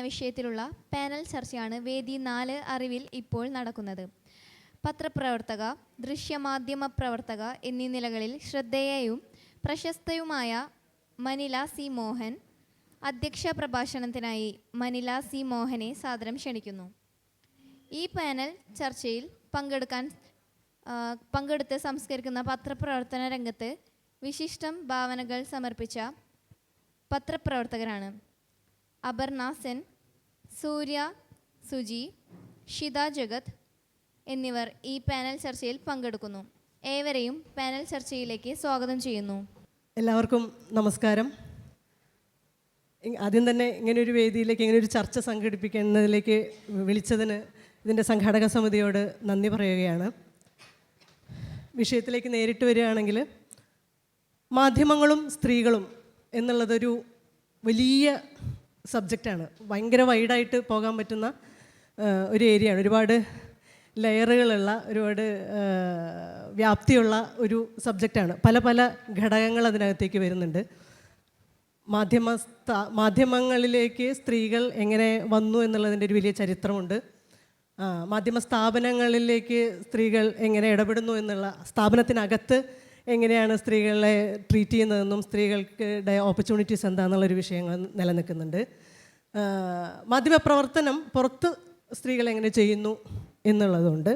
വിഷയത്തിലുള്ള പാനൽ ചർച്ചയാണ് വേദി 4 അറിവിൽ ഇപ്പോൾ നടക്കുന്നത്. പത്രപ്രവർത്തക, ദൃശ്യമാധ്യമ പ്രവർത്തക എന്നീ നിലകളിൽ ശ്രദ്ധേയയും പ്രശസ്തയുമായ മനില സി മോഹൻ അധ്യക്ഷ പ്രഭാഷണത്തിനായി മനില സി മോഹനെ സാദരം ക്ഷണിക്കുന്നു. ഈ പാനൽ ചർച്ചയിൽ പങ്കെടുത്ത് സംസ്കരിക്കുന്ന പത്രപ്രവർത്തന രംഗത്ത് വിശിഷ്ടം ഭാവനകൾ സമർപ്പിച്ച പത്രപ്രവർത്തകരാണ് അപർണ സെൻ, സൂര്യ സുജി, ഷിത ജഗത് എന്നിവർ ഈ പാനൽ ചർച്ചയിൽ പങ്കെടുക്കുന്നു. ഏവരെയും പാനൽ ചർച്ചയിലേക്ക് സ്വാഗതം ചെയ്യുന്നു. എല്ലാവർക്കും നമസ്കാരം. ആദ്യം തന്നെ ഇങ്ങനെയൊരു വേദിയിലേക്ക് ഇങ്ങനെയൊരു ചർച്ച സംഘടിപ്പിക്കുന്നതിലേക്ക് വിളിച്ചതിന് ഇതിൻ്റെ സംഘാടക സമിതിയോട് നന്ദി പറയുകയാണ്. വിഷയത്തിലേക്ക് നേരിട്ട് വരികയാണെങ്കിൽ, മാധ്യമങ്ങളും സ്ത്രീകളും എന്നുള്ളതൊരു വലിയ സബ്ജക്റ്റാണ്. ഭയങ്കര വൈഡായിട്ട് പോകാൻ പറ്റുന്ന ഒരു ഏരിയയാണ്. ഒരുപാട് ലെയറുകളുള്ള, ഒരുപാട് വ്യാപ്തിയുള്ള ഒരു സബ്ജക്റ്റാണ്. പല പല ഘടകങ്ങൾ അതിനകത്തേക്ക് വരുന്നുണ്ട്. മാധ്യമങ്ങളിലേക്ക് സ്ത്രീകൾ എങ്ങനെ വന്നു എന്നുള്ളതിൻ്റെ ഒരു വലിയ ചരിത്രമുണ്ട്. മാധ്യമ സ്ഥാപനങ്ങളിലേക്ക് സ്ത്രീകൾ എങ്ങനെ ഇടപെടുന്നു എന്നുള്ള, സ്ഥാപനത്തിനകത്ത് എങ്ങനെയാണ് സ്ത്രീകളെ ട്രീറ്റ് ചെയ്യുന്നതെന്നും സ്ത്രീകൾക്ക് ഓപ്പർച്യൂണിറ്റീസ് എന്താണെന്നുള്ളൊരു വിഷയങ്ങൾ നിലനിൽക്കുന്നുണ്ട്. മാധ്യമപ്രവർത്തനം പുറത്ത് സ്ത്രീകൾ എങ്ങനെ ചെയ്യുന്നു എന്നുള്ളതുണ്ട്.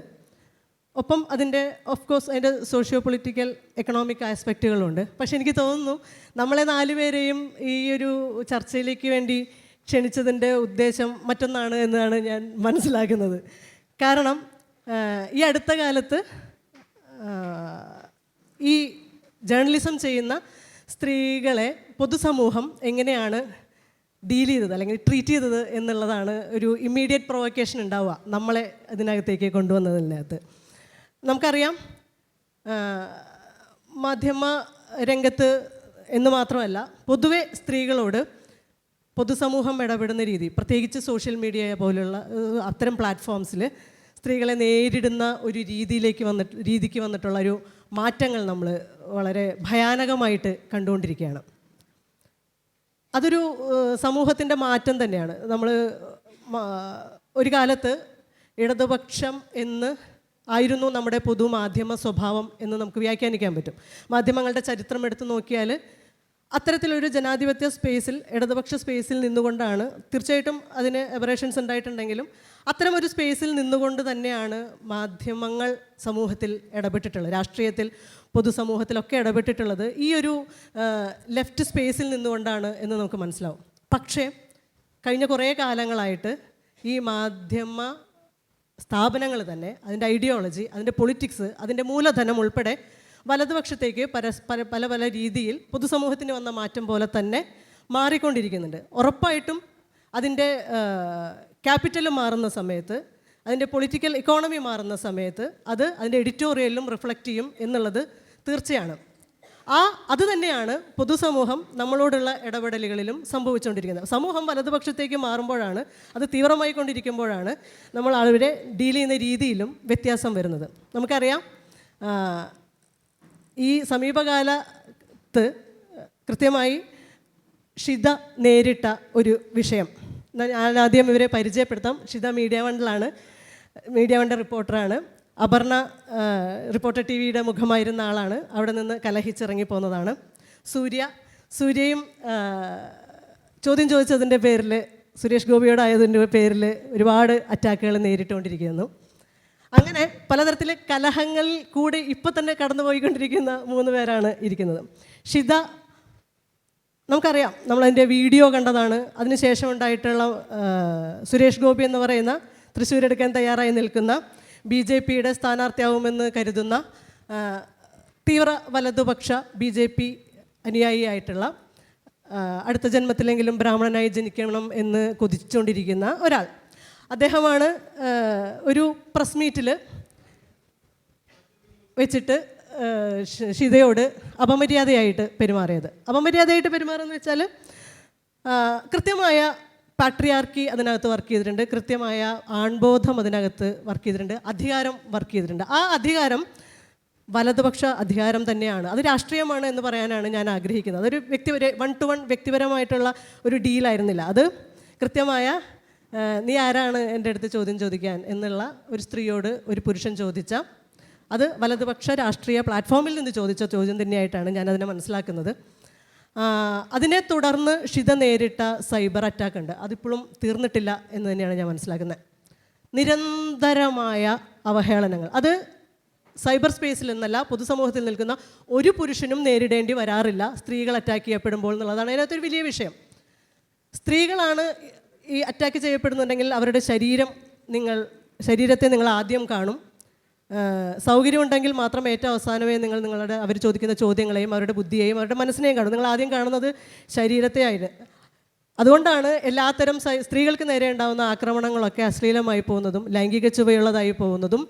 ഒപ്പം അതിൻ്റെ ഓഫ് കോഴ്സ് അതിൻ്റെ സോഷ്യോ പൊളിറ്റിക്കൽ എക്കണോമിക് ആസ്പെക്റ്റുകളുണ്ട്. പക്ഷെ എനിക്ക് തോന്നുന്നു നമ്മളെ 4 പേരെയും ഈ ഒരു ചർച്ചയിലേക്ക് വേണ്ടി ക്ഷണിച്ചതിൻ്റെ ഉദ്ദേശം മറ്റൊന്നാണ് എന്നാണ് ഞാൻ മനസ്സിലാക്കുന്നത്. കാരണം ഈ അടുത്ത കാലത്ത് ഈ ജേർണലിസം ചെയ്യുന്ന സ്ത്രീകളെ പൊതുസമൂഹം എങ്ങനെയാണ് ഡീൽ ചെയ്തത് അല്ലെങ്കിൽ ട്രീറ്റ് ചെയ്തത് എന്നുള്ളതാണ് ഒരു ഇമ്മീഡിയറ്റ് പ്രൊവക്കേഷൻ ഉണ്ടാവുക നമ്മളെ ഇതിനകത്തേക്ക് കൊണ്ടുവന്നതിനകത്ത്. നമുക്കറിയാം, മാധ്യമ രംഗത്ത് എന്ന് മാത്രമല്ല പൊതുവെ സ്ത്രീകളോട് പൊതുസമൂഹം ഇടപെടുന്ന രീതി, പ്രത്യേകിച്ച് സോഷ്യൽ മീഡിയ പോലുള്ള അത്തരം പ്ലാറ്റ്ഫോംസിൽ സ്ത്രീകളെ നേരിടുന്ന ഒരു രീതിക്ക് വന്നിട്ടുള്ള ഒരു മാറ്റങ്ങൾ നമ്മൾ വളരെ ഭയാനകമായിട്ട് കണ്ടുകൊണ്ടിരിക്കുകയാണ്. അതൊരു സമൂഹത്തിൻ്റെ മാറ്റം തന്നെയാണ്. നമ്മൾ ഒരു കാലത്ത് ഇടതുപക്ഷം എന്ന് ആയിരുന്നു നമ്മുടെ പൊതുമാധ്യമ സ്വഭാവം എന്ന് നമുക്ക് വ്യാഖ്യാനിക്കാൻ പറ്റും. മാധ്യമങ്ങളുടെ ചരിത്രം എടുത്തു നോക്കിയാൽ അത്തരത്തിലൊരു ജനാധിപത്യ സ്പേസിൽ, ഇടതുപക്ഷ സ്പേസിൽ നിന്നുകൊണ്ടാണ്, തീർച്ചയായിട്ടും അതിന് എബറേഷൻസ് ഉണ്ടായിട്ടുണ്ടെങ്കിലും അത്തരമൊരു സ്പേസിൽ നിന്നുകൊണ്ട് തന്നെയാണ് മാധ്യമങ്ങൾ സമൂഹത്തിൽ ഇടപെട്ടിട്ടുള്ളത്, രാഷ്ട്രീയത്തിൽ പൊതുസമൂഹത്തിലൊക്കെ ഇടപെട്ടിട്ടുള്ളത് ഈ ഒരു ലെഫ്റ്റ് സ്പേസിൽ നിന്നുകൊണ്ടാണ് എന്ന് നമുക്ക് മനസ്സിലാവും. പക്ഷേ കഴിഞ്ഞ കുറേ കാലങ്ങളായിട്ട് ഈ മാധ്യമ സ്ഥാപനങ്ങൾ തന്നെ, അതിൻ്റെ ഐഡിയോളജി, അതിൻ്റെ പൊളിറ്റിക്സ്, അതിൻ്റെ മൂലധനം ഉൾപ്പെടെ വലതുപക്ഷത്തേക്ക് പല പല രീതിയിൽ പൊതുസമൂഹത്തിന് വന്ന മാറ്റം പോലെ തന്നെ മാറിക്കൊണ്ടിരിക്കുന്നുണ്ട്. ഉറപ്പായിട്ടും അതിൻ്റെ ക്യാപിറ്റൽ മാറുന്ന സമയത്ത്, അതിൻ്റെ പൊളിറ്റിക്കൽ ഇക്കോണമി മാറുന്ന സമയത്ത് അത് അതിൻ്റെ എഡിറ്റോറിയലിലും റിഫ്ലക്റ്റ് ചെയ്യും എന്നുള്ളത് തീർച്ചയാണ്. അത് തന്നെയാണ് പൊതുസമൂഹം നമ്മളോടുള്ള ഇടപെടലുകളിലും സംഭവിച്ചുകൊണ്ടിരിക്കുന്നത്. സമൂഹം വലതുപക്ഷത്തേക്ക് മാറുമ്പോഴാണ്, അത് തീവ്രമായി കൊണ്ടിരിക്കുമ്പോഴാണ് നമ്മൾ അവരെ ഡീൽ ചെയ്യുന്ന രീതിയിലും വ്യത്യാസം വരുന്നത്. നമുക്കറിയാം, ഈ സമീപകാലത്ത് കൃത്യമായി ഷിത നേരിട്ട ഒരു വിഷയം, ഞാൻ ആദ്യം ഇവരെ പരിചയപ്പെടുത്താം. ഷിത മീഡിയ വണ്ണിൻ്റെ റിപ്പോർട്ടറാണ്. അപർണ റിപ്പോർട്ടർ TV-യുടെ മുഖമായിരുന്ന ആളാണ്. അവിടെ നിന്ന് കലഹിച്ചിറങ്ങി പോകുന്നതാണ്. സൂര്യയും ചോദ്യം ചോദിച്ചതിൻ്റെ പേരിൽ, സുരേഷ് ഗോപിയോടായതിൻ്റെ പേരിൽ ഒരുപാട് അറ്റാക്കുകൾ നേരിട്ടുകൊണ്ടിരിക്കുന്നു. അങ്ങനെ പലതരത്തിൽ കലഹങ്ങളിൽ കൂടി ഇപ്പോൾ തന്നെ കടന്നുപോയിക്കൊണ്ടിരിക്കുന്ന 3 പേരാണ് ഇരിക്കുന്നത്. ഷിത, നമുക്കറിയാം, നമ്മളതിൻ്റെ വീഡിയോ കണ്ടതാണ്. അതിനുശേഷം ഉണ്ടായിട്ടുള്ള സുരേഷ് ഗോപി എന്ന് പറയുന്ന തൃശ്ശൂരെടുക്കാൻ തയ്യാറായി നിൽക്കുന്ന BJP-യുടെ സ്ഥാനാർത്ഥിയാവുമെന്ന് കരുതുന്ന തീവ്ര വലതുപക്ഷ BJP അനുയായിയായിട്ടുള്ള, അടുത്ത ജന്മത്തിലെങ്കിലും ബ്രാഹ്മണനായി ജനിക്കണം എന്ന് കൊതിച്ചുകൊണ്ടിരിക്കുന്ന ഒരാൾ. അദ്ദേഹമാണ് ഒരു പ്രസ് മീറ്റിൽ വെച്ചിട്ട് ഷിതയോട് അപമര്യാദയായിട്ട് പെരുമാറിയത്. അപമര്യാദയായിട്ട് പെരുമാറുമെന്ന് വെച്ചാൽ കൃത്യമായ പാട്രിയാർക്കി അതിനകത്ത് വർക്ക് ചെയ്തിട്ടുണ്ട്, കൃത്യമായ ആൺബോധം അതിനകത്ത് വർക്ക് ചെയ്തിട്ടുണ്ട്, അധികാരം വർക്ക് ചെയ്തിട്ടുണ്ട്. ആ അധികാരം വലതുപക്ഷ അധികാരം തന്നെയാണ്. അത് രാഷ്ട്രീയമാണ് എന്ന് പറയാനാണ് ഞാൻ ആഗ്രഹിക്കുന്നത്. അതൊരു 1-to-1 വ്യക്തിപരമായിട്ടുള്ള ഒരു ഡീലായിരുന്നില്ല. അത് കൃത്യമായ നീ ആരാണ് എൻ്റെ അടുത്ത് ചോദ്യം ചോദിക്കാൻ എന്നുള്ള ഒരു സ്ത്രീയോട് ഒരു പുരുഷൻ ചോദിച്ച അത് വലതുപക്ഷ രാഷ്ട്രീയ പ്ലാറ്റ്ഫോമിൽ നിന്ന് ചോദിച്ച ചോദ്യം തന്നെയായിട്ടാണ് ഞാനതിനെ മനസ്സിലാക്കുന്നത്. അതിനെ തുടർന്ന് ഷിത നേരിട്ട സൈബർ അറ്റാക്ക് ഉണ്ട്. അതിപ്പോഴും തീർന്നിട്ടില്ല എന്ന് തന്നെയാണ് ഞാൻ മനസ്സിലാക്കുന്നത്. നിരന്തരമായ അവഹേളനങ്ങൾ, അത് സൈബർ സ്പേസിൽ നിന്നല്ല പൊതുസമൂഹത്തിൽ നിൽക്കുന്ന ഒരു പുരുഷനും നേരിടേണ്ടി വരാറില്ല സ്ത്രീകൾ അറ്റാക്ക് ചെയ്യപ്പെടുമ്പോൾ എന്നുള്ളതാണ് അതിനകത്തൊരു വലിയ വിഷയം. സ്ത്രീകളാണ് ഈ അറ്റാക്ക് ചെയ്യപ്പെടുന്നുണ്ടെങ്കിൽ അവരുടെ ശരീരത്തെ നിങ്ങൾ ആദ്യം കാണും. സൗകര്യമുണ്ടെങ്കിൽ മാത്രം ഏറ്റവും അവസാനമേ അവർ ചോദിക്കുന്ന ചോദ്യങ്ങളെയും അവരുടെ ബുദ്ധിയെയും അവരുടെ മനസ്സിനെയും കാണും. നിങ്ങൾ ആദ്യം കാണുന്നത് ശരീരത്തെ ആയിരുന്നു. അതുകൊണ്ടാണ് എല്ലാത്തരം സ്ത്രീകൾക്ക് നേരെ ഉണ്ടാകുന്ന ആക്രമണങ്ങളൊക്കെ അശ്ലീലമായി പോകുന്നതും ലൈംഗിക ചുവയുള്ളതായി പോകുന്നതും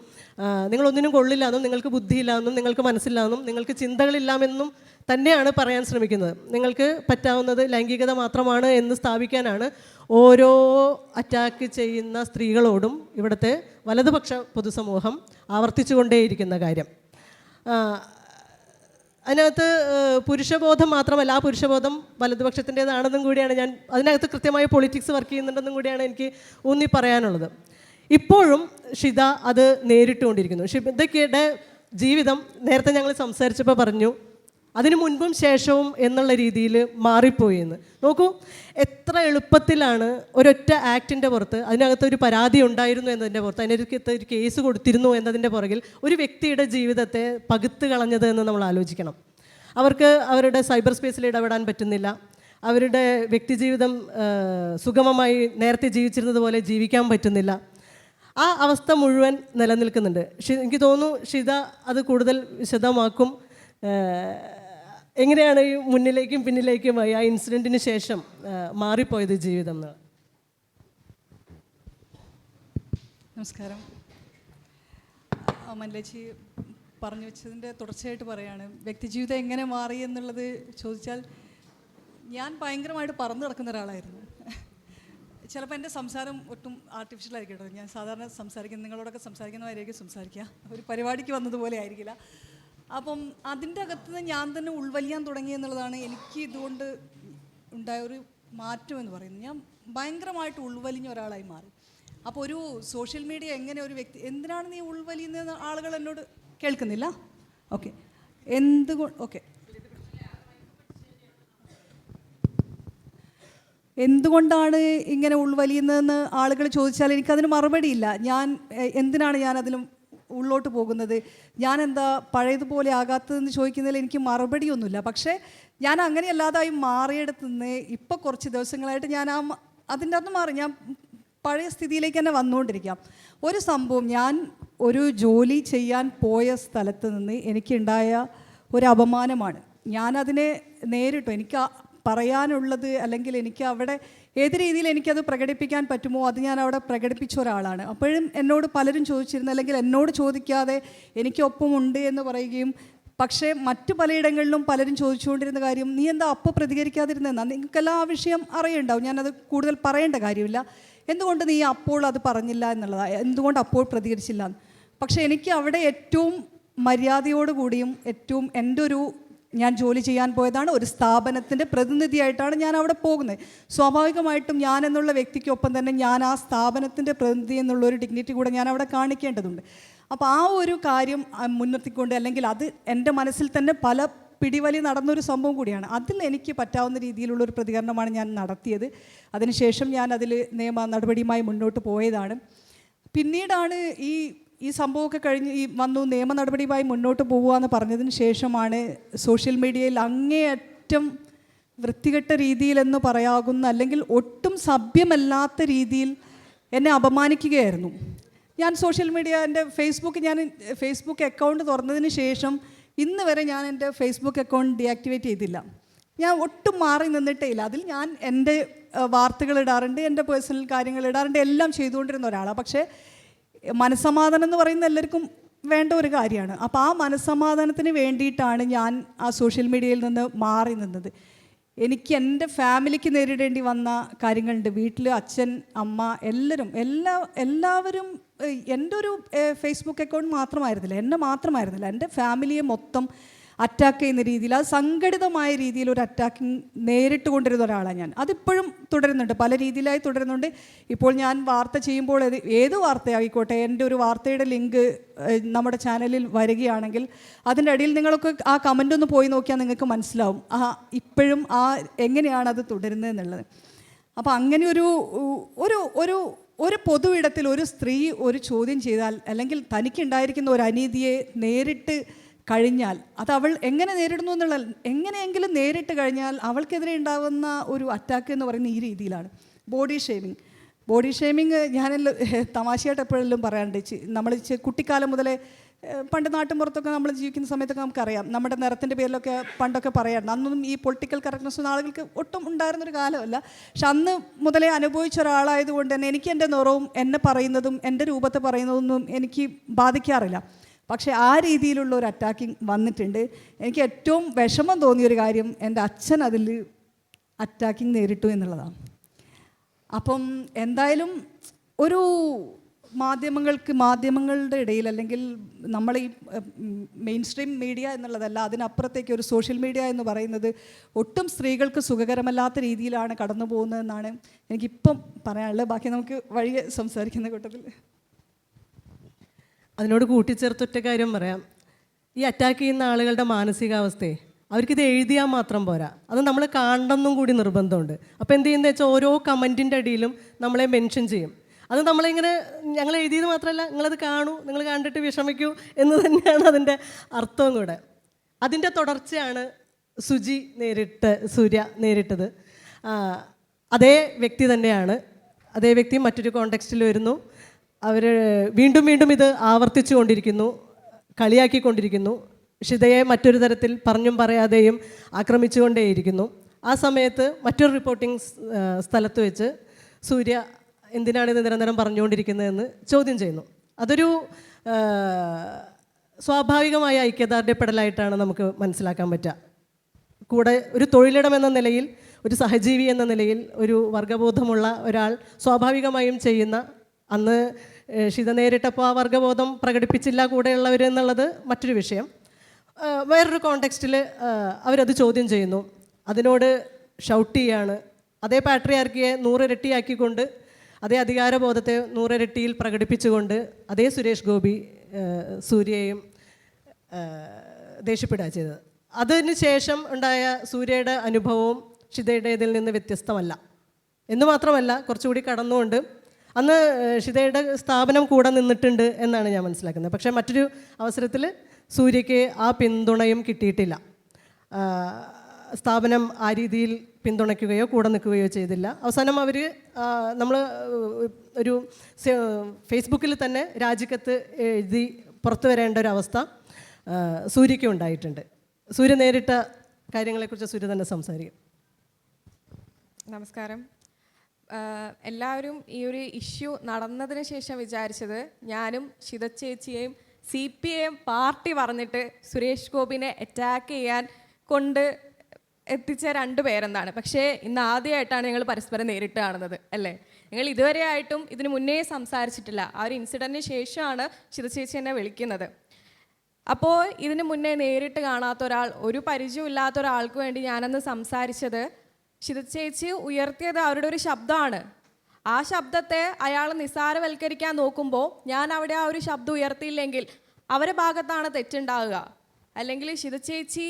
നിങ്ങളൊന്നിനും കൊള്ളില്ല എന്നും നിങ്ങൾക്ക് ബുദ്ധിയില്ല എന്നും നിങ്ങൾക്ക് മനസ്സില്ല എന്നും നിങ്ങൾക്ക് ചിന്തകളില്ലാമെന്നും തന്നെയാണ് പറയാൻ ശ്രമിക്കുന്നത്. നിങ്ങൾക്ക് പറ്റാവുന്നത് ലൈംഗികത മാത്രമാണ് എന്ന് സ്ഥാപിക്കാനാണ് ഓരോ അറ്റാക്ക് ചെയ്യുന്ന സ്ത്രീകളോടും ഇവിടുത്തെ വലതുപക്ഷ പൊതുസമൂഹം ആവർത്തിച്ചുകൊണ്ടേയിരിക്കുന്ന കാര്യം. അതിനകത്ത് പുരുഷബോധം മാത്രമല്ല, ആ പുരുഷബോധം വലതുപക്ഷത്തിൻ്റേതാണെന്നും കൂടിയാണ് ഞാൻ അതിനകത്ത് കൃത്യമായ പൊളിറ്റിക്സ് വർക്ക് ചെയ്യുന്നുണ്ടെന്നും കൂടിയാണ് എനിക്ക് ഊന്നി പറയാനുള്ളത്. ഇപ്പോഴും ഷിത അത് നേരിട്ടുകൊണ്ടിരിക്കുന്നു. ഷിതയ്ക്കിടെ ജീവിതം നേരത്തെ ഞങ്ങൾ സംസാരിച്ചപ്പോൾ പറഞ്ഞു അതിനു മുൻപും ശേഷവും എന്നുള്ള രീതിയിൽ മാറിപ്പോയി എന്ന്. നോക്കൂ, എത്ര എളുപ്പത്തിലാണ് ഒരൊറ്റ ആക്ടിൻ്റെ പുറത്ത് അതിനകത്തൊരു പരാതി ഉണ്ടായിരുന്നു എന്നതിൻ്റെ പുറത്ത് അതിനൊരു കേസ് കൊടുത്തിരുന്നു എന്നതിൻ്റെ പുറകിൽ ഒരു വ്യക്തിയുടെ ജീവിതത്തെ പകുത്ത് കളഞ്ഞത് എന്ന് നമ്മൾ ആലോചിക്കണം. അവർക്ക് അവരുടെ സൈബർ സ്പേസിൽ ഇടപെടാൻ പറ്റുന്നില്ല. അവരുടെ വ്യക്തിജീവിതം സുഗമമായി നേരത്തെ ജീവിച്ചിരുന്നത് പോലെ ജീവിക്കാൻ പറ്റുന്നില്ല. ആ അവസ്ഥ മുഴുവൻ നിലനിൽക്കുന്നുണ്ട്. എനിക്ക് തോന്നുന്നു ഷിത അത് കൂടുതൽ വിശദമാക്കും. എങ്ങനെയാണ് ഈ മുന്നിലേക്കും പിന്നിലേക്കുമായി ആ ഇൻസിഡൻറ്റിന് ശേഷം മാറിപ്പോയത് ജീവിതം എന്ന്? നമസ്കാരം. മല്ലേച്ചി പറഞ്ഞു വെച്ചതിൻ്റെ തുടർച്ചയായിട്ട് പറയാണ്, വ്യക്തിജീവിതം എങ്ങനെ മാറി എന്നുള്ളത് ചോദിച്ചാൽ ഞാൻ ഭയങ്കരമായിട്ട് പറന്നു കിടക്കുന്ന ഒരാളായിരുന്നു. ചിലപ്പോൾ എൻ്റെ സംസാരം ഒട്ടും ആർട്ടിഫിഷ്യലായിരിക്കും കേട്ടോ. ഞാൻ സാധാരണ നിങ്ങളോടൊക്കെ സംസാരിക്കുന്നവരായിരിക്കും സംസാരിക്കുക, ഒരു പരിപാടിക്ക് വന്നതുപോലെ ആയിരിക്കില്ല. അപ്പം അതിൻ്റെ അകത്ത് നിന്ന് ഞാൻ തന്നെ ഉൾവലിയാൻ തുടങ്ങി എന്നുള്ളതാണ് എനിക്ക് ഇതുകൊണ്ട് ഉണ്ടായൊരു മാറ്റം എന്ന് പറയുന്നത്. ഞാൻ ഭയങ്കരമായിട്ട് ഉൾവലിഞ്ഞ ഒരാളായി മാറി. അപ്പോൾ ഒരു സോഷ്യൽ മീഡിയ എങ്ങനെ ഒരു വ്യക്തി, എന്തിനാണ് നീ ഉൾവലിയുന്നതെന്ന് ആളുകൾ എന്നോട് കേൾക്കുന്നില്ല. ഓക്കെ, എന്തുകൊണ്ടാണ് ഇങ്ങനെ ഉൾവലിയുന്നതെന്ന് ആളുകൾ ചോദിച്ചാൽ എനിക്കതിന് മറുപടിയില്ല. എന്തിനാണ് ഞാനതിലും ഉള്ളോട്ട് പോകുന്നത്, ഞാൻ എന്താ പഴയതുപോലെ ആകാത്തതെന്ന് ചോദിക്കുന്നതിൽ എനിക്ക് മറുപടിയൊന്നുമില്ല. പക്ഷേ ഞാൻ അങ്ങനെയല്ലാതായി മാറിയെടുത്ത് നിന്ന് ഇപ്പോൾ കുറച്ച് ദിവസങ്ങളായിട്ട് ഞാൻ അതിൻ്റെ അകത്ത് മാറി, ഞാൻ പഴയ സ്ഥിതിയിലേക്ക് തന്നെ വന്നുകൊണ്ടിരിക്കാം. ഒരു സംഭവം, ഞാൻ ഒരു ജോലി ചെയ്യാൻ പോയ സ്ഥലത്ത് നിന്ന് എനിക്കുണ്ടായ ഒരു അപമാനമാണ്. ഞാനതിനെ നേരിട്ടു. എനിക്ക് പറയാനുള്ളത് അല്ലെങ്കിൽ എനിക്ക് അവിടെ ഏത് രീതിയിൽ എനിക്കത് പ്രകടിപ്പിക്കാൻ പറ്റുമോ അത് ഞാൻ അവിടെ പ്രകടിപ്പിച്ച ഒരാളാണ്. അപ്പോഴും എന്നോട് പലരും ചോദിച്ചിരുന്നു, അല്ലെങ്കിൽ എന്നോട് ചോദിക്കാതെ എനിക്കൊപ്പമുണ്ട് എന്ന് പറയുകയും, പക്ഷേ മറ്റു പലയിടങ്ങളിലും പലരും ചോദിച്ചുകൊണ്ടിരുന്ന കാര്യം, നീ എന്താ അപ്പോൾ പ്രതികരിക്കാതിരുന്നതെന്നാ? നിങ്ങൾക്കെല്ലാം ആ വിഷയം അറിയുണ്ടാവും, ഞാനത് കൂടുതൽ പറയേണ്ട കാര്യമില്ല. എന്തുകൊണ്ട് നീ അപ്പോൾ അത് പറഞ്ഞില്ല എന്നുള്ളതാണ്, എന്തുകൊണ്ട് അപ്പോൾ പ്രതികരിച്ചില്ല. പക്ഷേ എനിക്ക് അവിടെ ഏറ്റവും മര്യാദയോടുകൂടിയും ഏറ്റവും ഞാൻ ജോലി ചെയ്യാൻ പോയതാണ്, ഒരു സ്ഥാപനത്തിൻ്റെ പ്രതിനിധിയായിട്ടാണ് ഞാൻ അവിടെ പോകുന്നത്. സ്വാഭാവികമായിട്ടും ഞാൻ എന്നുള്ള വ്യക്തിക്കൊപ്പം തന്നെ ഞാൻ ആ സ്ഥാപനത്തിൻ്റെ പ്രതിനിധി എന്നുള്ളൊരു ഡിഗ്നിറ്റി കൂടെ ഞാൻ അവിടെ കാണിക്കേണ്ടതുണ്ട്. അപ്പോൾ ആ ഒരു കാര്യം മുൻനിർത്തിക്കൊണ്ട്, അല്ലെങ്കിൽ അത് എൻ്റെ മനസ്സിൽ തന്നെ പല പിടിവലി നടന്നൊരു സംഭവം കൂടിയാണ്. അതിൽ എനിക്ക് പറ്റാവുന്ന രീതിയിലുള്ളൊരു പ്രതികരണമാണ് ഞാൻ നടത്തിയത്. അതിനുശേഷം ഞാൻ അതിൽ നിയമ നടപടിയുമായി മുന്നോട്ട് പോയതാണ്. പിന്നീടാണ് ഈ സംഭവമൊക്കെ കഴിഞ്ഞ് വന്നു നിയമ നടപടിയുമായി മുന്നോട്ട് പോകുക എന്ന് പറഞ്ഞതിന് ശേഷമാണ് സോഷ്യൽ മീഡിയയിൽ അങ്ങേയറ്റം വൃത്തികെട്ട രീതിയിലെന്ന് പറയാകുന്ന, അല്ലെങ്കിൽ ഒട്ടും സഭ്യമല്ലാത്ത രീതിയിൽ എന്നെ അപമാനിക്കുകയായിരുന്നു. ഞാൻ സോഷ്യൽ മീഡിയ, എൻ്റെ ഫേസ്ബുക്ക് അക്കൗണ്ട് തുറന്നതിന് ശേഷം ഇന്ന് വരെ ഞാൻ എൻ്റെ ഫേസ്ബുക്ക് അക്കൗണ്ട് ഡീആക്ടിവേറ്റ് ചെയ്തില്ല. ഞാൻ ഒട്ടും മാറി നിന്നിട്ടേ ഇല്ല. അതിൽ ഞാൻ എൻ്റെ വാർത്തകൾ ഇടാറുണ്ട്, എൻ്റെ പേഴ്സണൽ കാര്യങ്ങൾ ഇടാറുണ്ട്, എല്ലാം ചെയ്തുകൊണ്ടിരുന്ന ഒരാളാണ്. പക്ഷേ മനസ്സമാധാനം എന്ന് പറയുന്നത് എല്ലാവർക്കും വേണ്ട ഒരു കാര്യമാണ്. അപ്പോൾ ആ മനസ്സമാധാനത്തിന് വേണ്ടിയിട്ടാണ് ഞാൻ ആ സോഷ്യൽ മീഡിയയിൽ നിന്ന് മാറി നിന്നത്. എനിക്ക് എൻ്റെ ഫാമിലിക്ക് നേരിടേണ്ടി വന്ന കാര്യങ്ങളുണ്ട്. വീട്ടിൽ അച്ഛൻ, അമ്മ, എല്ലാവരും എൻ്റെ ഒരു ഫേസ്ബുക്ക് അക്കൗണ്ട് മാത്രമായിരുന്നില്ല, എന്നെ മാത്രമായിരുന്നില്ല, എൻ്റെ ഫാമിലിയെ മൊത്തം അറ്റാക്ക് ചെയ്യുന്ന രീതിയിൽ, അത് സംഘടിതമായ രീതിയിൽ ഒരു അറ്റാക്കിങ് നേരിട്ട് കൊണ്ടിരുന്ന ഒരാളാണ് ഞാൻ. അതിപ്പോഴും തുടരുന്നുണ്ട്, പല രീതിയിലായി തുടരുന്നുണ്ട്. ഇപ്പോൾ ഞാൻ വാർത്ത ചെയ്യുമ്പോൾ ഏത് വാർത്തയായിക്കോട്ടെ, എൻ്റെ ഒരു വാർത്തയുടെ ലിങ്ക് നമ്മുടെ ചാനലിൽ വരികയാണെങ്കിൽ അതിൻ്റെ അടിയിൽ നിങ്ങളൊക്കെ ആ കമൻ്റ് ഒന്ന് പോയി നോക്കിയാൽ നിങ്ങൾക്ക് മനസ്സിലാവും ഇപ്പോഴും എങ്ങനെയാണ് അത് തുടരുന്നത് എന്നുള്ളത്. അപ്പോൾ അങ്ങനെ ഒരു ഒരു ഒരു ഒരു പൊതു ഇടത്തിൽ ഒരു സ്ത്രീ ഒരു ചോദ്യം ചെയ്താൽ, അല്ലെങ്കിൽ തനിക്കുണ്ടായിരിക്കുന്ന ഒരു അനീതിയെ നേരിട്ട് കഴിഞ്ഞാൽ, അത് അവൾ എങ്ങനെ നേരിടുന്നു എന്നുള്ള, എങ്ങനെയെങ്കിലും നേരിട്ട് കഴിഞ്ഞാൽ അവൾക്കെതിരെ ഉണ്ടാകുന്ന ഒരു അറ്റാക്ക് എന്ന് പറയുന്ന ഈ രീതിയിലാണ്. ബോഡി ഷേമിങ് ഞാനെല്ലാം തമാശയായിട്ട് എപ്പോഴെല്ലാം പറയാറുണ്ട്. നമ്മൾ കുട്ടിക്കാലം മുതലേ പണ്ട് നാട്ടിൻപുറത്തൊക്കെ നമ്മൾ ജീവിക്കുന്ന സമയത്തൊക്കെ നമുക്കറിയാം, നമ്മുടെ നിറത്തിൻ്റെ പേരിലൊക്കെ പണ്ടൊക്കെ പറയാറുണ്ട്. അന്നൊന്നും ഈ പൊളിറ്റിക്കൽ കറക്റ്റ്നെസ് ആളുകൾക്ക് ഒട്ടും ഉണ്ടായിരുന്നൊരു കാലമല്ല. പക്ഷെ അന്ന് മുതലേ അനുഭവിച്ച ഒരാളായതുകൊണ്ട് തന്നെ എനിക്ക് എൻ്റെ നിറവും എന്നെ പറയുന്നതും എൻ്റെ രൂപത്തെ പറയുന്നതൊന്നും എനിക്ക് ബാധിക്കാറില്ല. പക്ഷേ ആ രീതിയിലുള്ള ഒരു അറ്റാക്കിങ് വന്നിട്ടുണ്ട്. എനിക്ക് ഏറ്റവും വിഷമം തോന്നിയൊരു കാര്യം എൻ്റെ അച്ഛൻ അതിൽ അറ്റാക്കിങ് നേരിട്ടു എന്നുള്ളതാണ്. അപ്പം എന്തായാലും ഒരു മാധ്യമങ്ങളുടെ ഇടയിൽ, അല്ലെങ്കിൽ നമ്മൾ ഈ മെയിൻ സ്ട്രീം മീഡിയ എന്നുള്ളതല്ല, അതിനപ്പുറത്തേക്ക് ഒരു സോഷ്യൽ മീഡിയ എന്ന് പറയുന്നത് ഒട്ടും സ്ത്രീകൾക്ക് സുഖകരമല്ലാത്ത രീതിയിലാണ് കടന്നു പോകുന്നതെന്നാണ് എനിക്കിപ്പം പറയാനുള്ളത്. ബാക്കി നമുക്ക് വഴിയെ സംസാരിക്കുന്ന കൂട്ടത്തിൽ. അതിനോട് കൂട്ടിച്ചേർത്തൊറ്റ കാര്യം പറയാം. ഈ അറ്റാക്ക് ചെയ്യുന്ന ആളുകളുടെ മാനസികാവസ്ഥയെ അവർക്കിത് എഴുതിയാൽ മാത്രം പോരാ, അത് നമ്മൾ കാണണമെന്നും കൂടി നിർബന്ധമുണ്ട്. അപ്പോൾ എന്ത് ചെയ്യുന്നത് വെച്ചാൽ ഓരോ കമൻറ്റിൻ്റെ അടിയിലും നമ്മളെ മെൻഷൻ ചെയ്യും. അത് നമ്മളിങ്ങനെ ഞങ്ങൾ എഴുതിയത് മാത്രമല്ല, നിങ്ങളത് കാണൂ, നിങ്ങൾ കണ്ടിട്ട് വിഷമിക്കൂ എന്ന് തന്നെയാണ് അതിൻ്റെ അർത്ഥവും കൂടെ. അതിൻ്റെ തുടർച്ചയാണ് സൂര്യ നേരിട്ടത്. അതേ വ്യക്തി തന്നെയാണ്, അതേ വ്യക്തി മറ്റൊരു കോണ്ടെക്സ്റ്റിൽ വരുന്നു. അവർ വീണ്ടും വീണ്ടും ഇത് ആവർത്തിച്ചു കൊണ്ടിരിക്കുന്നു, കളിയാക്കിക്കൊണ്ടിരിക്കുന്നു. ഷിതയെ മറ്റൊരു തരത്തിൽ പറഞ്ഞും പറയാതെയും ആക്രമിച്ചുകൊണ്ടേയിരിക്കുന്നു. ആ സമയത്ത് മറ്റൊരു റിപ്പോർട്ടിംഗ് സ്ഥലത്ത് വെച്ച് സൂര്യ എന്തിനാണ് ഇത് നിരന്തരം പറഞ്ഞുകൊണ്ടിരിക്കുന്നതെന്ന് ചോദ്യം ചെയ്യുന്നു. അതൊരു സ്വാഭാവികമായ ഐക്യദാർഢ്യപ്പെടലായിട്ടാണ് നമുക്ക് മനസ്സിലാക്കാൻ പറ്റുക. കൂടെ ഒരു തൊഴിലിടം എന്ന നിലയിൽ, ഒരു സഹജീവി എന്ന നിലയിൽ, ഒരു വർഗബോധമുള്ള ഒരാൾ സ്വാഭാവികമായും ചെയ്യുന്ന, അന്ന് ഷിത നേരിട്ടപ്പോൾ ആ വർഗബോധം പ്രകടിപ്പിച്ചില്ല കൂടെയുള്ളവർ എന്നുള്ളത് മറ്റൊരു വിഷയം. വേറൊരു കോണ്ടെക്സ്റ്റിൽ അവരത് ചോദ്യം ചെയ്യുന്നു, അതിനോട് ഷൗട്ട് ചെയ്യാണ്. അതേ പാട്രിയാർക്കിയെ 100 ഇരട്ടിയാക്കിക്കൊണ്ട്, അതേ അധികാരബോധത്തെ 100 ഇരട്ടിയിൽ പ്രകടിപ്പിച്ചുകൊണ്ട് അതേ സുരേഷ് ഗോപി സൂര്യയെയും ദേഷ്യപ്പെടുക ചെയ്തത്. അതിന് ശേഷം ഉണ്ടായ സൂര്യയുടെ അനുഭവവും ഷിതയുടേതിൽ നിന്ന് വ്യത്യസ്തമല്ല എന്ന് മാത്രമല്ല, കുറച്ചുകൂടി കടന്നുകൊണ്ട് അന്ന് ഷിതയുടെ സ്ഥാപനം കൂടെ നിന്നിട്ടുണ്ട് എന്നാണ് ഞാൻ മനസ്സിലാക്കുന്നത്. പക്ഷേ മറ്റൊരു അവസരത്തിൽ സൂര്യയ്ക്ക് ആ പിന്തുണയും കിട്ടിയിട്ടില്ല. സ്ഥാപനം ആ രീതിയിൽ പിന്തുണയ്ക്കുകയോ കൂടെ നിൽക്കുകയോ ചെയ്തില്ല. അവസാനം അവർ നമ്മൾ ഒരു ഫേസ്ബുക്കിൽ തന്നെ രാജിക്കത്ത് എഴുതി പുറത്തു വരേണ്ട ഒരവസ്ഥ സൂര്യയ്ക്ക് ഉണ്ടായിട്ടുണ്ട്. സൂര്യ നേരിട്ട കാര്യങ്ങളെക്കുറിച്ച് സൂര്യ തന്നെ സംസാരിക്കും. നമസ്കാരം. എല്ലാവരും ഈ ഒരു ഇഷ്യൂ നടന്നതിന് ശേഷം വിചാരിച്ചത് ഞാനും ഷിത ചേച്ചിയെയും CPM പാർട്ടി പറഞ്ഞിട്ട് സുരേഷ് ഗോപിനെ അറ്റാക്ക് ചെയ്യാൻ കൊണ്ട് എത്തിച്ച 2 പേരെന്നാണ്. പക്ഷേ ഇന്ന് ആദ്യമായിട്ടാണ് ഞങ്ങൾ പരസ്പരം നേരിട്ട് കാണുന്നത്, അല്ലേ? ഞങ്ങൾ ഇതുവരെ ആയിട്ടും ഇതിന് മുന്നേ സംസാരിച്ചിട്ടില്ല. ആ ഒരു ഇൻസിഡൻറ്റിന് ശേഷമാണ് ഷിത ചേച്ചി എന്നെ വിളിക്കുന്നത്. അപ്പോൾ ഇതിന് മുന്നേ നേരിട്ട് കാണാത്ത ഒരാൾ, ഒരു പരിചയമില്ലാത്ത ഒരാൾക്ക് വേണ്ടി ഞാനന്ന് സംസാരിച്ചത്, ഷിത ചേച്ചി ഉയർത്തിയത് അവരുടെ ഒരു ശബ്ദമാണ്. ആ ശബ്ദത്തെ അയാൾ നിസ്സാരവൽക്കരിക്കാൻ നോക്കുമ്പോൾ ഞാൻ അവിടെ ആ ഒരു ശബ്ദം ഉയർത്തിയില്ലെങ്കിൽ അവരുടെ ഭാഗത്താണ് തെറ്റുണ്ടാവുക. അല്ലെങ്കിൽ ഷിത ചേച്ചി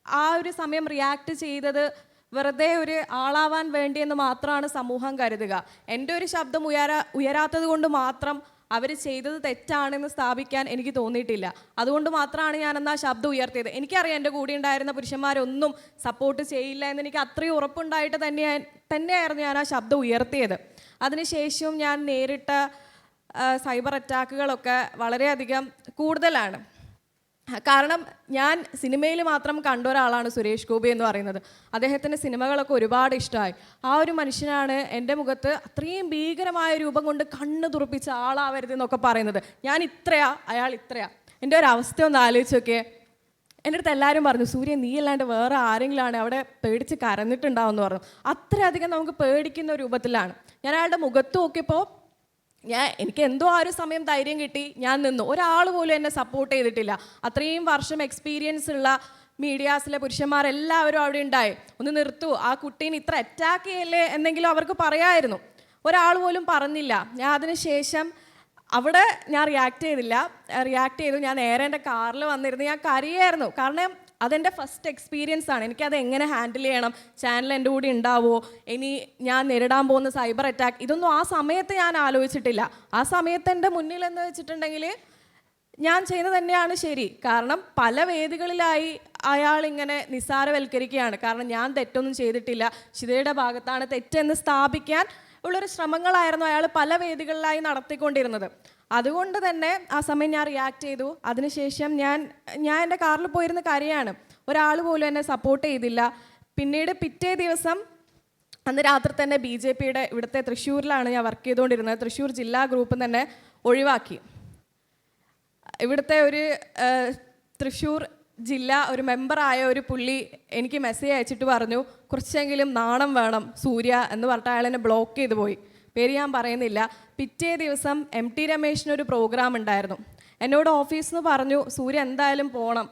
ആ ഒരു സമയം റിയാക്ട് ചെയ്തത് വെറുതെ ഒരു ആളാവാൻ വേണ്ടിയെന്ന് മാത്രമാണ് സമൂഹം കരുതുക. എൻ്റെ ഒരു ശബ്ദം ഉയരാത്തത് കൊണ്ട് മാത്രം അവർ ചെയ്തത് തെറ്റാണെന്ന് സ്ഥാപിക്കാൻ എനിക്ക് തോന്നിയിട്ടില്ല. അതുകൊണ്ട് മാത്രമാണ് ഞാനെന്നാ ശബ്ദം ഉയർത്തിയത്. എനിക്കറിയാം എൻ്റെ കൂടെ ഉണ്ടായിരുന്ന പുരുഷന്മാരൊന്നും സപ്പോർട്ട് ചെയ്യില്ല എന്ന് എനിക്ക് അത്രയും ഉറപ്പുണ്ടായിട്ട് തന്നെയായിരുന്നു ഞാൻ ആ ശബ്ദം ഉയർത്തിയത്. അതിനുശേഷം ഞാൻ നേരിട്ട സൈബർ അറ്റാക്കുകളൊക്കെ വളരെയധികം കൂടുതലാണ്. കാരണം ഞാൻ സിനിമയിൽ മാത്രം കണ്ട ഒരാളാണ് സുരേഷ് ഗോപി എന്ന് പറയുന്നത്. അദ്ദേഹത്തിൻ്റെ സിനിമകളൊക്കെ ഒരുപാട് ഇഷ്ടമായി. ആ ഒരു മനുഷ്യനാണ് എൻ്റെ മുഖത്ത് അത്രയും ഭീകരമായ രൂപം കൊണ്ട് കണ്ണ് തുറപ്പിച്ച ആളാവരുതെന്നൊക്കെ പറയുന്നത്. ഞാൻ ഇത്രയാ, അയാൾ ഇത്രയാ. എൻ്റെ ഒരു അവസ്ഥ ഒന്ന് ആലോചിച്ച് നോക്കിയേ. എൻ്റെ അടുത്ത് എല്ലാവരും പറഞ്ഞു, സൂര്യ നീ അല്ലാണ്ട് വേറെ ആരെങ്കിലാണ് അവിടെ പേടിച്ച് കരഞ്ഞിട്ടുണ്ടാവുമെന്ന് പറഞ്ഞു. അത്രയധികം നമുക്ക് പേടിക്കുന്ന രൂപത്തിലാണ്. ഞാൻ അയാളുടെ മുഖത്ത് നോക്കിയപ്പോൾ എനിക്ക് എന്തോ ആ ഒരു സമയം ധൈര്യം കിട്ടി, ഞാൻ നിന്നു. ഒരാൾ പോലും എന്നെ സപ്പോർട്ട് ചെയ്തിട്ടില്ല. അത്രയും വർഷം എക്സ്പീരിയൻസ് ഉള്ള മീഡിയാസിലെ പുരുഷന്മാരെല്ലാവരും അവിടെ ഉണ്ടായി. ഒന്ന് നിർത്തൂ, ആ കുട്ടീനെ ഇത്ര അറ്റാക്ക് ചെയ്യല്ലേ എന്നെങ്കിലും അവർക്ക് പറയാമായിരുന്നു. ഒരാൾ പോലും പറഞ്ഞില്ല. ഞാൻ അതിനുശേഷം അവിടെ ഞാൻ റിയാക്ട് ചെയ്തു. ഞാൻ നേരെ എൻ്റെ കാറിൽ വന്നിരുന്നു. ഞാൻ കരയായിരുന്നു. കാരണം അതെൻ്റെ ഫസ്റ്റ് എക്സ്പീരിയൻസ് ആണ്. എനിക്കത് എങ്ങനെ ഹാൻഡിൽ ചെയ്യണം, ചാനൽ എൻ്റെ കൂടെ ഉണ്ടാവുമോ, ഇനി ഞാൻ നേരിടാൻ പോകുന്ന സൈബർ അറ്റാക്ക്, ഇതൊന്നും ആ സമയത്ത് ഞാൻ ആലോചിച്ചിട്ടില്ല. ആ സമയത്ത് എൻ്റെ മുന്നിൽ എന്ന് വെച്ചിട്ടുണ്ടെങ്കിൽ ഞാൻ ചെയ്യുന്നത് തന്നെയാണ് ശരി. കാരണം പല വേദികളിലായി അയാൾ ഇങ്ങനെ നിസ്സാരവൽക്കരിക്കുകയാണ്. കാരണം ഞാൻ തെറ്റൊന്നും ചെയ്തിട്ടില്ല, ഷിതയുടെ ഭാഗത്താണ് തെറ്റെന്ന് സ്ഥാപിക്കാൻ ഉള്ളൊരു ശ്രമങ്ങളായിരുന്നു അയാൾ പല വേദികളിലായി നടത്തിക്കൊണ്ടിരുന്നത്. അതുകൊണ്ട് തന്നെ ആ സമയം ഞാൻ റിയാക്ട് ചെയ്തു. അതിനുശേഷം ഞാൻ എൻ്റെ കാറിൽ പോയിരുന്ന കരയാണ്. ഒരാൾ പോലും എന്നെ സപ്പോർട്ട് ചെയ്തില്ല. പിന്നീട് പിറ്റേ ദിവസം അന്ന് രാത്രി തന്നെ BJPയുടെ ഇവിടുത്തെ തൃശ്ശൂരിലാണ് ഞാൻ വർക്ക് ചെയ്തുകൊണ്ടിരുന്നത്. തൃശ്ശൂർ ജില്ലാ ഗ്രൂപ്പ് തന്നെ ഒഴിവാക്കി. ഇവിടുത്തെ ഒരു തൃശ്ശൂർ ജില്ല ഒരു മെമ്പറായ ഒരു പുള്ളി എനിക്ക് മെസ്സേജ് അയച്ചിട്ട് പറഞ്ഞു, കുറച്ചെങ്കിലും നാണം വേണം സൂര്യ എന്ന് പറഞ്ഞിട്ട് അയാൾ എന്നെ ബ്ലോക്ക് ചെയ്ത് പോയി. പേര് ഞാൻ പറയുന്നില്ല. പിറ്റേ ദിവസം MT രമേശിനൊരു പ്രോഗ്രാം ഉണ്ടായിരുന്നു. എന്നോട് ഓഫീസിൽ നിന്ന് പറഞ്ഞു, സൂര്യ എന്തായാലും പോകണം.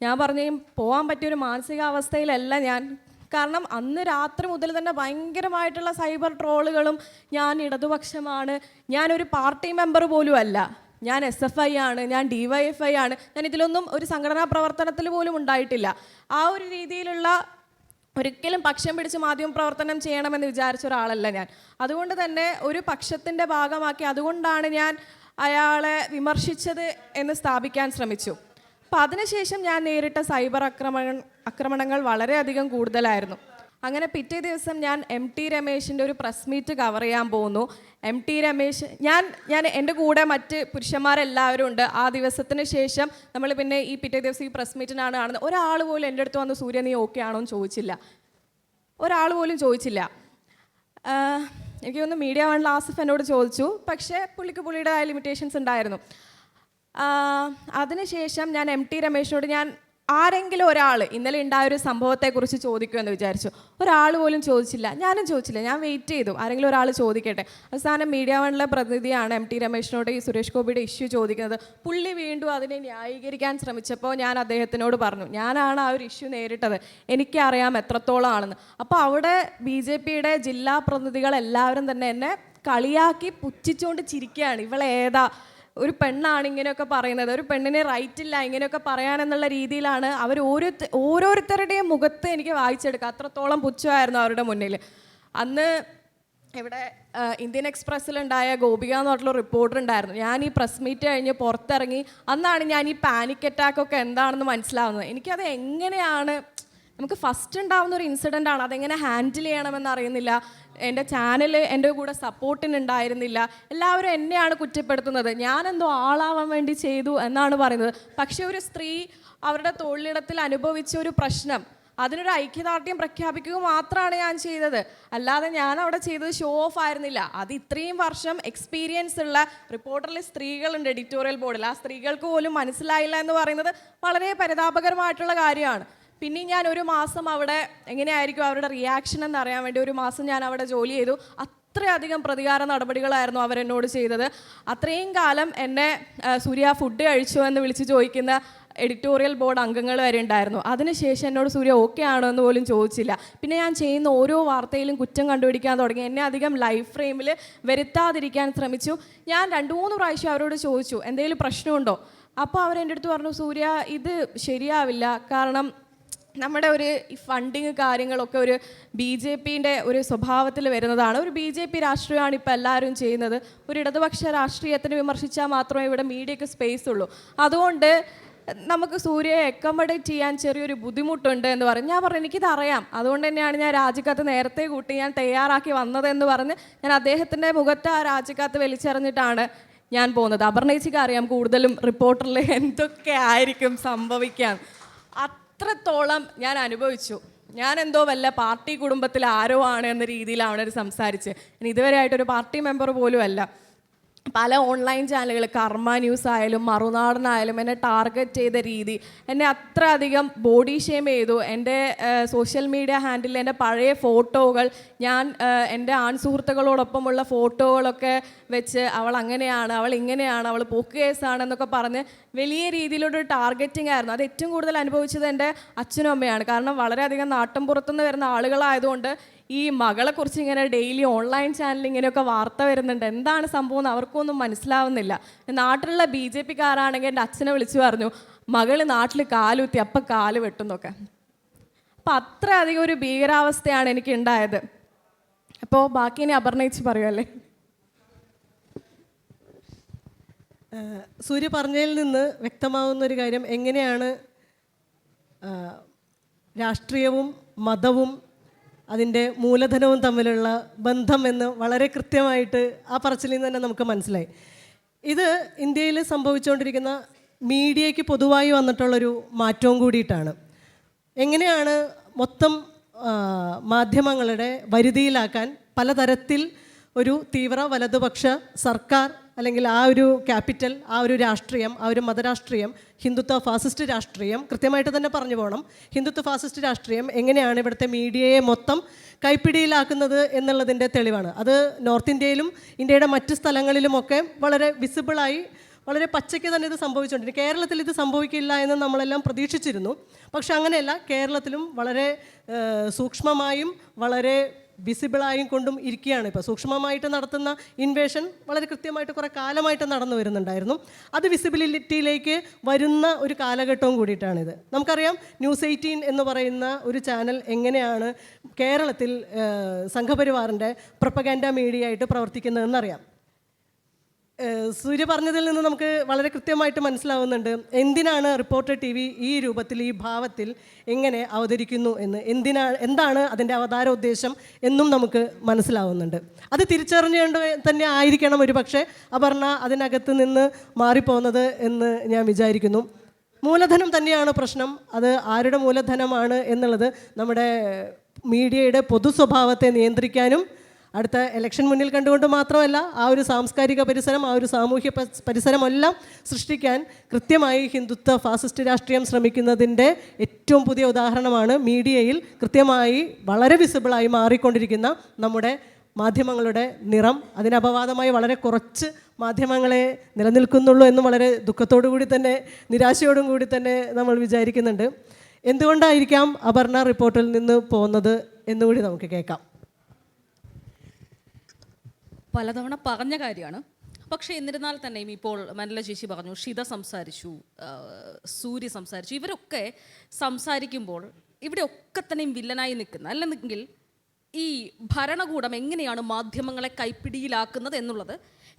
ഞാൻ പറഞ്ഞു പോകാൻ പറ്റിയൊരു മാനസികാവസ്ഥയിലല്ല ഞാൻ. കാരണം അന്ന് രാത്രി മുതൽ തന്നെ ഭയങ്കരമായിട്ടുള്ള സൈബർ ട്രോളുകളും, ഞാൻ ഇടതുപക്ഷമാണ്, ഞാനൊരു പാർട്ടി മെമ്പർ പോലും അല്ല, ഞാൻ SFI ആണ്, ഞാൻ DYFI ആണ്, ഞാൻ ഇതിലൊന്നും ഒരു സംഘടനാ പ്രവർത്തനത്തിൽ പോലും ഉണ്ടായിട്ടില്ല. ആ ഒരു രീതിയിലുള്ള ഒരിക്കലും പക്ഷം പിടിച്ച് മാധ്യമ പ്രവർത്തനം ചെയ്യണമെന്ന് വിചാരിച്ച ഒരാളല്ല ഞാൻ. അതുകൊണ്ട് തന്നെ ഒരു പക്ഷത്തിൻ്റെ ഭാഗമാക്കി അതുകൊണ്ടാണ് ഞാൻ അയാളെ വിമർശിച്ചത് എന്ന് സ്ഥാപിക്കാൻ ശ്രമിച്ചു. അപ്പം അതിനുശേഷം ഞാൻ നേരിട്ട സൈബർ ആക്രമണങ്ങൾ വളരെയധികം കൂടുതലായിരുന്നു. അങ്ങനെ പിറ്റേ ദിവസം ഞാൻ MT രമേശിൻ്റെ ഒരു പ്രസ് മീറ്റ് കവർ ചെയ്യാൻ പോകുന്നു. MT രമേശ് ഞാൻ എൻ്റെ കൂടെ മറ്റ് പുരുഷന്മാരെല്ലാവരും ഉണ്ട്. ആ ദിവസത്തിന് ശേഷം നമ്മൾ പിന്നെ ഈ പിറ്റേ ദിവസം ഈ പ്രസ് മീറ്റിനാണ് കാണുന്നത്. ഒരാൾ പോലും എൻ്റെ അടുത്ത് വന്ന് സൂര്യ നീ ഓക്കെ ആണോ എന്ന് ചോദിച്ചില്ല. ഒരാൾ പോലും ചോദിച്ചില്ല. എനിക്ക് തോന്നുന്നു മീഡിയ വണ്ണിൽ ആസിഫ് എന്നോട് ചോദിച്ചു. പക്ഷേ പുള്ളിയുടേതായ ലിമിറ്റേഷൻസ് ഉണ്ടായിരുന്നു. അതിനുശേഷം ഞാൻ MT രമേശിനോട് ഞാൻ ആരെങ്കിലും ഒരാൾ ഇന്നലെ ഉണ്ടായൊരു സംഭവത്തെക്കുറിച്ച് ചോദിക്കുമെന്ന് വിചാരിച്ചു. ഒരാൾ പോലും ചോദിച്ചില്ല. ഞാനും ചോദിച്ചില്ല. ഞാൻ വെയിറ്റ് ചെയ്തു, ആരെങ്കിലും ഒരാൾ ചോദിക്കട്ടെ. അവസാനം മീഡിയ വണ്ണിലെ പ്രതിനിധിയാണ് MT രമേശിനോട് ഈ സുരേഷ് ഗോപിയുടെ ഇഷ്യൂ ചോദിക്കുന്നത്. പുള്ളി വീണ്ടും അതിനെ ന്യായീകരിക്കാൻ ശ്രമിച്ചപ്പോൾ ഞാൻ അദ്ദേഹത്തിനോട് പറഞ്ഞു, ഞാനാണ് ആ ഒരു ഇഷ്യൂ നേരിട്ടത്, എനിക്കറിയാം എത്രത്തോളം ആണെന്ന്. അപ്പോൾ അവിടെ BJPയുടെ ജില്ലാ പ്രതിനിധികളെല്ലാവരും തന്നെ എന്നെ കളിയാക്കി പുച്ഛിച്ചുകൊണ്ട് ചിരിക്കുകയാണ്. ഇവളേതാ, ഒരു പെണ്ണാണ് ഇങ്ങനെയൊക്കെ പറയുന്നത്, ഒരു പെണ്ണിനെ റൈറ്റ് ഇല്ല ഇങ്ങനെയൊക്കെ പറയാനെന്നുള്ള രീതിയിലാണ് അവർ ഓരോരുത്തരുടെയും മുഖത്ത് എനിക്ക് വായിച്ചെടുക്കുക. അത്രത്തോളം പുച്ഛമായിരുന്നു അവരുടെ മുന്നിൽ. അന്ന് ഇവിടെ ഇന്ത്യൻ എക്സ്പ്രസ്സിലുണ്ടായ ഗോപിക എന്ന് പറഞ്ഞിട്ടുള്ള റിപ്പോർട്ടർ ഉണ്ടായിരുന്നു. ഞാൻ ഈ പ്രസ് മീറ്റ് കഴിഞ്ഞ് പുറത്തിറങ്ങി അന്നാണ് ഞാൻ ഈ പാനിക് അറ്റാക്കൊക്കെ എന്താണെന്ന് മനസ്സിലാവുന്നത്. എനിക്കത് എങ്ങനെയാണ്, നമുക്ക് ഫസ്റ്റ് ഉണ്ടാവുന്ന ഒരു ഇൻസിഡൻ്റ് ആണ്, അതെങ്ങനെ ഹാൻഡിൽ ചെയ്യണമെന്ന് അറിയുന്നില്ല. എൻ്റെ ചാനൽ എൻ്റെ കൂടെ സപ്പോർട്ടിനുണ്ടായിരുന്നില്ല. എല്ലാവരും എന്നെയാണ് കുറ്റപ്പെടുത്തുന്നത്, ഞാനെന്തോ ആളാവാൻ വേണ്ടി ചെയ്തു എന്നാണ് പറയുന്നത്. പക്ഷേ ഒരു സ്ത്രീ അവരുടെ തൊഴിലിടത്തിൽ അനുഭവിച്ച ഒരു പ്രശ്നം, അതിനൊരു ഐക്യദാർഢ്യം പ്രഖ്യാപിക്കുക മാത്രമാണ് ഞാൻ ചെയ്തത്. അല്ലാതെ ഞാൻ അവിടെ ചെയ്തത് ഷോ ഓഫ് ആയിരുന്നില്ല. അത് ഇത്രയും വർഷം എക്സ്പീരിയൻസ് ഉള്ള റിപ്പോർട്ടറിൽ സ്ത്രീകളുണ്ട് എഡിറ്റോറിയൽ ബോർഡിൽ, ആ സ്ത്രീകൾക്ക് പോലും മനസ്സിലായില്ല എന്ന് പറയുന്നത് വളരെ പരിതാപകരമായിട്ടുള്ള കാര്യമാണ്. പിന്നെ ഞാൻ ഒരു മാസം അവിടെ എങ്ങനെയായിരിക്കും അവരുടെ റിയാക്ഷൻ എന്നറിയാൻ വേണ്ടി ഒരു മാസം ഞാൻ അവിടെ ജോലി ചെയ്തു. അത്രയധികം പ്രതികാര നടപടികളായിരുന്നു അവരെന്നോട് ചെയ്തത്. അത്രയും കാലം എന്നെ സൂര്യ ഫുഡ് കഴിച്ചോ എന്ന് വിളിച്ച് ചോദിക്കുന്ന എഡിറ്റോറിയൽ ബോർഡ് അംഗങ്ങൾ വരെ ഉണ്ടായിരുന്നു. അതിനുശേഷം എന്നോട് സൂര്യ ഓക്കെ ആണോ എന്ന് പോലും ചോദിച്ചില്ല. പിന്നെ ഞാൻ ചെയ്യുന്ന ഓരോ വാർത്തയിലും കുറ്റം കണ്ടുപിടിക്കാൻ തുടങ്ങി. എന്നെ അധികം ലൈവ് ഫ്രെയിമിൽ വരുത്താതിരിക്കാൻ ശ്രമിച്ചു. ഞാൻ 2-3 പ്രാവശ്യം അവരോട് ചോദിച്ചു എന്തെങ്കിലും പ്രശ്നമുണ്ടോ. അപ്പോൾ അവരെൻ്റെ അടുത്ത് പറഞ്ഞു, സൂര്യ ഇത് ശരിയാവില്ല, കാരണം നമ്മുടെ ഒരു ഫണ്ടിങ് കാര്യങ്ങളൊക്കെ ഒരു BJPൻ്റെ ഒരു സ്വഭാവത്തിൽ വരുന്നതാണ്. ഒരു BJP രാഷ്ട്രീയമാണ് ഇപ്പോൾ എല്ലാവരും ചെയ്യുന്നത്. ഒരു ഇടതുപക്ഷ രാഷ്ട്രീയത്തിന് വിമർശിച്ചാൽ മാത്രമേ ഇവിടെ മീഡിയയ്ക്ക് സ്പേസ് ഉള്ളൂ. അതുകൊണ്ട് നമുക്ക് സൂര്യയെ അക്കോമഡേറ്റ് ചെയ്യാൻ ചെറിയൊരു ബുദ്ധിമുട്ടുണ്ട് എന്ന് പറയും. ഞാൻ പറഞ്ഞു എനിക്കിതറിയാം, അതുകൊണ്ട് തന്നെയാണ് ഞാൻ രാജിക്കത്ത് നേരത്തെ കൂട്ടി ഞാൻ തയ്യാറാക്കി വന്നതെന്ന് പറഞ്ഞ് ഞാൻ അദ്ദേഹത്തിൻ്റെ മുഖത്ത് ആ രാജിക്കത്ത് വലിച്ചെറിഞ്ഞിട്ടാണ് ഞാൻ പോകുന്നത്. അപർണേച്ചിക്ക് അറിയാം കൂടുതലും റിപ്പോർട്ടറിൽ എന്തൊക്കെ ആയിരിക്കും സംഭവിക്കാൻ. അത്രത്തോളം ഞാൻ അനുഭവിച്ചു. ഞാൻ എന്തോ വല്ല പാർട്ടി കുടുംബത്തിൽ ആരോ ആണ് എന്ന രീതിയിലാണ് അവർ സംസാരിച്ച്. ഇനി ഇതുവരെ ആയിട്ടൊരു പാർട്ടി മെമ്പർ പോലും അല്ല. പല ഓൺലൈൻ ചാനലുകൾ, കർമ്മ ന്യൂസ് ആയാലും മറുനാടനായാലും എന്നെ ടാർഗറ്റ് ചെയ്ത രീതി, എന്നെ അത്ര അധികം ബോഡി ഷെയിം ചെയ്തു. എൻ്റെ സോഷ്യൽ മീഡിയ ഹാൻഡിൽ എൻ്റെ പഴയ ഫോട്ടോകൾ, ഞാൻ എൻ്റെ സുഹൃത്തുക്കളോടൊപ്പമുള്ള ഫോട്ടോകളൊക്കെ വെച്ച് അവൾ അങ്ങനെയാണ്, അവൾ ഇങ്ങനെയാണ്, അവൾ പോക്ക് കേസാണെന്നൊക്കെ പറഞ്ഞ് വലിയ രീതിയിലൊരു ടാർഗറ്റിംഗ് ആയിരുന്നു. അത് ഏറ്റവും കൂടുതൽ അനുഭവിച്ചത് എൻ്റെ അച്ഛനും അമ്മയാണ്. കാരണം വളരെയധികം നാട്ടിൻ പുറത്തുനിന്ന് വരുന്ന ആളുകളായതുകൊണ്ട് ഈ മകളെക്കുറിച്ച് ഇങ്ങനെ ഡെയിലി ഓൺലൈൻ ചാനലിൽ ഇങ്ങനെയൊക്കെ വാർത്ത വരുന്നുണ്ട്, എന്താണ് സംഭവം എന്ന് അവർക്കൊന്നും മനസ്സിലാവുന്നില്ല. നാട്ടിലുള്ള BJP-കാരാണെങ്കിൽ എൻ്റെ അച്ഛനെ വിളിച്ചു പറഞ്ഞു, മകൾ നാട്ടിൽ കാലുത്തി അപ്പം കാല് വെട്ടുന്നൊക്കെ. അപ്പം അത്ര അധികം ഒരു ഭീകരാവസ്ഥയാണ് എനിക്ക് ഉണ്ടായത്. അപ്പോൾ ബാക്കി ഇനി അപർണയിച്ച് പറയുമല്ലേ. സൂര്യ പറഞ്ഞതിൽ നിന്ന് വ്യക്തമാവുന്നൊരു കാര്യം, എങ്ങനെയാണ് രാഷ്ട്രീയവും മതവും അതിൻ്റെ മൂലധനവും തമ്മിലുള്ള ബന്ധം എന്ന് വളരെ കൃത്യമായിട്ട് ആ പറച്ചിലിൽ നിന്ന് തന്നെ നമുക്ക് മനസ്സിലായി. ഇത് ഇന്ത്യയിൽ സംഭവിച്ചുകൊണ്ടിരിക്കുന്ന മീഡിയയ്ക്ക് പൊതുവായി വന്നിട്ടുള്ളൊരു മാറ്റവും കൂടിയിട്ടാണ്. എങ്ങനെയാണ് മൊത്തം മാധ്യമങ്ങളുടെ വരുതിയിലാക്കാൻ പലതരത്തിൽ ഒരു തീവ്ര വലതുപക്ഷ സർക്കാർ അല്ലെങ്കിൽ ആ ഒരു ക്യാപിറ്റൽ, ആ ഒരു രാഷ്ട്രീയം, ആ ഒരു മതരാഷ്ട്രീയം, ഹിന്ദുത്വ ഫാസിസ്റ്റ് രാഷ്ട്രീയം, കൃത്യമായിട്ട് തന്നെ പറഞ്ഞു പോകണം, ഹിന്ദുത്വ ഫാസിസ്റ്റ് രാഷ്ട്രീയം എങ്ങനെയാണ് ഇവിടുത്തെ മീഡിയയെ മൊത്തം കൈപ്പിടിയിലാക്കുന്നത് എന്നുള്ളതിൻ്റെ തെളിവാണ്. അത് നോർത്ത് ഇന്ത്യയിലും ഇന്ത്യയുടെ മറ്റ് സ്ഥലങ്ങളിലുമൊക്കെ വളരെ വിസിബിളായി, വളരെ പച്ചയ്ക്ക് തന്നെ ഇത് സംഭവിച്ചുകൊണ്ടിരിക്കും. കേരളത്തിൽ ഇത് സംഭവിക്കില്ല എന്ന് നമ്മളെല്ലാം പ്രതീക്ഷിച്ചിരുന്നു. പക്ഷെ അങ്ങനെയല്ല, കേരളത്തിലും വളരെ സൂക്ഷ്മമായും വളരെ വിസിബിളായും കൊണ്ടും ഇരിക്കുകയാണ്. ഇപ്പോൾ സൂക്ഷ്മമായിട്ട് നടത്തുന്ന ഇൻവേഷൻ വളരെ കൃത്യമായിട്ട് കുറേ കാലമായിട്ട് നടന്നു വരുന്നുണ്ടായിരുന്നു. അത് വിസിബിലിറ്റിയിലേക്ക് വരുന്ന ഒരു കാലഘട്ടവും കൂടിയിട്ടാണിത്. നമുക്കറിയാം, ന്യൂസ് 18 എന്ന് പറയുന്ന ഒരു ചാനൽ എങ്ങനെയാണ് കേരളത്തിൽ സംഘപരിവാറിൻ്റെ പ്രൊപ്പഗാൻഡ മീഡിയ ആയിട്ട് പ്രവർത്തിക്കുന്നതെന്നറിയാം. സൂര്യ പറഞ്ഞതിൽ നിന്ന് നമുക്ക് വളരെ കൃത്യമായിട്ട് മനസ്സിലാവുന്നുണ്ട് എന്തിനാണ് റിപ്പോർട്ടർ TV ഈ രൂപത്തിൽ, ഈ ഭാവത്തിൽ എങ്ങനെ അവതരിക്കുന്നു എന്ന്, എന്താണ് അതിൻ്റെ അവതാര ഉദ്ദേശം എന്നും നമുക്ക് മനസ്സിലാവുന്നുണ്ട്. അത് തിരിച്ചറിഞ്ഞുകൊണ്ട് തന്നെ ആയിരിക്കണം ഒരു പക്ഷേ അപർണ അതിനകത്ത് നിന്ന് മാറിപ്പോകുന്നത് എന്ന് ഞാൻ വിചാരിക്കുന്നു. മൂലധനം തന്നെയാണ് പ്രശ്നം. അത് ആരുടെ മൂലധനമാണ് എന്നുള്ളത് നമ്മുടെ മീഡിയയുടെ പൊതു സ്വഭാവത്തെ നിയന്ത്രിക്കാനും അടുത്ത ഇലക്ഷൻ മുന്നിൽ കണ്ടുകൊണ്ട് മാത്രമല്ല, ആ ഒരു സാംസ്കാരിക പരിസരം, ആ ഒരു സാമൂഹ്യ പരിസരമെല്ലാം സൃഷ്ടിക്കാൻ കൃത്യമായി ഹിന്ദുത്വ ഫാസിസ്റ്റ് രാഷ്ട്രീയം ശ്രമിക്കുന്നതിൻ്റെ ഏറ്റവും പുതിയ ഉദാഹരണമാണ് മീഡിയയിൽ കൃത്യമായി വളരെ വിസിബിളായി മാറിക്കൊണ്ടിരിക്കുന്ന നമ്മുടെ മാധ്യമങ്ങളുടെ നിറം. അതിനപവാദമായി വളരെ കുറച്ച് മാധ്യമങ്ങളെ നിലനിൽക്കുന്നുള്ളൂ എന്ന് വളരെ ദുഃഖത്തോടു കൂടി തന്നെ, നിരാശയോടും കൂടി തന്നെ നമ്മൾ വിചാരിക്കുന്നുണ്ട്. എന്തുകൊണ്ടായിരിക്കാം അപർണ റിപ്പോർട്ടിൽ നിന്ന് പോകുന്നത് എന്നുകൂടി നമുക്ക് കേൾക്കാം. പലതവണ പറഞ്ഞ കാര്യമാണ്. പക്ഷേ എന്നിരുന്നാൽ തന്നെയും ഇപ്പോൾ മനല ചേച്ചി പറഞ്ഞു, ഷിത സംസാരിച്ചു, സൂര്യ സംസാരിച്ചു, ഇവരൊക്കെ സംസാരിക്കുമ്പോൾ ഇവിടെയൊക്കെ തന്നെയും വില്ലനായി നിൽക്കുന്ന, അല്ലെങ്കിൽ ഈ ഭരണകൂടം എങ്ങനെയാണ് മാധ്യമങ്ങളെ കൈപ്പിടിയിലാക്കുന്നത് എന്നുള്ളത്,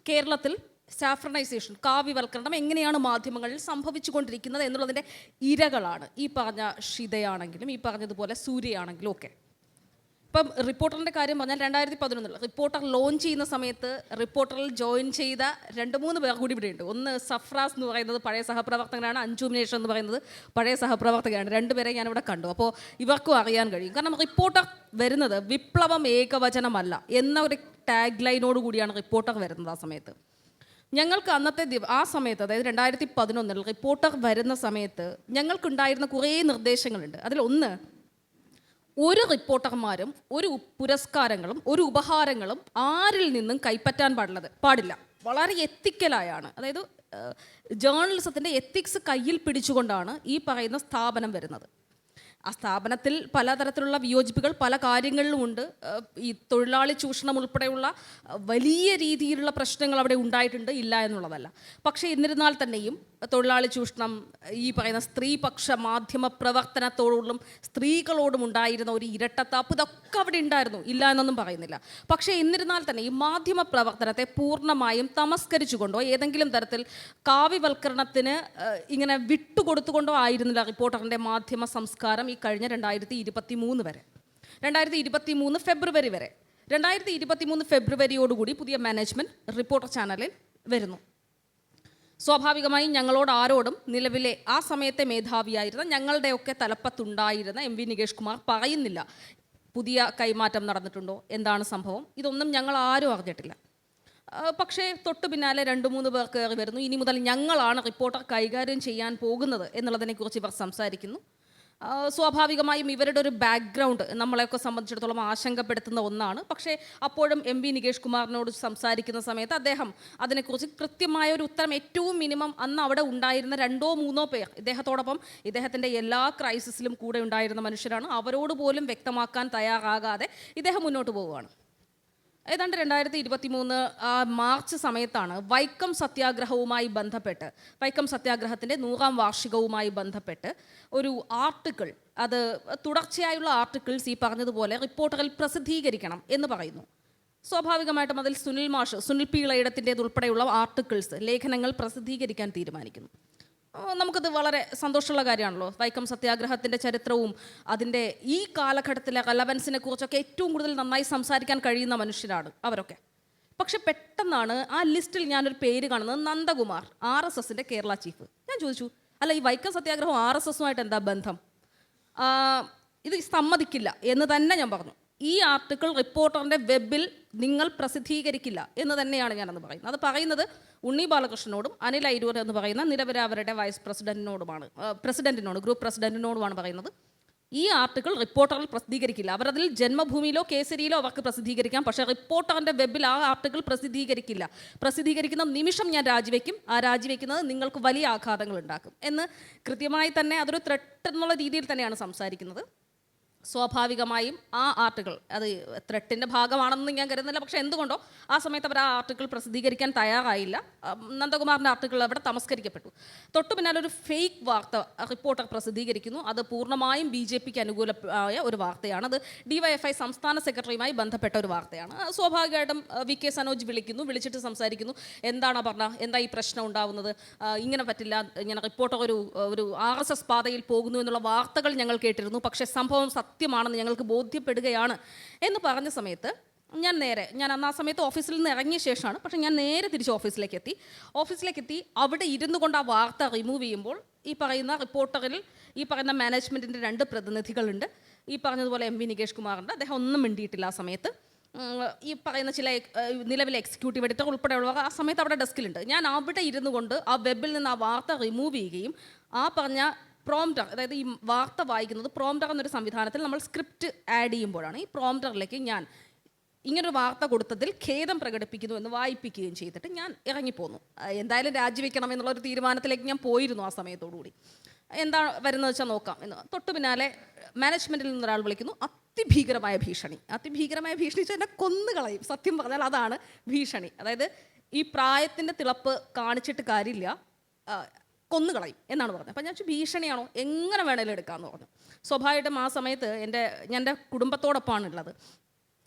കേരളത്തിൽ സാഫ്രണൈസേഷൻ, കാവ്യവൽക്കരണം എങ്ങനെയാണ് മാധ്യമങ്ങളിൽ സംഭവിച്ചു കൊണ്ടിരിക്കുന്നത് എന്നുള്ളതിൻ്റെ ഇരകളാണ് ഈ പറഞ്ഞ ഷിതയാണെങ്കിലും ഈ പറഞ്ഞതുപോലെ സൂര്യയാണെങ്കിലും ഒക്കെ. ഇപ്പം റിപ്പോർട്ടറിൻ്റെ കാര്യം പറഞ്ഞാൽ 2011 റിപ്പോർട്ടർ ലോഞ്ച് ചെയ്യുന്ന സമയത്ത് റിപ്പോർട്ടറിൽ ജോയിൻ ചെയ്ത 2-3 പേർ കൂടി ഇവിടെയുണ്ട്. ഒന്ന് സഫ്രാസ് എന്ന് പറയുന്നത് പഴയ സഹപ്രവർത്തകനാണ്, അഞ്ജു മിനേഷ് എന്ന് പറയുന്നത് പഴയ സഹപ്രവർത്തകയാണ്. 2 പേരെ ഞാനിവിടെ കണ്ടു. അപ്പോൾ ഇവർക്കും അറിയാൻ കഴിയും. കാരണം റിപ്പോർട്ടർ വരുന്നത് വിപ്ലവം ഏകവചനമല്ല എന്ന ഒരു ടാഗ് ലൈനോട് കൂടിയാണ് റിപ്പോർട്ടർ വരുന്നത്. ആ സമയത്ത് ഞങ്ങൾക്ക് അന്നത്തെ ആ സമയത്ത്, അതായത് 2011 റിപ്പോർട്ടർ വരുന്ന സമയത്ത് ഞങ്ങൾക്കുണ്ടായിരുന്ന കുറേ നിർദ്ദേശങ്ങളുണ്ട്. അതിലൊന്ന്, ഒരു റിപ്പോർട്ടർമാരും ഒരു പുരസ്കാരങ്ങളും ഒരു ഉപഹാരങ്ങളും ആരിൽ നിന്നും കൈപ്പറ്റാൻ പാടില്ല. വളരെ എത്തിക്കലായാണ്, അതായത് ജേർണലിസത്തിൻ്റെ എത്തിക്സ് കയ്യിൽ പിടിച്ചുകൊണ്ടാണ് ഈ പറയുന്ന സ്ഥാപനം വരുന്നത്. ആ സ്ഥാപനത്തിൽ പലതരത്തിലുള്ള വിയോജിപ്പുകൾ പല കാര്യങ്ങളിലുമുണ്ട്. ഈ തൊഴിലാളി ചൂഷണം ഉൾപ്പെടെയുള്ള വലിയ രീതിയിലുള്ള പ്രശ്നങ്ങൾ അവിടെ ഉണ്ടായിട്ടുണ്ട്, ഇല്ല എന്നുള്ളതല്ല. പക്ഷേ എന്നിരുന്നാൽ തന്നെയും തൊഴിലാളി ചൂഷണം, ഈ പറയുന്ന സ്ത്രീപക്ഷ മാധ്യമ പ്രവർത്തനത്തോടും സ്ത്രീകളോടും ഉണ്ടായിരുന്ന ഒരു ഇരട്ടത്താപ്പ്, ഇതൊക്കെ അവിടെ ഉണ്ടായിരുന്നു, ഇല്ല എന്നൊന്നും പറയുന്നില്ല. പക്ഷേ എന്നിരുന്നാൽ തന്നെ ഈ മാധ്യമ പ്രവർത്തനത്തെ പൂർണ്ണമായും തമസ്കരിച്ചുകൊണ്ടോ ഏതെങ്കിലും തരത്തിൽ കാവ്യവൽക്കരണത്തിന് ഇങ്ങനെ വിട്ടുകൊടുത്തുകൊണ്ടോ ആയിരുന്നില്ല റിപ്പോർട്ടറിൻ്റെ മാധ്യമ സംസ്കാരം ഈ കഴിഞ്ഞ 2023 വരെ, 2023 ഫെബ്രുവരി വരെ. 2023 ഫെബ്രുവരിയോടുകൂടി പുതിയ മാനേജ്മെൻറ്റ് റിപ്പോർട്ടർ ചാനലിൽ വരുന്നു. സ്വാഭാവികമായും ഞങ്ങളോട് ആരോടും നിലവിലെ ആ സമയത്തെ മേധാവിയായിരുന്ന ഞങ്ങളുടെയൊക്കെ തലപ്പത്തുണ്ടായിരുന്ന MV നികേഷ് കുമാർ പറയുന്നില്ല പുതിയ കൈമാറ്റം നടന്നിട്ടുണ്ടോ, എന്താണ് സംഭവം, ഇതൊന്നും ഞങ്ങൾ ആരും അറിഞ്ഞിട്ടില്ല. പക്ഷേ തൊട്ട് പിന്നാലെ 2-3 പേർ കയറി വരുന്നു. ഇനി മുതൽ ഞങ്ങളാണ് റിപ്പോർട്ടർ കൈകാര്യം ചെയ്യാൻ പോകുന്നത് എന്നുള്ളതിനെക്കുറിച്ച് ഇവർ സംസാരിക്കുന്നു. സ്വാഭാവികമായും ഇവരുടെ ഒരു ബാക്ക്ഗ്രൗണ്ട് നമ്മളെയൊക്കെ സംബന്ധിച്ചിടത്തോളം ആശങ്കപ്പെടുത്തുന്ന ഒന്നാണ്. പക്ഷേ അപ്പോഴും എം വി നികേഷ് കുമാറിനോട് സംസാരിക്കുന്ന സമയത്ത് അദ്ദേഹം അതിനെക്കുറിച്ച് കൃത്യമായ ഒരു ഉത്തരം, ഏറ്റവും മിനിമം അന്ന് അവിടെ ഉണ്ടായിരുന്ന 2-3 പേർ ഇദ്ദേഹത്തോടൊപ്പം ഇദ്ദേഹത്തിൻ്റെ എല്ലാ ക്രൈസിസിലും കൂടെ ഉണ്ടായിരുന്ന മനുഷ്യരാണ്, അവരോട് പോലും വ്യക്തമാക്കാൻ തയ്യാറാകാതെ ഇദ്ദേഹം മുന്നോട്ട് പോവുകയാണ്. ഏതാണ്ട് 2023 മാർച്ച് സമയത്താണ് വൈക്കം സത്യാഗ്രഹവുമായി ബന്ധപ്പെട്ട്, വൈക്കം സത്യാഗ്രഹത്തിൻ്റെ 100ാം വാർഷികവുമായി ബന്ധപ്പെട്ട് ഒരു ആർട്ടിക്കിൾ, അത് തുടർച്ചയായുള്ള ആർട്ടിക്കിൾസ് ഈ പറഞ്ഞതുപോലെ റിപ്പോർട്ടറിൽ പ്രസിദ്ധീകരിക്കണം എന്ന് പറയുന്നു. സ്വാഭാവികമായിട്ടും അതിൽ സുനിൽ പി ഇളയിടത്തിൻ്റെതുൾപ്പെടെയുള്ള ആർട്ടിക്കിൾസ്, ലേഖനങ്ങൾ പ്രസിദ്ധീകരിക്കാൻ തീരുമാനിക്കുന്നു. നമുക്കത് വളരെ സന്തോഷമുള്ള കാര്യമാണല്ലോ. വൈക്കം സത്യാഗ്രഹത്തിൻ്റെ ചരിത്രവും അതിൻ്റെ ഈ കാലഘട്ടത്തിലെ റെലവൻസിനെ കുറിച്ചൊക്കെ ഏറ്റവും കൂടുതൽ നന്നായി സംസാരിക്കാൻ കഴിയുന്ന മനുഷ്യരാണ് അവരൊക്കെ. പക്ഷെ പെട്ടെന്നാണ് ആ ലിസ്റ്റിൽ ഞാനൊരു പേര് കാണുന്നത്, നന്ദകുമാർ, RSSൻ്റെ കേരള ചീഫ്. ഞാൻ ചോദിച്ചു, അല്ല ഈ വൈക്കം സത്യാഗ്രഹം RSSുമായിട്ട് എന്താ ബന്ധം? ഇത് സമ്മതിക്കില്ല എന്ന് തന്നെ ഞാൻ പറഞ്ഞു. ഈ ആർട്ടിക്കിൾ റിപ്പോർട്ടറിൻ്റെ വെബിൽ നിങ്ങൾ പ്രസിദ്ധീകരിക്കില്ല എന്ന് തന്നെയാണ് ഞാനന്ന് പറയുന്നത്. അത് പറയുന്നത് ഉണ്ണി ബാലകൃഷ്ണനോടും അനിൽ അയിരൂർ എന്ന് പറയുന്ന നിരവരാവരുടെ വൈസ് പ്രസിഡന്റിനോടുമാണ്, ഗ്രൂപ്പ് പ്രസിഡന്റിനോടുമാണ് പറയുന്നത്. ഈ ആർട്ടിക്കിൾ റിപ്പോർട്ടറിൽ പ്രസിദ്ധീകരിക്കില്ല. അവരതിൽ ജന്മഭൂമിയിലോ കേസരിയിലോ അവർക്ക് പ്രസിദ്ധീകരിക്കാം, പക്ഷേ റിപ്പോർട്ടറിൻ്റെ വെബിൽ ആ ആർട്ടിക്കിൾ പ്രസിദ്ധീകരിക്കില്ല. പ്രസിദ്ധീകരിക്കുന്ന നിമിഷം ഞാൻ രാജിവെക്കും. ആ രാജിവെക്കുന്നത് നിങ്ങൾക്ക് വലിയ ആഘാതങ്ങൾ ഉണ്ടാക്കും എന്ന് കൃത്യമായി തന്നെ അതൊരു ത്രെട്ട് എന്നുള്ള രീതിയിൽ തന്നെയാണ് സംസാരിക്കുന്നത്. സ്വാഭാവികമായും ആ ആർട്ടിക്കിൾ അത് ത്രെട്ടിൻ്റെ ഭാഗമാണെന്ന് ഞാൻ കരുതുന്നില്ല. പക്ഷേ എന്തുകൊണ്ടോ ആ സമയത്ത് അവർ ആ ആർട്ടിക്കിൾ പ്രസിദ്ധീകരിക്കാൻ തയ്യാറായില്ല. നന്ദകുമാറിൻ്റെ ആർട്ടിക്കിൾ അവിടെ തമസ്കരിക്കപ്പെട്ടു. തൊട്ടു പിന്നാലെ ഒരു ഫേക്ക് വാർത്ത റിപ്പോർട്ടർ പ്രസിദ്ധീകരിക്കുന്നു. അത് പൂർണ്ണമായും BJPക്ക് അനുകൂലമായ ഒരു വാർത്തയാണ്. അത് DYFI സംസ്ഥാന സെക്രട്ടറിയുമായി ബന്ധപ്പെട്ട ഒരു വാർത്തയാണ്. സ്വാഭാവികമായിട്ടും VK സനോജ് വിളിച്ചിട്ട് സംസാരിക്കുന്നു. എന്താണ് പറഞ്ഞ, എന്താ ഈ പ്രശ്നം ഉണ്ടാവുന്നത്, ഇങ്ങനെ പറ്റില്ല, ഇങ്ങനെ റിപ്പോർട്ടർ ഒരു RSS പാതയിൽ പോകുന്നു എന്നുള്ള വാർത്തകൾ ഞങ്ങൾ കേട്ടിരുന്നു, പക്ഷേ സംഭവം സത്യമാണെന്ന് ഞങ്ങൾക്ക് ബോധ്യപ്പെടുകയാണ് എന്ന് പറഞ്ഞ സമയത്ത് ഞാൻ അന്ന് ആ സമയത്ത് ഓഫീസിൽ നിന്ന് ഇറങ്ങിയ ശേഷമാണ്, പക്ഷേ ഞാൻ നേരെ തിരിച്ച് ഓഫീസിലേക്ക് എത്തി. അവിടെ ഇരുന്നു കൊണ്ട് ആ വാർത്ത റിമൂവ് ചെയ്യുമ്പോൾ ഈ പറയുന്ന റിപ്പോർട്ടറിൽ ഈ പറയുന്ന മാനേജ്മെൻറ്റിൻ്റെ 2 പ്രതിനിധികളുണ്ട്. ഈ പറഞ്ഞതുപോലെ MV നികേഷ് കുമാറുണ്ട്. അദ്ദേഹം ഒന്നും മിണ്ടിയിട്ടില്ല ആ സമയത്ത്. ഈ പറയുന്ന ചില നിലവിലെ എക്സിക്യൂട്ടീവ് എഡിറ്റർ ഉൾപ്പെടെയുള്ളവർ ആ സമയത്ത് അവിടെ ഡെസ്കിലുണ്ട്. ഞാൻ അവിടെ ഇരുന്നു കൊണ്ട് ആ വെബിൽ നിന്ന് ആ വാർത്ത റിമൂവ് ചെയ്യുകയും ആ പറഞ്ഞ പ്രോംപ്റ്റർ, അതായത് ഈ വാർത്ത വായിക്കുന്നത് പ്രോംപ്റ്റർ എന്നൊരു സംവിധാനത്തിൽ നമ്മൾ സ്ക്രിപ്റ്റ് ആഡ് ചെയ്യുമ്പോഴാണ് ഈ പ്രോംപ്റ്ററിലേക്ക് ഞാൻ ഇങ്ങനൊരു വാർത്ത കൊടുത്തതിൽ ഖേദം പ്രകടിപ്പിക്കുന്നു എന്ന് വായിപ്പിക്കുകയും ചെയ്തിട്ട് ഞാൻ ഇറങ്ങിപ്പോന്നു. എന്തായാലും രാജിവെക്കണം എന്നുള്ളൊരു തീരുമാനത്തിലേക്ക് ഞാൻ പോയിരുന്നു ആ സമയത്തോടുകൂടി. എന്താ വരുന്നത് വെച്ചാൽ നോക്കാം എന്ന്. തൊട്ടു പിന്നാലെ മാനേജ്മെൻറ്റിൽ നിന്നൊരാൾ വിളിക്കുന്നു. അതിഭീകരമായ ഭീഷണി വെച്ചാൽ എന്നെ കൊന്നുകളയും. സത്യം പറഞ്ഞാൽ അതാണ് ഭീഷണി. അതായത് ഈ പ്രായത്തിൻ്റെ തിളപ്പ് കാണിച്ചിട്ട് കാര്യമില്ല, കൊന്നുകളയും എന്നാണ് പറഞ്ഞത്. അപ്പം ഞാൻ ഭീഷണിയാണോ, എങ്ങനെ വേണേലും എടുക്കാമെന്ന് പറഞ്ഞു. സ്വാഭാവികമായിട്ടും ആ സമയത്ത് ഞാൻ എൻ്റെ കുടുംബത്തോടൊപ്പമാണുള്ളത്.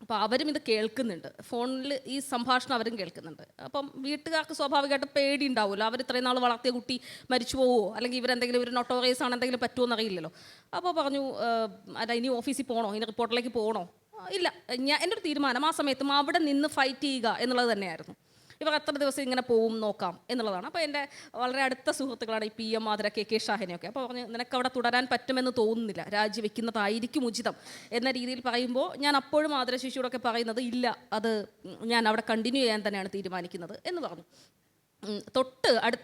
അപ്പോൾ അവരും ഇത് കേൾക്കുന്നുണ്ട്, ഫോണിൽ ഈ സംഭാഷണം അവരും കേൾക്കുന്നുണ്ട്. അപ്പം വീട്ടുകാർക്ക് സ്വാഭാവികമായിട്ട് പേടി ഉണ്ടാവുമല്ലോ. അവർ ഇത്രയും നാൾ വളർത്തിയ കുട്ടി മരിച്ചു പോവുമോ, അല്ലെങ്കിൽ ഇവരെന്തെങ്കിലും ഒരു നൊട്ടോറിയസ് ആണ്, എന്തെങ്കിലും പറ്റുമോ എന്നറിയില്ലല്ലോ. അപ്പോൾ പറഞ്ഞു, അല്ല ഇനി ഓഫീസിൽ പോകണോ, ഇനി റിപ്പോർട്ടിലേക്ക് പോകണോ? ഇല്ല, എൻ്റെ ഒരു തീരുമാനം ആ സമയത്തും അവിടെ നിന്ന് ഫൈറ്റ് ചെയ്യുക എന്നുള്ളത് തന്നെയായിരുന്നു. ഇവർ എത്ര ദിവസം ഇങ്ങനെ പോവും നോക്കാം എന്നുള്ളതാണ്. അപ്പോൾ എൻ്റെ വളരെ അടുത്ത സുഹൃത്തുക്കളാണ് ഈ PM ആതിര, KK ഷാഹിനെയൊക്കെ. അപ്പോൾ പറഞ്ഞു, നിനക്ക് അവിടെ തുടരാൻ പറ്റുമെന്ന് തോന്നുന്നില്ല, രാജിവെക്കുന്നതായിരിക്കും ഉചിതം എന്ന രീതിയിൽ പറയുമ്പോൾ ഞാൻ അപ്പോഴും ആതിര ശിശുവോടൊക്കെ പറയുന്നത് ഇല്ല, അത് ഞാൻ അവിടെ കണ്ടിന്യൂ ചെയ്യാൻ തന്നെയാണ് തീരുമാനിക്കുന്നത് എന്ന് പറഞ്ഞു.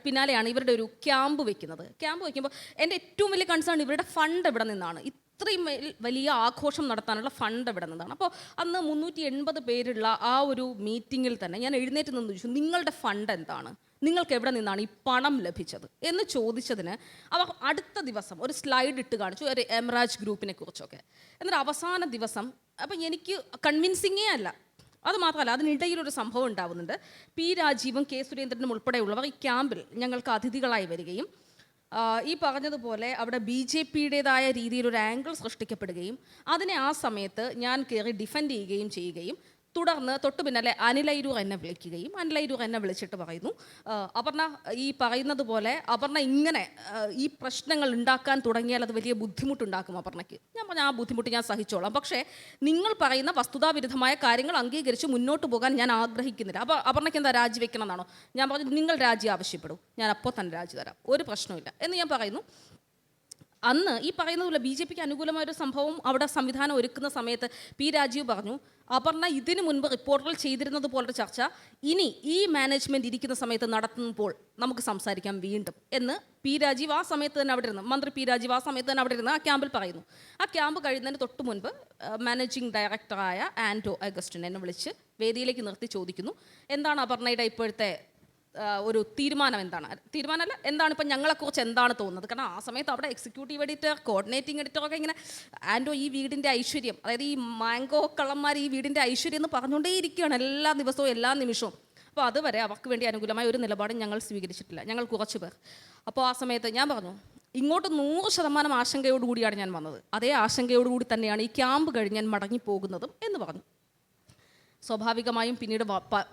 പിന്നാലെയാണ് ഇവരുടെ ഒരു ക്യാമ്പ് വയ്ക്കുന്നത്. ക്യാമ്പ് വയ്ക്കുമ്പോൾ എൻ്റെ ഏറ്റവും വലിയ കൺസേൺ ഇവരുടെ ഫണ്ട് എവിടെ നിന്നാണ്, ഇത്രയും വലിയ ആഘോഷം നടത്താനുള്ള ഫണ്ട് എവിടെ നിന്നാണ്. അപ്പോൾ അന്ന് 380 പേരുള്ള ആ ഒരു മീറ്റിങ്ങിൽ തന്നെ ഞാൻ എഴുന്നേറ്റ് നിന്ന് ചോദിച്ചു, നിങ്ങളുടെ ഫണ്ട് എന്താണ്, നിങ്ങൾക്ക് എവിടെ നിന്നാണ് ഈ പണം ലഭിച്ചത് എന്ന് ചോദിച്ചതിന് അവർ അടുത്ത ദിവസം ഒരു സ്ലൈഡ് ഇട്ട് കാണിച്ചു, ഒരു എംരാജ് ഗ്രൂപ്പിനെ കുറിച്ചൊക്കെ. എന്നിട്ട് അവസാന ദിവസം അപ്പം എനിക്ക് കൺവിൻസിങ്ങേ അല്ല. അതുമാത്രമല്ല, അതിനിടയിലൊരു സംഭവം ഉണ്ടാവുന്നുണ്ട്. P രാജീവും K സുരേന്ദ്രനും ഉൾപ്പെടെയുള്ളവർ ഈ ക്യാമ്പിൽ ഞങ്ങൾക്ക് അതിഥികളായി വരികയും ഈ പറഞ്ഞതുപോലെ അവിടെ BJPയുടേതായ രീതിയിൽ ഒരു ആംഗിൾ സൃഷ്ടിക്കപ്പെടുകയും അതിനെ ആ സമയത്ത് ഞാൻ കയറി ഡിഫെൻഡ് ചെയ്യുകയും തുടർന്ന് തൊട്ടു പിന്നാലെ അനിൽ അയിരൂർ എന്നെ വിളിച്ചിട്ട് പറയുന്നു, അപർണ ഈ പറയുന്നത് പോലെ അപർണ ഇങ്ങനെ ഈ പ്രശ്നങ്ങൾ ഉണ്ടാക്കാൻ തുടങ്ങിയാൽ അത് വലിയ ബുദ്ധിമുട്ടുണ്ടാക്കും അപർണയ്ക്ക്. ഞാൻ പറഞ്ഞു, ആ ബുദ്ധിമുട്ട് ഞാൻ സഹിച്ചോളാം, പക്ഷേ നിങ്ങൾ പറയുന്ന വസ്തുതാവിരുദ്ധമായ കാര്യങ്ങൾ അംഗീകരിച്ച് മുന്നോട്ട് പോകാൻ ഞാൻ ആഗ്രഹിക്കുന്നില്ല. അപ്പോൾ അപർണയ്ക്ക് എന്താ രാജിവെക്കണം എന്നാണോ? ഞാൻ പറഞ്ഞു, നിങ്ങൾ രാജി ആവശ്യപ്പെടൂ, ഞാൻ അപ്പോൾ തന്നെ രാജി തരാം, ഒരു പ്രശ്നമില്ല എന്ന് ഞാൻ പറയുന്നു. അന്ന് ഈ പറയുന്നതുപോലെ BJPക്ക് അനുകൂലമായൊരു സംഭവം അവിടെ സംവിധാനം ഒരുക്കുന്ന സമയത്ത് P. രാജീവ് പറഞ്ഞു, അപർണ ഇതിനു മുൻപ് റിപ്പോർട്ടറിൽ ചെയ്തിരുന്നത് പോലൊരു ചർച്ച ഇനി ഈ മാനേജ്മെൻറ്റ് ഇരിക്കുന്ന സമയത്ത് നടത്തുമ്പോൾ നമുക്ക് സംസാരിക്കാം വീണ്ടും എന്ന് P. രാജീവ് ആ സമയത്ത് തന്നെ അവിടെ ഇരുന്ന്, മന്ത്രി P. രാജീവ് ആ സമയത്ത് തന്നെ അവിടെ ഇരുന്ന് ആ ക്യാമ്പിൽ പറയുന്നു. ആ ക്യാമ്പ് കഴിയുന്നതിന് തൊട്ട് മുൻപ് മാനേജിംഗ് ഡയറക്ടറായ ആൻറ്റോ അഗസ്റ്റിൻ എന്നെ വിളിച്ച് വേദിയിലേക്ക് നിർത്തി ചോദിക്കുന്നു, എന്താണ് അപർണയുടെ ഇപ്പോഴത്തെ ഒരു തീരുമാനം, തീരുമാനമല്ല, എന്താണ് ഇപ്പം ഞങ്ങളെക്കുറിച്ച് എന്താണ് തോന്നുന്നത്? കാരണം ആ സമയത്ത് അവിടെ എക്സിക്യൂട്ടീവ് എഡിറ്റർ, കോർഡിനേറ്റിംഗ് എഡിറ്ററൊക്കെ ഇങ്ങനെ ആൻഡോ ഈ വീടിൻ്റെ ഐശ്വര്യം, അതായത് ഈ മാംഗോ കള്ളന്മാർ ഈ വീടിൻ്റെ ഐശ്വര്യം എന്ന് പറഞ്ഞുകൊണ്ടേയിരിക്കുകയാണ് എല്ലാ ദിവസവും എല്ലാ നിമിഷവും. അപ്പോൾ അതുവരെ അവർക്ക് വേണ്ടി അനുകൂലമായ ഒരു നിലപാടും ഞങ്ങൾ സ്വീകരിച്ചിട്ടില്ല, ഞങ്ങൾ കുറച്ച് പേർ. അപ്പോൾ ആ സമയത്ത് ഞാൻ പറഞ്ഞു, ഇങ്ങോട്ട് 100% ആശങ്കയോടുകൂടിയാണ് ഞാൻ വന്നത്, അതേ ആശങ്കയോടുകൂടി തന്നെയാണ് ഈ ക്യാമ്പ് കഴിഞ്ഞ് ഞാൻ മടങ്ങിപ്പോകുന്നതും എന്ന് പറഞ്ഞു. സ്വാഭാവികമായും പിന്നീട്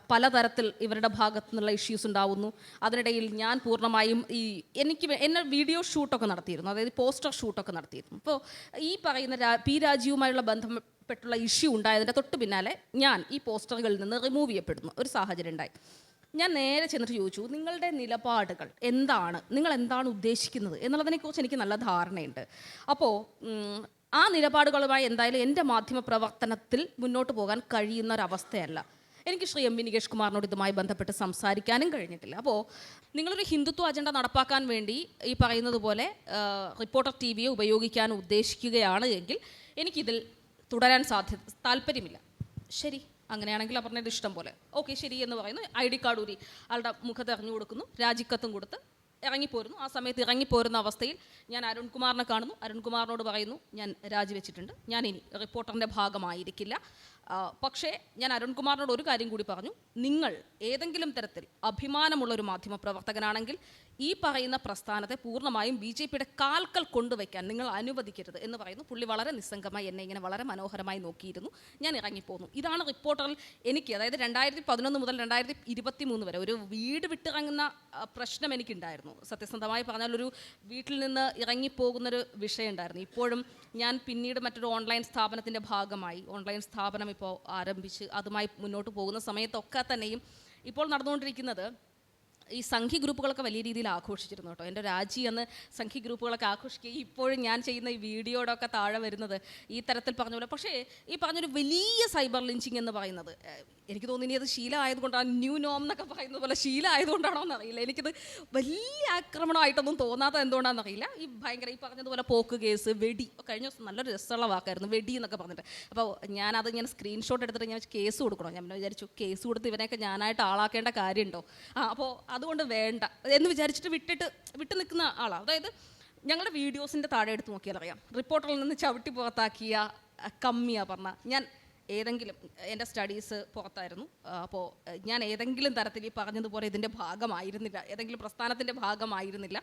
പലതരത്തിൽ ഇവരുടെ ഭാഗത്തു നിന്നുള്ള ഇഷ്യൂസ് ഉണ്ടാവുന്നു. അതിനിടയിൽ ഞാൻ പൂർണ്ണമായും എന്നെ വീഡിയോ ഷൂട്ടൊക്കെ നടത്തിയിരുന്നു, അതായത് പോസ്റ്റർ ഷൂട്ടൊക്കെ നടത്തിയിരുന്നു. അപ്പോൾ ഈ പറയുന്ന P. രാജീവുമായുള്ള ബന്ധപ്പെട്ടുള്ള ഇഷ്യൂ ഉണ്ടായതിൻ്റെ തൊട്ട് പിന്നാലെ ഞാൻ ഈ പോസ്റ്ററുകളിൽ നിന്ന് റിമൂവ് ചെയ്യപ്പെടുന്നു ഒരു സാഹചര്യം ഉണ്ടായി. ഞാൻ നേരെ ചെന്നിട്ട് ചോദിച്ചു, നിങ്ങളുടെ നിലപാടുകൾ എന്താണ്, നിങ്ങൾ എന്താണ് ഉദ്ദേശിക്കുന്നത് എന്നുള്ളതിനെക്കുറിച്ച് എനിക്ക് നല്ല ധാരണയുണ്ട്. അപ്പോൾ ആ നിലപാടുകളുമായി എന്തായാലും എൻ്റെ മാധ്യമ പ്രവർത്തനത്തിൽ മുന്നോട്ട് പോകാൻ കഴിയുന്ന ഒരവസ്ഥയല്ല. എനിക്ക് ശ്രീ M. നികേഷ് കുമാറിനോട് ഇതുമായി ബന്ധപ്പെട്ട് സംസാരിക്കാനും കഴിഞ്ഞിട്ടില്ല. അപ്പോൾ നിങ്ങളൊരു ഹിന്ദുത്വ അജണ്ട നടപ്പാക്കാൻ വേണ്ടി ഈ പറയുന്നത് പോലെ റിപ്പോർട്ടർ TVയെ ഉപയോഗിക്കാൻ ഉദ്ദേശിക്കുകയാണ് എങ്കിൽ എനിക്കിതിൽ തുടരാൻ താല്പര്യമില്ല. ശരി, അങ്ങനെയാണെങ്കിൽ അപർണയുടെ ഇഷ്ടം പോലെ, ഓക്കെ ശരി എന്ന് പറയുന്നു. ID കാർഡ് ഊരി ആളുടെ മുഖത്ത് എറിഞ്ഞു കൊടുക്കുന്നു, രാജിക്കത്തും കൊടുത്ത് ഇറങ്ങിപ്പോരുന്നു. ആ സമയത്ത് ഇറങ്ങിപ്പോരുന്ന അവസ്ഥയിൽ ഞാൻ അരുൺകുമാറിനെ കാണുന്നു. അരുൺകുമാറിനോട് പറയുന്നു, ഞാൻ രാജിവെച്ചിട്ടുണ്ട്, ഞാൻ ഇനി റിപ്പോർട്ടറിൻ്റെ ഭാഗമായിരിക്കില്ല. പക്ഷേ ഞാൻ അരുൺകുമാറിനോട് ഒരു കാര്യം കൂടി പറഞ്ഞു, നിങ്ങൾ ഏതെങ്കിലും തരത്തിൽ അഭിമാനമുള്ളൊരു മാധ്യമ പ്രവർത്തകനാണെങ്കിൽ ഈ പറയുന്ന പ്രസ്ഥാനത്തെ പൂർണ്ണമായും BJPയുടെ കാൽക്കൽ കൊണ്ടുവയ്ക്കാൻ നിങ്ങൾ അനുവദിക്കരുത് എന്ന് പറയുന്നു. പുള്ളി വളരെ നിസ്സംഗമായി എന്നെ ഇങ്ങനെ വളരെ മനോഹരമായി നോക്കിയിരുന്നു. ഞാൻ ഇറങ്ങിപ്പോന്നു. ഇതാണ് റിപ്പോർട്ടറിൽ എനിക്ക്, അതായത് 2011 മുതൽ 2023 വരെ ഒരു വീട് വിട്ടിറങ്ങുന്ന പ്രശ്നം എനിക്കുണ്ടായിരുന്നു. സത്യസന്ധമായി പറഞ്ഞാൽ ഒരു വീട്ടിൽ നിന്ന് ഇറങ്ങിപ്പോകുന്നൊരു വിഷയം ഉണ്ടായിരുന്നു. ഇപ്പോഴും ഞാൻ പിന്നീട് മറ്റൊരു ഓൺലൈൻ സ്ഥാപനത്തിൻ്റെ ഭാഗമായി, ഓൺലൈൻ സ്ഥാപനം ഇപ്പോൾ ആരംഭിച്ച് അതുമായി മുന്നോട്ട് പോകുന്ന സമയത്തൊക്കെ തന്നെയും ഇപ്പോൾ നടന്നുകൊണ്ടിരിക്കുന്നത് ഈ സംഘി ഗ്രൂപ്പുകളൊക്കെ വലിയ രീതിയിൽ ആഘോഷിച്ചിരുന്നു കേട്ടോ. എൻ്റെ രാജി എന്ന് സംഘി ഗ്രൂപ്പുകളൊക്കെ ആഘോഷിക്കുകയും ഇപ്പോഴും ഞാൻ ചെയ്യുന്ന ഈ വീഡിയോടൊക്കെ താഴെ വരുന്നത് ഈ തരത്തിൽ പറഞ്ഞ പോലെ. പക്ഷേ ഈ പറഞ്ഞൊരു വലിയ സൈബർ ലിഞ്ചിങ് എന്ന് പറയുന്നത് എനിക്ക് തോന്നി അത് ശീലമായതുകൊണ്ടാണ്, ന്യൂ നോം എന്നൊക്കെ പറയുന്നത് പോലെ ശീലമായതുകൊണ്ടാണോ എന്നറിയില്ല. എനിക്കിത് വലിയ ആക്രമണമായിട്ടൊന്നും തോന്നാത്തത് എന്തുകൊണ്ടാണെന്നറിയില്ല. ഈ ഭയങ്കര ഈ പറഞ്ഞതുപോലെ പോക്ക് കേസ്, വെടി, കഴിഞ്ഞ ദിവസം നല്ലൊരു രസമുള്ള വാക്കായിരുന്നു വെടി എന്നൊക്കെ പറഞ്ഞിട്ട്. അപ്പോൾ ഞാനത് ഇങ്ങനെ സ്ക്രീൻഷോട്ട് എടുത്തിട്ട് ഞാൻ കേസ് കൊടുക്കണോ, ഞാൻ വിചാരിച്ചു കേസ് കൊടുത്ത് ഇവനെയൊക്കെ ഞാനായിട്ട് ആളാക്കേണ്ട കാര്യമുണ്ടോ, അപ്പോൾ അതുകൊണ്ട് വേണ്ട എന്ന് വിചാരിച്ചിട്ട് വിട്ട് നിൽക്കുന്ന ആളാണ്. അതായത് ഞങ്ങളുടെ വീഡിയോസിൻ്റെ താഴെ എടുത്ത് നോക്കിയാൽ അറിയാം, റിപ്പോർട്ടറിൽ നിന്ന് ചവിട്ടി പുറത്താക്കിയ കമ്മിയാണ് പറഞ്ഞാൽ ഞാൻ ഏതെങ്കിലും എൻ്റെ സ്റ്റഡീസ് പുറത്തായിരുന്നു. അപ്പോൾ ഞാൻ ഏതെങ്കിലും തരത്തിൽ ഈ പറഞ്ഞതുപോലെ ഇതിൻ്റെ ഭാഗമായിരുന്നില്ല, ഏതെങ്കിലും പ്രസ്ഥാനത്തിൻ്റെ ഭാഗമായിരുന്നില്ല,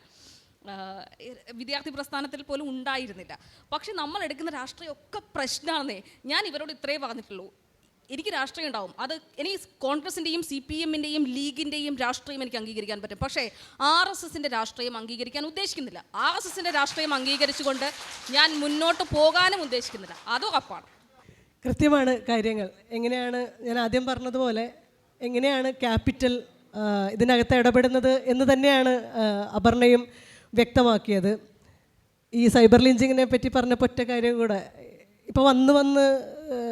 വിദ്യാർത്ഥി പ്രസ്ഥാനത്തിൽ പോലും ഉണ്ടായിരുന്നില്ല. പക്ഷെ നമ്മൾ എടുക്കുന്ന രാഷ്ട്രീയമൊക്കെ പ്രശ്നമാണെന്നേ ഞാൻ ഇവരോട് ഇത്രേ പറഞ്ഞിട്ടുള്ളൂ. എനിക്ക് രാഷ്ട്രീയം ഉണ്ടാവും, അത് എനിക്ക് കോൺഗ്രസിൻ്റെയും CPM-ൻ്റെയും ലീഗിൻ്റെയും രാഷ്ട്രീയം എനിക്ക് അംഗീകരിക്കാൻ പറ്റും. പക്ഷേ RSSൻ്റെ രാഷ്ട്രീയം അംഗീകരിക്കാൻ ഉദ്ദേശിക്കുന്നില്ല. RSSൻ്റെ രാഷ്ട്രീയം അംഗീകരിച്ചുകൊണ്ട് ഞാൻ മുന്നോട്ട് പോകാനും ഉദ്ദേശിക്കുന്നില്ല, അത് ഉറപ്പാണ്. കൃത്യമാണ് കാര്യങ്ങൾ. എങ്ങനെയാണ് ഞാൻ ആദ്യം പറഞ്ഞതുപോലെ എങ്ങനെയാണ് ക്യാപിറ്റൽ ഇതിനകത്ത് ഇടപെടുന്നത് എന്ന് തന്നെയാണ് അപർണയും വ്യക്തമാക്കിയത്. ഈ സൈബർ ലിഞ്ചിങ്ങിനെ പറ്റി പറഞ്ഞപ്പോൾ ഒറ്റ കാര്യം കൂടെ, ഇപ്പോൾ വന്ന്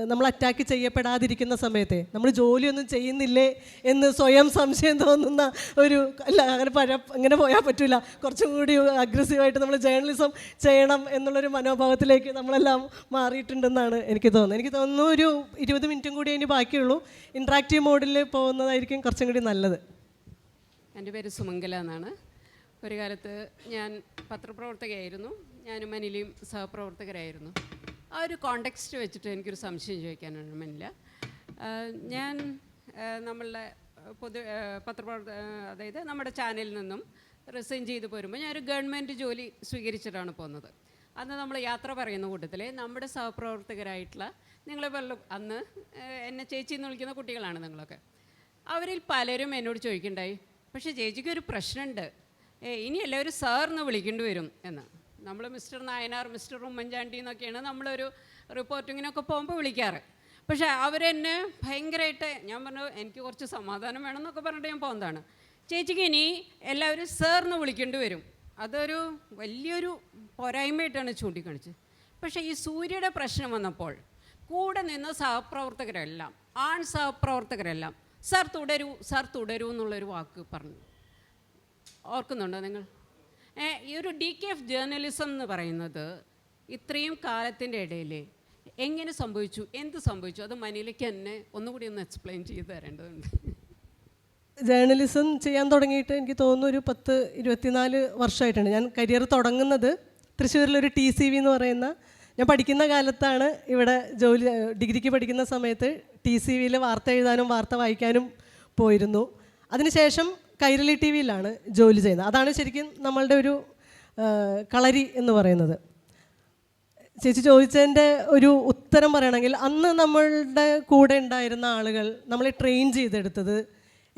നമ്മൾ അറ്റാക്ക് ചെയ്യപ്പെടാതിരിക്കുന്ന സമയത്തെ നമ്മൾ ജോലിയൊന്നും ചെയ്യുന്നില്ലേ എന്ന് സ്വയം സംശയം തോന്നുന്ന ഒരു, അല്ല അങ്ങനെ പോയാൽ പറ്റില്ല, കുറച്ചും കൂടി അഗ്രസീവായിട്ട് നമ്മൾ ജേർണലിസം ചെയ്യണം എന്നുള്ളൊരു മനോഭാവത്തിലേക്ക് നമ്മളെല്ലാം മാറിയിട്ടുണ്ടെന്നാണ് എനിക്ക് തോന്നുന്നു. ഒരു 20 മിനിറ്റും കൂടി ഇനി ബാക്കിയുള്ളൂ. ഇൻട്രാക്റ്റീവ് മോഡിൽ പോകുന്നതായിരിക്കും കുറച്ചും കൂടി നല്ലത്. എൻ്റെ പേര് സുമംഗല എന്നാണ്. ഒരു കാലത്ത് ഞാൻ പത്രപ്രവർത്തകയായിരുന്നു, ഞാനും അനിലും സഹപ്രവർത്തകരായിരുന്നു. ആ ഒരു കോണ്ടെക്സ്റ്റ് വെച്ചിട്ട് എനിക്കൊരു സംശയം ചോദിക്കാനാണ് മനില. ഞാൻ നമ്മളുടെ അതായത് നമ്മുടെ ചാനലിൽ നിന്നും റിസൈൻ ചെയ്ത് പോരുമ്പോൾ ഞാനൊരു ഗവൺമെൻറ് ജോലി സ്വീകരിച്ചിട്ടാണ് പോകുന്നത്. അന്ന് നമ്മൾ യാത്ര പറയുന്ന കൂട്ടത്തിൽ നമ്മുടെ സഹപ്രവർത്തകരായിട്ടുള്ള നിങ്ങളെ വല്ലതും അന്ന് എന്നെ ചേച്ചി എന്ന് വിളിക്കുന്ന കുട്ടികളാണ് നിങ്ങളൊക്കെ. അവരിൽ പലരും എന്നോട് ചോദിക്കണ്ടായി, പക്ഷേ ചേച്ചിക്ക് ഒരു പ്രശ്നമുണ്ട്, ഇനി എല്ലാവരും സാറിന് വിളിക്കേണ്ടി വരും എന്ന്. നമ്മൾ മിസ്റ്റർ നായനാർ, മിസ്റ്റർ ഉമ്മൻചാണ്ടി എന്നൊക്കെയാണ് നമ്മളൊരു റിപ്പോർട്ടിങ്ങിനൊക്കെ പോകുമ്പോൾ വിളിക്കാറ്. പക്ഷേ അവരെന്നെ ഭയങ്കരമായിട്ട്, ഞാൻ പറഞ്ഞു എനിക്ക് കുറച്ച് സമാധാനം വേണമെന്നൊക്കെ പറഞ്ഞിട്ട് ഞാൻ പോകുന്നതാണ്. ചേച്ചിക്ക് ഇനി എല്ലാവരും സാറിന് വിളിക്കേണ്ടി വരും, അതൊരു വലിയൊരു പോരായ്മയായിട്ടാണ് ചൂണ്ടിക്കാണിച്ചത്. പക്ഷേ ഈ സൂര്യയുടെ പ്രശ്നം വന്നപ്പോൾ കൂടെ നിന്ന സഹപ്രവർത്തകരെല്ലാം, ആൺ സഹപ്രവർത്തകരെല്ലാം സാർ തുടരൂ എന്നുള്ളൊരു വാക്ക് പറഞ്ഞു. ഓർക്കുന്നുണ്ടോ നിങ്ങൾ? ഈ ഒരു DKF ജേർണലിസം എന്ന് പറയുന്നത് ഇത്രയും കാലത്തിൻ്റെ ഇടയിൽ എങ്ങനെ സംഭവിച്ചു, എന്ത് സംഭവിച്ചു, അത് മനിലേക്ക് തന്നെ ഒന്നുകൂടി ഒന്ന് എക്സ്പ്ലെയിൻ ചെയ്ത് തരേണ്ടതുണ്ട്. ജേർണലിസം ചെയ്യാൻ തുടങ്ങിയിട്ട് എനിക്ക് തോന്നുന്നു ഒരു 24 വർഷമായിട്ടുണ്ട്. ഞാൻ കരിയർ തുടങ്ങുന്നത് തൃശ്ശൂരിലൊരു TCV എന്ന് പറയുന്ന, ഞാൻ പഠിക്കുന്ന കാലത്താണ് ഇവിടെ ഡിഗ്രിക്ക് പഠിക്കുന്ന സമയത്ത് TCVയിൽ വാർത്ത എഴുതാനും വാർത്ത വായിക്കാനും പോയിരുന്നു. അതിനുശേഷം കൈരളി TVയിലാണ് ജോലി ചെയ്യുന്നത്. അതാണ് ശരിക്കും നമ്മളുടെ ഒരു കളരി എന്ന് പറയുന്നത്. ചേച്ചി ചോദിച്ചതിൻ്റെ ഒരു ഉത്തരം പറയണമെങ്കിൽ, അന്ന് നമ്മളുടെ കൂടെ ഉണ്ടായിരുന്ന ആളുകൾ നമ്മളെ ട്രെയിൻ ചെയ്തെടുത്തത്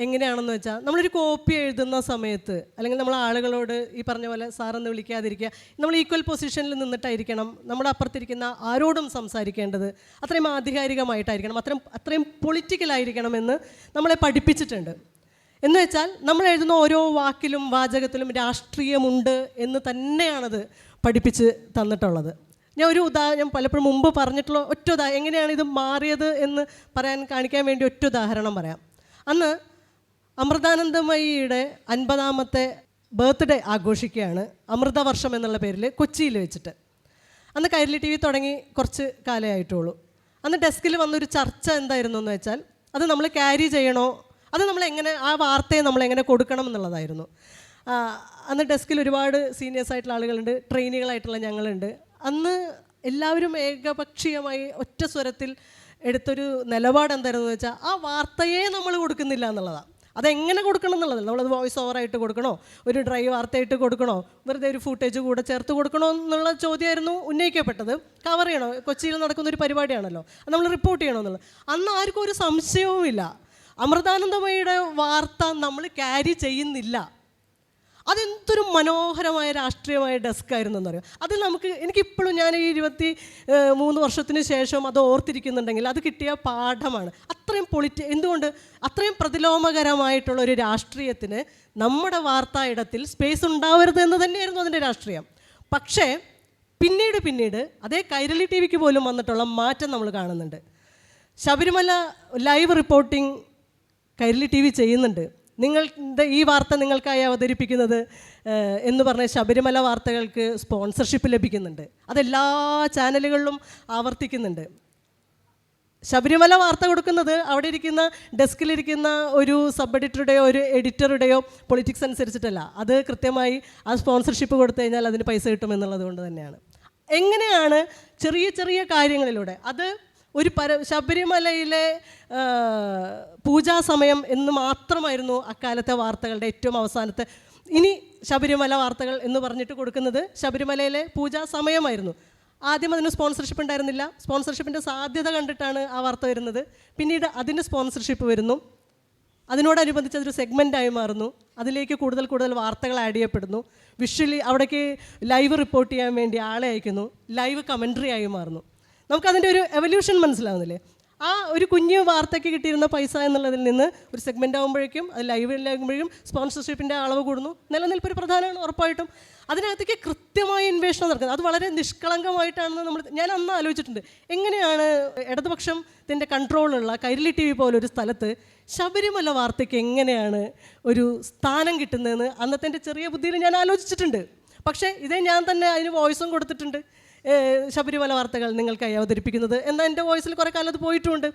എങ്ങനെയാണെന്ന് വെച്ചാൽ, നമ്മളൊരു കോപ്പി എഴുതുന്ന സമയത്ത് അല്ലെങ്കിൽ നമ്മൾ ആളുകളോട് ഈ പറഞ്ഞ പോലെ സാറെന്ന് വിളിക്കാതിരിക്കുക, നമ്മൾ ഈക്വൽ പൊസിഷനിൽ നിന്നിട്ടായിരിക്കണം നമ്മുടെ അപ്പുറത്തിരിക്കുന്ന ആരോടും സംസാരിക്കേണ്ടത്, അത്രയും ആധികാരികമായിട്ടായിരിക്കണം, അത്രയും പൊളിറ്റിക്കലായിരിക്കണം എന്ന് നമ്മളെ പഠിപ്പിച്ചിട്ടുണ്ട്. എന്ന് വെച്ചാൽ നമ്മൾ എഴുതുന്ന ഓരോ വാക്കിലും വാചകത്തിലും രാഷ്ട്രീയമുണ്ട് എന്ന് തന്നെയാണത് പഠിപ്പിച്ച് തന്നിട്ടുള്ളത്. ഞാൻ പലപ്പോഴും മുമ്പ് പറഞ്ഞിട്ടുള്ള എങ്ങനെയാണ് ഇത് മാറിയത് എന്ന് കാണിക്കാൻ വേണ്ടി ഒറ്റ ഉദാഹരണം പറയാം. അന്ന് അമൃതാനന്ദമയിയുടെ 50ാമത്തെ ബർത്ത്ഡേ ആഘോഷിക്കുകയാണ്, അമൃതവർഷം എന്നുള്ള പേരിൽ കൊച്ചിയിൽ വെച്ചിട്ട്. അന്ന് കൈരളി TV തുടങ്ങി കുറച്ച് കാലമായിട്ടുള്ളൂ. അന്ന് ഡെസ്കിൽ വന്നൊരു ചർച്ച എന്തായിരുന്നു എന്ന് വെച്ചാൽ, അത് നമ്മൾ ക്യാരി ചെയ്യണോ, അത് നമ്മളെങ്ങനെ, ആ വാർത്തയെ നമ്മളെങ്ങനെ കൊടുക്കണം എന്നുള്ളതായിരുന്നു. അന്ന് ഡെസ്കിൽ ഒരുപാട് സീനിയേഴ്സായിട്ടുള്ള ആളുകളുണ്ട്, ട്രെയിനികളായിട്ടുള്ള ഞങ്ങളുണ്ട്. അന്ന് എല്ലാവരും ഏകപക്ഷീയമായി ഒറ്റ സ്വരത്തിൽ എടുത്തൊരു നിലപാട് എന്തായിരുന്നു എന്ന് വെച്ചാൽ, ആ വാർത്തയെ നമ്മൾ കൊടുക്കുന്നില്ല എന്നുള്ളതാണ്. അതെങ്ങനെ കൊടുക്കണം എന്നുള്ളതല്ല, നമ്മളത് വോയിസ് ഓവറായിട്ട് കൊടുക്കണോ, ഒരു ഡ്രൈ വാർത്തയായിട്ട് കൊടുക്കണോ, വെറുതെ ഒരു ഫുട്ടേജ് കൂടെ ചേർത്ത് കൊടുക്കണോ എന്നുള്ള ചോദ്യമായിരുന്നു ഉന്നയിക്കപ്പെട്ടത്. കവർ ചെയ്യണോ, കൊച്ചിയിൽ നടക്കുന്നൊരു പരിപാടിയാണല്ലോ, അത് നമ്മൾ റിപ്പോർട്ട് ചെയ്യണോ എന്നുള്ളത്. അന്ന് ആർക്കും ഒരു സംശയവുമില്ല, അമൃതാനന്ദമയിയുടെ വാർത്ത നമ്മൾ ക്യാരി ചെയ്യുന്നില്ല. അതെന്തൊരു മനോഹരമായ രാഷ്ട്രീയമായ ഡെസ്കായിരുന്നു എന്നറിയാം. അതിൽ എനിക്കിപ്പോഴും ഞാൻ ഈ 23 വർഷത്തിന് ശേഷം അത് ഓർത്തിരിക്കുന്നുണ്ടെങ്കിൽ അത് കിട്ടിയ പാഠമാണ്. അത്രയും എന്തുകൊണ്ട് അത്രയും പ്രതിലോമകരമായിട്ടുള്ള ഒരു രാഷ്ട്രീയത്തിന് നമ്മുടെ വാർത്താ ഇടത്തിൽ സ്പേസ് ഉണ്ടാവരുത് എന്ന് തന്നെയായിരുന്നു അതിൻ്റെ രാഷ്ട്രീയം. പക്ഷേ പിന്നീട് അതേ കൈരളി TVക്ക് പോലും വന്നിട്ടുള്ള മാറ്റം നമ്മൾ കാണുന്നുണ്ട്. Sabarimala live reporting Kairali TV ചെയ്യുന്നുണ്ട്. ഈ വാർത്ത നിങ്ങൾക്കായി അവതരിപ്പിക്കുന്നത് എന്ന് പറഞ്ഞ ശബരിമല വാർത്തകൾക്ക് സ്പോൺസർഷിപ്പ് ലഭിക്കുന്നുണ്ട്. അതെല്ലാ ചാനലുകളിലും ആവർത്തിക്കുന്നുണ്ട്. ശബരിമല വാർത്ത കൊടുക്കുന്നത് അവിടെ ഇരിക്കുന്ന ഡെസ്കിലിരിക്കുന്ന ഒരു സബ് എഡിറ്ററുടെയോ ഒരു എഡിറ്ററുടെയോ പൊളിറ്റിക്സ് അനുസരിച്ചിട്ടല്ല, അത് കൃത്യമായി ആ സ്പോൺസർഷിപ്പ് കൊടുത്തു കഴിഞ്ഞാൽ അതിന് പൈസ കിട്ടുമെന്നുള്ളത് കൊണ്ട് തന്നെയാണ്. എങ്ങനെയാണ് ചെറിയ ചെറിയ കാര്യങ്ങളിലൂടെ അത് ഒരു ശബരിമലയിലെ പൂജാ സമയം എന്ന് മാത്രമായിരുന്നു അക്കാലത്തെ വാർത്തകളുടെ ഏറ്റവും അവസാനത്തെ. ഇനി ശബരിമല വാർത്തകൾ എന്ന് പറഞ്ഞിട്ട് കൊടുക്കുന്നത് ശബരിമലയിലെ പൂജാ സമയമായിരുന്നു. ആദ്യം അതിന് സ്പോൺസർഷിപ്പ് ഉണ്ടായിരുന്നില്ല. സ്പോൺസർഷിപ്പിൻ്റെ സാധ്യത കണ്ടിട്ടാണ് ആ വാർത്ത വരുന്നത്. പിന്നീട് അതിന് സ്പോൺസർഷിപ്പ് വരുന്നു, അതിനോടനുബന്ധിച്ച് അതൊരു സെഗ്മെൻറ്റായി മാറുന്നു. അതിലേക്ക് കൂടുതൽ വാർത്തകൾ ആഡ് ചെയ്യപ്പെടുന്നു. വിഷ്വലി അവിടേക്ക് ലൈവ് റിപ്പോർട്ട് ചെയ്യാൻ വേണ്ടി ആളെ അയക്കുന്നു, ലൈവ് കമൻട്രി ആയി മാറുന്നു. നമുക്കതിൻ്റെ ഒരു എവല്യൂഷൻ മനസ്സിലാവുന്നില്ലേ? ആ ഒരു കുഞ്ഞു വാർത്തയ്ക്ക് കിട്ടിയിരുന്ന പൈസ എന്നുള്ളതിൽ നിന്ന് ഒരു സെഗ്മെൻ്റ് ആകുമ്പോഴേക്കും അത് ലൈവിലാകുമ്പോഴേക്കും സ്പോൺസർഷിപ്പിൻ്റെ അളവ് കൂടുന്നു. നിലനിൽപ്പൊരു പ്രധാനമാണ് ഉറപ്പായിട്ടും. അതിനകത്തേക്ക് കൃത്യമായ ഇൻവേഷൻ നടക്കുന്നത്. അത് വളരെ നിഷ്കളങ്കമായിട്ടാണെന്ന് ഞാൻ അന്ന് ആലോചിച്ചിട്ടുണ്ട്. എങ്ങനെയാണ് ഇടതുപക്ഷത്തിൻ്റെ കൺട്രോളുള്ള കൈരളി TV പോലൊരു സ്ഥലത്ത് ശബരിമല വാർത്തയ്ക്ക് എങ്ങനെയാണ് ഒരു സ്ഥാനം കിട്ടുന്നതെന്ന് അന്നത്തെ എൻ്റെ ചെറിയ ബുദ്ധിയിൽ ഞാൻ ആലോചിച്ചിട്ടുണ്ട്. പക്ഷേ ഇതേ ഞാൻ തന്നെ അതിന് വോയിസും കൊടുത്തിട്ടുണ്ട്. ശബരിമല വാർത്തകൾ നിങ്ങൾക്കായി അവതരിപ്പിക്കുന്നത് എന്നാൽ എൻ്റെ വോയിസിൽ കുറേ കാലം അത് പോയിട്ടുമുണ്ട്.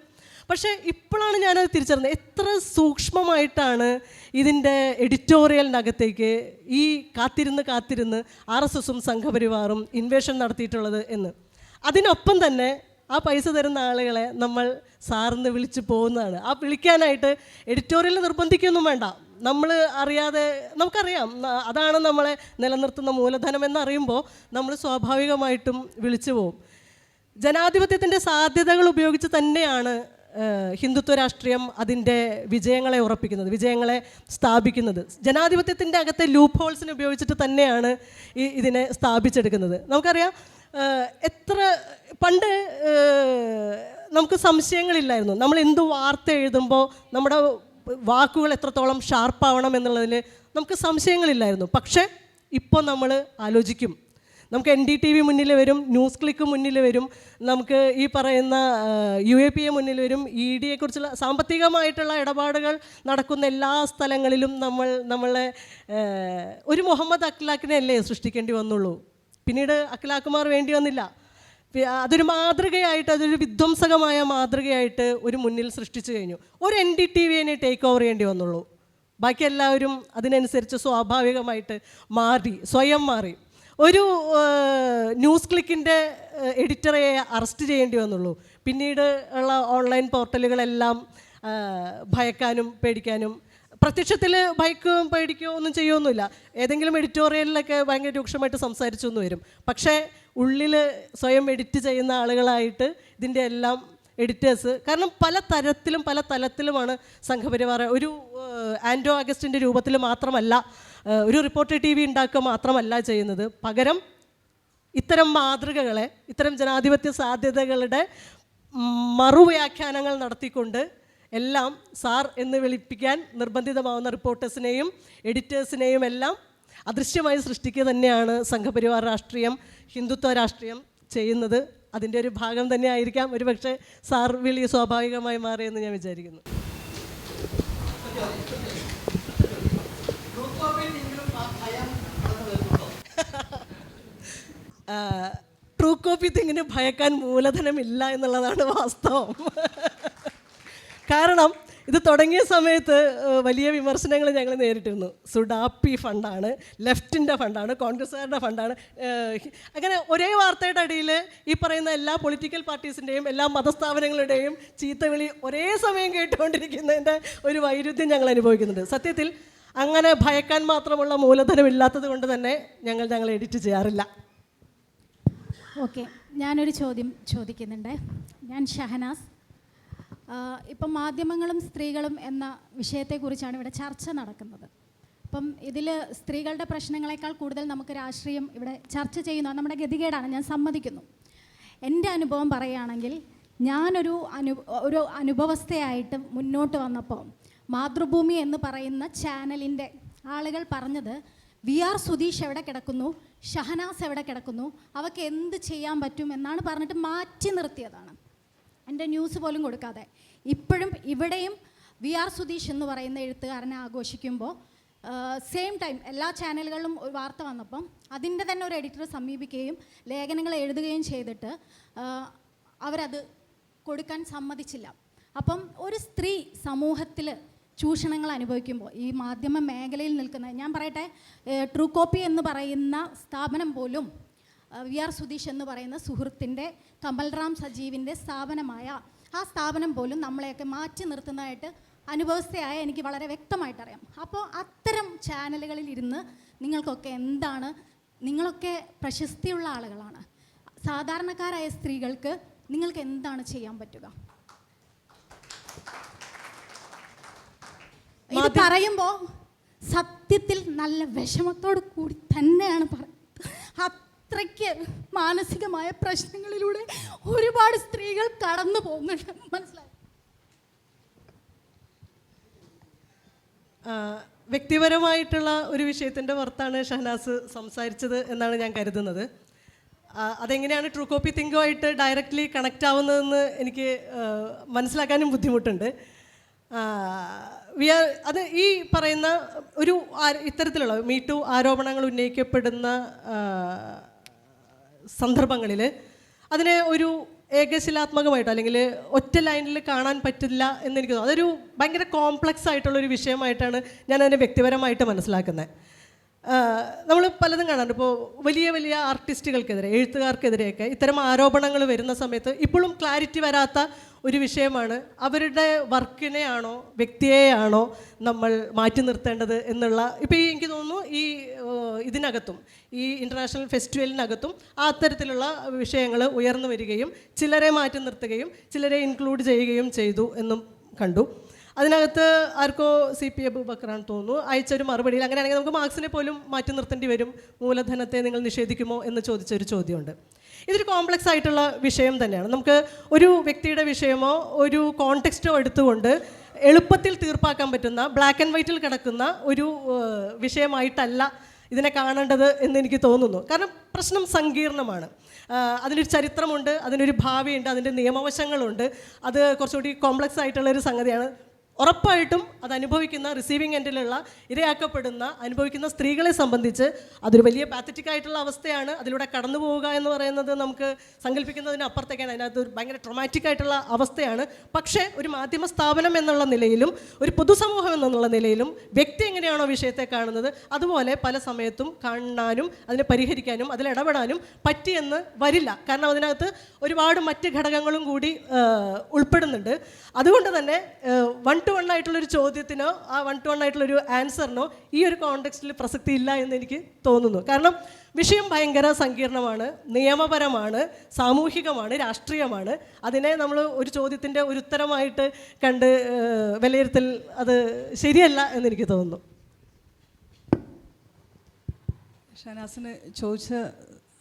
പക്ഷേ ഇപ്പോഴാണ് ഞാനത് തിരിച്ചറിഞ്ഞത്, എത്ര സൂക്ഷ്മമായിട്ടാണ് ഇതിൻ്റെ എഡിറ്റോറിയലിനകത്തേക്ക് ഈ കാത്തിരുന്ന് RSSും സംഘപരിവാറും ഇൻവേഷൻ നടത്തിയിട്ടുള്ളത് എന്ന്. അതിനൊപ്പം തന്നെ ആ പൈസ തരുന്ന ആളുകളെ നമ്മൾ സാറിന് വിളിച്ച് പോകുന്നതാണ്. ആ വിളിക്കാനായിട്ട് എഡിറ്റോറിയൽ നിർബന്ധിക്കൊന്നും വേണ്ട, നമ്മൾ അറിയാതെ നമുക്കറിയാം അതാണ് നമ്മളെ നിലനിർത്തുന്ന മൂലധനം എന്നറിയുമ്പോൾ നമ്മൾ സ്വാഭാവികമായിട്ടും വിളിച്ചു പോകും. ജനാധിപത്യത്തിൻ്റെ സാധ്യതകൾ ഉപയോഗിച്ച് തന്നെയാണ് ഹിന്ദുത്വ രാഷ്ട്രീയം അതിൻ്റെ വിജയങ്ങളെ ഉറപ്പിക്കുന്നത്, വിജയങ്ങളെ സ്ഥാപിക്കുന്നത്. ജനാധിപത്യത്തിൻ്റെ അകത്തെ ലൂപ്പ് ഹോൾസിനെ ഉപയോഗിച്ചിട്ട് തന്നെയാണ് ഇതിനെ സ്ഥാപിച്ചെടുക്കുന്നത്. നമുക്കറിയാം എത്ര പണ്ട് നമുക്ക് സംശയങ്ങളില്ലായിരുന്നു. നമ്മൾ എന്ത് വാർത്ത എഴുതുമ്പോൾ നമ്മുടെ വാക്കുകൾ എത്രത്തോളം ഷാർപ്പാവണം എന്നുള്ളതിൽ നമുക്ക് സംശയങ്ങളില്ലായിരുന്നു. പക്ഷേ ഇപ്പോൾ നമ്മൾ ആലോചിക്കും. നമുക്ക് NDTV മുന്നിൽ വരും, ന്യൂസ് ക്ലിക്ക് മുന്നിൽ വരും, നമുക്ക് ഈ പറയുന്ന UAPA മുന്നിൽ വരും. EDയെക്കുറിച്ചുള്ള സാമ്പത്തികമായിട്ടുള്ള ഇടപാടുകൾ നടക്കുന്ന എല്ലാ സ്ഥലങ്ങളിലും നമ്മളെ ഒരു മുഹമ്മദ് അഖ്ലാഖിനെ അല്ലേ സൃഷ്ടിക്കേണ്ടി വന്നുള്ളൂ. പിന്നീട് അഖ്ലാഖുമാർ വേണ്ടി വന്നില്ല. അതൊരു മാതൃകയായിട്ട്, അതൊരു വിധ്വംസകമായ മാതൃകയായിട്ട് ഒരു മുന്നിൽ സൃഷ്ടിച്ചു കഴിഞ്ഞു. ഒരു NDTVനെ ടേക്ക് ഓവർ ചെയ്യേണ്ടി വന്നുള്ളൂ. ബാക്കി എല്ലാവരും അതിനനുസരിച്ച് സ്വാഭാവികമായിട്ട് സ്വയം മാറി. ഒരു ന്യൂസ് ക്ലിക്കിൻ്റെ എഡിറ്ററെ അറസ്റ്റ് ചെയ്യേണ്ടി വന്നുള്ളൂ. പിന്നീട് ഉള്ള ഓൺലൈൻ പോർട്ടലുകളെല്ലാം ഭയക്കാനും പേടിക്കാനും, പ്രത്യക്ഷത്തിൽ ഭയക്കുകയും പേടിക്കുകയോ ഒന്നും ചെയ്യുമൊന്നുമില്ല. ഏതെങ്കിലും എഡിറ്റോറിയലിലൊക്കെ ഭയങ്കര രൂക്ഷമായിട്ട് സംസാരിച്ചു എന്ന് വരും. പക്ഷേ ഉള്ളിൽ സ്വയം എഡിറ്റ് ചെയ്യുന്ന ആളുകളായിട്ട് ഇതിൻ്റെ എല്ലാം എഡിറ്റേഴ്സ്, കാരണം പല തലത്തിലുമാണ് സംഘപരിവാർ. ഒരു ആൻഡോ അഗസ്റ്റിൻ്റെ രൂപത്തിൽ മാത്രമല്ല, ഒരു റിപ്പോർട്ടർ TV ഉണ്ടാക്കുക മാത്രമല്ല ചെയ്യുന്നത്. പകരം ഇത്തരം മാതൃകകളെ, ഇത്തരം ജനാധിപത്യ സാധ്യതകളുടെ മറുവ്യാഖ്യാനങ്ങൾ നടത്തിക്കൊണ്ട് എല്ലാം സാർ എന്ന് വിളിപ്പിക്കാൻ നിർബന്ധിതമാവുന്ന റിപ്പോർട്ടേഴ്സിനെയും എഡിറ്റേഴ്സിനെയും എല്ലാം അദൃശ്യമായി സൃഷ്ടിക്കുക തന്നെയാണ് സംഘപരിവാർ രാഷ്ട്രീയം, ഹിന്ദുത്വ രാഷ്ട്രീയം ചെയ്യുന്നത്. അതിൻ്റെ ഒരു ഭാഗം തന്നെ ആയിരിക്കാം ഒരുപക്ഷെ സാർ വിളി സ്വാഭാവികമായി മാറിയെന്ന് ഞാൻ വിചാരിക്കുന്നു. ട്രൂ കോപ്പി തിങ്ങിന് ഭയക്കാൻ മൂലധനമില്ല എന്നുള്ളതാണ് വാസ്തവം. കാരണം ഇത് തുടങ്ങിയ സമയത്ത് വലിയ വിമർശനങ്ങൾ ഞങ്ങൾ നേരിട്ടിരുന്നു. സുഡാപ്പി ഫണ്ടാണ്, ലെഫ്റ്റിൻ്റെ ഫണ്ടാണ്, കോൺഗ്രസ്സുകാരുടെ ഫണ്ടാണ്. അങ്ങനെ ഒരേ വാർത്തയുടെ അടിയിൽ ഈ പറയുന്ന എല്ലാ പൊളിറ്റിക്കൽ പാർട്ടീസിൻ്റെയും എല്ലാ മതസ്ഥാപനങ്ങളുടെയും ചീത്തവിളി ഒരേ സമയം കേട്ടുകൊണ്ടിരിക്കുന്നതിൻ്റെ ഒരു വൈരുദ്ധ്യം ഞങ്ങൾ അനുഭവിക്കുന്നുണ്ട്. സത്യത്തിൽ അങ്ങനെ ഭയക്കാൻ മാത്രമുള്ള മൂലധനമില്ലാത്തത് കൊണ്ട് തന്നെ ഞങ്ങൾ എഡിറ്റ് ചെയ്യാറില്ല. ഓക്കെ, ഞാനൊരു ചോദ്യം ചോദിക്കുന്നുണ്ട്. ഞാൻ ഷഹനാസ്. ഇപ്പം മാധ്യമങ്ങളും സ്ത്രീകളും എന്ന വിഷയത്തെക്കുറിച്ചാണ് ഇവിടെ ചർച്ച നടക്കുന്നത്. അപ്പം ഇതിൽ സ്ത്രീകളുടെ പ്രശ്നങ്ങളെക്കാൾ കൂടുതൽ നമുക്ക് രാഷ്ട്രീയം ഇവിടെ ചർച്ച ചെയ്യുന്ന നമ്മുടെ ഗതികേടാണ്, ഞാൻ സമ്മതിക്കുന്നു. എൻ്റെ അനുഭവം പറയുകയാണെങ്കിൽ, ഞാനൊരു അനുഭവസ്ഥയായിട്ട് മുന്നോട്ട് വന്നപ്പോൾ മാതൃഭൂമി എന്ന് പറയുന്ന ചാനലിൻ്റെ ആളുകൾ പറഞ്ഞത്, VR സുധീഷ് എവിടെ കിടക്കുന്നു, ഷഹനാസ് എവിടെ കിടക്കുന്നു, അവർക്ക് എന്ത് ചെയ്യാൻ പറ്റും എന്നാണ് പറഞ്ഞിട്ട് മാറ്റി നിർത്തിയതാണ്. എൻ്റെ ന്യൂസ് പോലും കൊടുക്കാതെ. ഇപ്പോഴും ഇവിടെയും VR സുധീഷ് എന്ന് പറയുന്ന എഴുത്തുകാരനെ ആഘോഷിക്കുമ്പോൾ സെയിം ടൈം എല്ലാ ചാനലുകളിലും ഒരു വാർത്ത വന്നപ്പം അതിൻ്റെ തന്നെ ഒരു എഡിറ്ററെ സമീപിക്കുകയും ലേഖനങ്ങൾ എഴുതുകയും ചെയ്തിട്ട് അവരത് കൊടുക്കാൻ സമ്മതിച്ചില്ല. അപ്പം ഒരു സ്ത്രീ സമൂഹത്തിൽ ചൂഷണങ്ങൾ അനുഭവിക്കുമ്പോൾ ഈ മാധ്യമ മേഖലയിൽ നിൽക്കുന്ന, ഞാൻ പറയട്ടെ, ട്രൂ കോപ്പി എന്ന് പറയുന്ന സ്ഥാപനം പോലും VR സുധീഷ് എന്ന് പറയുന്ന സുഹൃത്തിൻ്റെ, കമൽറാം സജീവിൻ്റെ സ്ഥാപനമായ ആ സ്ഥാപനം പോലും നമ്മളെയൊക്കെ മാറ്റി നിർത്തുന്നതായിട്ട് അനുഭവസ്ഥയായ എനിക്ക് വളരെ വ്യക്തമായിട്ടറിയാം. അപ്പോൾ അത്തരം ചാനലുകളിൽ ഇരുന്ന് നിങ്ങൾക്കൊക്കെ എന്താണ്, നിങ്ങളൊക്കെ പ്രശസ്തിയുള്ള ആളുകളാണ്, സാധാരണക്കാരായ സ്ത്രീകൾക്ക് നിങ്ങൾക്ക് എന്താണ് ചെയ്യാൻ പറ്റുക? ഇത് പറയുമ്പോൾ സത്യത്തിൽ നല്ല വിഷമത്തോട് കൂടി തന്നെയാണ് പറയുന്നത്. അത്രയ്ക്ക് മാനസികമായ പ്രശ്നങ്ങളിലൂടെ ഒരുപാട് സ്ത്രീകൾ കടന്നു പോകുന്നുണ്ട്, മനസ്സിലായി? വ്യക്തിപരമായിട്ടുള്ള ഒരു വിഷയത്തിൻ്റെ പുറത്താണ് ഷഹനാസ് സംസാരിച്ചത് എന്നാണ് ഞാൻ കരുതുന്നത്. അതെങ്ങനെയാണ് ട്രൂ കോപ്പി തിങ്കുമായിട്ട് ഡയറക്റ്റ്ലി കണക്റ്റ് ആവുന്നതെന്ന് എനിക്ക് മനസ്സിലാക്കാനും ബുദ്ധിമുട്ടുണ്ട്. അത് ഈ പറയുന്ന ഒരു ഇത്തരത്തിലുള്ള മീറ്റു ആരോപണങ്ങൾ ഉന്നയിക്കപ്പെടുന്ന സന്ദർഭങ്ങളിൽ അതിനെ ഒരു ഏകശിലാത്മകമായിട്ടോ അല്ലെങ്കിൽ ഒറ്റ ലൈനിൽ കാണാൻ പറ്റില്ല എന്നെനിക്ക് തോന്നുന്നു. അതൊരു ഭയങ്കര കോംപ്ലക്സ് ആയിട്ടുള്ളൊരു വിഷയമായിട്ടാണ് ഞാൻ അതിനെ വ്യക്തിപരമായിട്ട് മനസ്സിലാക്കുന്നത്. നമ്മൾ പലതും കാണാറുണ്ട്. ഇപ്പോൾ വലിയ വലിയ ആർട്ടിസ്റ്റുകൾക്കെതിരെ, എഴുത്തുകാർക്കെതിരെയൊക്കെ ഇത്തരം ആരോപണങ്ങൾ വരുന്ന സമയത്ത് ഇപ്പോഴും ക്ലാരിറ്റി വരാത്ത ഒരു വിഷയമാണ് അവരുടെ വർക്കിനെയാണോ വ്യക്തിയെയാണോ നമ്മൾ മാറ്റി നിർത്തേണ്ടത് എന്നുള്ള. ഇപ്പോൾ എനിക്ക് തോന്നുന്നു ഇതിനകത്തും ഈ ഇൻ്റർനാഷണൽ ഫെസ്റ്റിവലിനകത്തും ആ അത്തരത്തിലുള്ള വിഷയങ്ങൾ ഉയർന്നു വരികയും ചിലരെ മാറ്റി നിർത്തുകയും ചിലരെ ഇൻക്ലൂഡ് ചെയ്യുകയും ചെയ്തു എന്നും കണ്ടു. അതിനകത്ത് ആർക്കോ CP അബൂബക്കറാണ് തോന്നുന്നു അയച്ചൊരു മറുപടിയിൽ, അങ്ങനെയാണെങ്കിൽ നമുക്ക് മാർക്സിനെ പോലും മാറ്റി നിർത്തേണ്ടി വരും, മൂലധനത്തെ നിങ്ങൾ നിഷേധിക്കുമോ എന്ന് ചോദിച്ചൊരു ചോദ്യമുണ്ട്. ഇതൊരു കോംപ്ലക്സ് ആയിട്ടുള്ള വിഷയം തന്നെയാണ്. നമുക്ക് ഒരു വ്യക്തിയുടെ വിഷയമോ ഒരു കോണ്ടെക്സ്റ്റോ എടുത്തുകൊണ്ട് എളുപ്പത്തിൽ തീർപ്പാക്കാൻ പറ്റുന്ന ബ്ലാക്ക് ആൻഡ് വൈറ്റിൽ കിടക്കുന്ന ഒരു വിഷയമായിട്ടല്ല ഇതിനെ കാണേണ്ടത് എന്ന് എനിക്ക് തോന്നുന്നു. കാരണം പ്രശ്നം സങ്കീർണമാണ്. അതിനൊരു ചരിത്രമുണ്ട്, അതിനൊരു ഭാവിയുണ്ട്, അതിൻ്റെ നിയമവശങ്ങളുണ്ട്. അത് കുറച്ചുകൂടി കോംപ്ലക്സ് ആയിട്ടുള്ളൊരു സംഗതിയാണ്. ഉറപ്പായിട്ടും അത് അനുഭവിക്കുന്ന റിസീവിങ് എൻഡിലുള്ള ഇരയാക്കപ്പെടുന്ന അനുഭവിക്കുന്ന സ്ത്രീകളെ സംബന്ധിച്ച് അതൊരു വലിയ പാത്തറ്റിക് ആയിട്ടുള്ള അവസ്ഥയാണ്. അതിലൂടെ കടന്നു പോവുക എന്ന് പറയുന്നത് നമുക്ക് സങ്കല്പിക്കുന്നതിന് അപ്പുറത്തേക്കാണ്. അതിനകത്ത് ഒരു ഭയങ്കര ട്രോമാറ്റിക് ആയിട്ടുള്ള അവസ്ഥയാണ്. പക്ഷേ ഒരു മാധ്യമ സ്ഥാപനം എന്നുള്ള നിലയിലും ഒരു പൊതുസമൂഹം എന്നുള്ള നിലയിലും വ്യക്തി എങ്ങനെയാണോ വിഷയത്തെ കാണുന്നത് അതുപോലെ പല സമയത്തും കാണാനും അതിനെ പരിഹരിക്കാനും അതിലിടപെടാനും പറ്റിയെന്ന് വരില്ല. കാരണം അതിനകത്ത് ഒരുപാട് മറ്റ് ഘടകങ്ങളും കൂടി ഉൾപ്പെടുന്നുണ്ട്. അതുകൊണ്ട് തന്നെ വൺ ടു വൺ ആയിട്ടുള്ളൊരു ചോദ്യത്തിനോ ആ വൺ ടു വൺ ആയിട്ടുള്ളൊരു ആൻസറിനോ ഈ ഒരു കോണ്ടെക്സ്റ്റിൽ പ്രസക്തി ഇല്ല എന്ന് എനിക്ക് തോന്നുന്നു. കാരണം വിഷയം ഭയങ്കര സങ്കീർണമാണ്, നിയമപരമാണ്, സാമൂഹികമാണ്, രാഷ്ട്രീയമാണ്. അതിനെ നമ്മൾ ഒരു ചോദ്യത്തിൻ്റെ ഒരു ഉത്തരമായിട്ട് കണ്ട് വിലയിരുത്തൽ അത് ശരിയല്ല എന്നെനിക്ക് തോന്നുന്നു. ഷഹനാസിന് ചോദിച്ച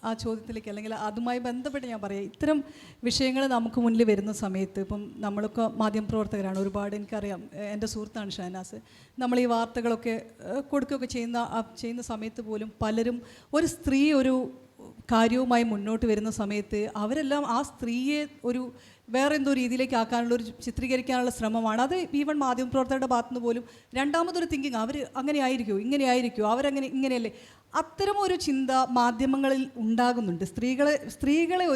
ആ ചോദ്യത്തിലേക്ക് അല്ലെങ്കിൽ അതുമായി ബന്ധപ്പെട്ട് ഞാൻ പറയാം, ഇത്തരം വിഷയങ്ങൾ നമുക്ക് മുന്നിൽ വരുന്ന സമയത്ത് ഇപ്പം നമ്മളൊക്കെ മാധ്യമപ്രവർത്തകരാണ്, ഒരുപാട് എനിക്കറിയാം, എൻ്റെ സുഹൃത്താണ് ഷഹനാസ്. നമ്മൾ ഈ വാർത്തകളൊക്കെ കൊടുക്കുകയൊക്കെ ചെയ്യുന്ന സമയത്ത് പോലും പലരും ഒരു സ്ത്രീ ഒരു കാര്യവുമായി മുന്നോട്ട് വരുന്ന സമയത്ത് അവരെല്ലാം ആ സ്ത്രീയെ ഒരു വേറെ എന്തോ രീതിയിലേക്ക് ആക്കാനുള്ള ഒരു ചിത്രീകരിക്കാനുള്ള ശ്രമമാണ്. അത് ഈവൻ മാധ്യമപ്രവർത്തകരുടെ ഭാഗത്തുനിന്ന് പോലും രണ്ടാമതൊരു തിങ്കിങ്, അവർ അങ്ങനെ ആയിരിക്കുമോ, ഇങ്ങനെ ആയിരിക്കുമോ, അവരങ്ങനെ ഇങ്ങനെയല്ലേ, അത്തരം ഒരു ചിന്ത മാധ്യമങ്ങളിൽ ഉണ്ടാകുന്നുണ്ട്. സ്ത്രീകളുടെ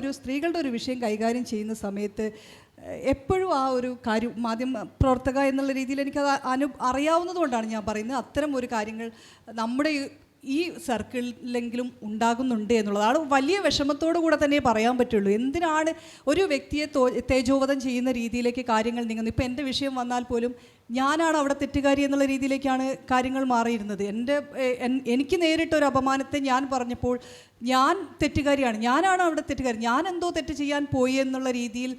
ഒരു വിഷയം കൈകാര്യം ചെയ്യുന്ന സമയത്ത് എപ്പോഴും ആ ഒരു കാര്യം മാധ്യമ പ്രവർത്തക എന്നുള്ള രീതിയിൽ എനിക്കത് അറിയാവുന്നതുകൊണ്ടാണ് ഞാൻ പറയുന്നത്. അത്തരം ഒരു കാര്യങ്ങൾ നമ്മുടെ ഈ സർക്കിളിലെങ്കിലും ഉണ്ടാകുന്നുണ്ട് എന്നുള്ളതാണ്. വലിയ വിഷമത്തോടു കൂടെ തന്നെ പറയാൻ പറ്റുള്ളൂ. എന്തിനാണ് ഒരു വ്യക്തിയെ തേജോവധം ചെയ്യുന്ന രീതിയിലേക്ക് കാര്യങ്ങൾ നീങ്ങുന്നത്? ഇപ്പോൾ എൻ്റെ വിഷയം വന്നാൽ പോലും ഞാനാണ് അവിടെ തെറ്റുകാരി എന്നുള്ള രീതിയിലേക്കാണ് കാര്യങ്ങൾ മാറിയിരുന്നത്. എനിക്ക് നേരിട്ടൊരു അപമാനത്തെ ഞാൻ പറഞ്ഞപ്പോൾ ഞാൻ തെറ്റുകാരിയാണ്, ഞാനാണ് അവിടെ തെറ്റുകാരി, ഞാൻ എന്തോ തെറ്റ് ചെയ്യാൻ പോയി എന്നുള്ള രീതിയിൽ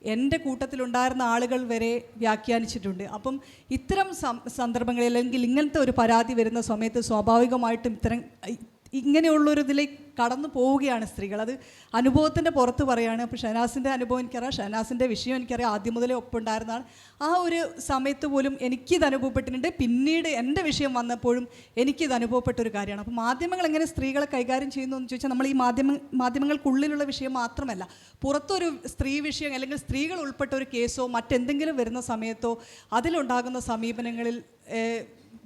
എൻ്റെ കൂട്ടത്തിലുണ്ടായിരുന്ന ആളുകൾ വരെ വ്യാഖ്യാനിച്ചിട്ടുണ്ട്. അപ്പം ഇത്തരം സന്ദർഭങ്ങളിൽ അല്ലെങ്കിൽ ഇങ്ങനത്തെ ഒരു പരാതി വരുന്ന സമയത്ത് സ്വാഭാവികമായിട്ടും ഇങ്ങനെയുള്ളൊരിതിലേക്ക് കടന്നു പോവുകയാണ് സ്ത്രീകൾ. അത് അനുഭവത്തിൻ്റെ പുറത്ത് പറയുകയാണ്. അപ്പോൾ ഷഹനാസിൻ്റെ അനുഭവം എനിക്കറിയാം, ഷഹനാസിൻ്റെ വിഷയം എനിക്കറിയാം, ആദ്യം മുതലേ ഒപ്പുണ്ടായിരുന്നതാണ്. ആ ഒരു സമയത്ത് പോലും എനിക്കിത് അനുഭവപ്പെട്ടിട്ടുണ്ട്. പിന്നീട് എൻ്റെ വിഷയം വന്നപ്പോഴും എനിക്കിത് അനുഭവപ്പെട്ടൊരു കാര്യമാണ്. അപ്പോൾ മാധ്യമങ്ങൾ എങ്ങനെ സ്ത്രീകളെ കൈകാര്യം ചെയ്യുന്നു എന്ന് ചോദിച്ചാൽ നമ്മൾ ഈ മാധ്യമങ്ങൾക്കുള്ളിലുള്ള വിഷയം മാത്രമല്ല, പുറത്തൊരു സ്ത്രീ വിഷയം അല്ലെങ്കിൽ സ്ത്രീകൾ ഉൾപ്പെട്ട ഒരു കേസോ മറ്റെന്തെങ്കിലും വരുന്ന സമയത്തോ അതിലുണ്ടാകുന്ന സമീപനങ്ങളിൽ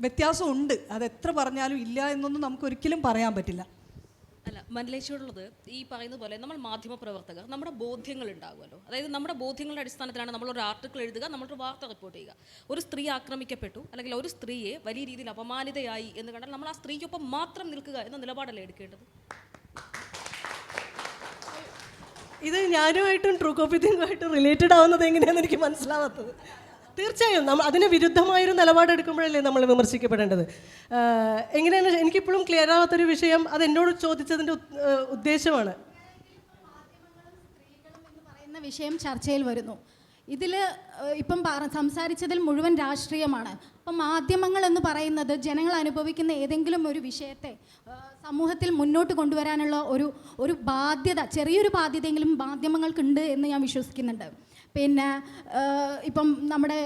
വ്യത്യാസമുണ്ട്. അത് എത്ര പറഞ്ഞാലും ഇല്ല എന്നൊന്നും നമുക്ക് ഒരിക്കലും പറയാൻ പറ്റില്ല. അല്ല, മനലേച്ചിയോടുള്ളത് ഈ പറയുന്ന പോലെ നമ്മൾ മാധ്യമപ്രവർത്തകർ നമ്മുടെ ബോധ്യങ്ങൾ ഉണ്ടാകുമല്ലോ. അതായത് നമ്മുടെ ബോധ്യങ്ങളുടെ അടിസ്ഥാനത്തിലാണ് നമ്മളൊരു ആർട്ടിക്കിൾ എഴുതുക, നമ്മളൊരു വാർത്ത റിപ്പോർട്ട് ചെയ്യുക. ഒരു സ്ത്രീ ആക്രമിക്കപ്പെട്ടു അല്ലെങ്കിൽ ഒരു സ്ത്രീയെ വലിയ രീതിയിൽ അപമാനിതയായി എന്ന് കണ്ടാൽ നമ്മൾ ആ സ്ത്രീക്കൊപ്പം മാത്രം നിൽക്കുക എന്ന നിലപാടല്ലേ എടുക്കേണ്ടത്? ഇത് ഞാനുമായിട്ടും ട്രൂ കോപ്പി തിങ്കുമായിട്ടും റിലേറ്റഡ് ആവുന്നത് എങ്ങനെയാണെന്ന് എനിക്ക് മനസ്സിലാവാത്തത്. തീർച്ചയായും അതിന് വിരുദ്ധമായൊരു നിലപാടെടുക്കുമ്പോഴല്ലേ നമ്മൾ വിമർശിക്കപ്പെടേണ്ടത്. എങ്ങനെയാണ് എനിക്കിപ്പോഴും ക്ലിയർ ആവാത്തൊരു വിഷയം, അത് എന്നോട് ചോദിച്ചതിൻ്റെ ഉദ്ദേശമാണ്. പറയുന്ന വിഷയം ചർച്ചയിൽ വരുന്നു. ഇതിൽ ഇപ്പം സംസാരിച്ചതിൽ മുഴുവൻ രാഷ്ട്രീയമാണ്. അപ്പം മാധ്യമങ്ങൾ എന്ന് പറയുന്നത് ജനങ്ങൾ അനുഭവിക്കുന്ന ഏതെങ്കിലും ഒരു വിഷയത്തെ സമൂഹത്തിൽ മുന്നോട്ട് കൊണ്ടുവരാനുള്ള ഒരു ബാധ്യത, ചെറിയൊരു ബാധ്യതയെങ്കിലും മാധ്യമങ്ങൾക്കുണ്ട് എന്ന് ഞാൻ വിശ്വസിക്കുന്നുണ്ട്. പിന്നെ ഇപ്പം നമ്മുടെ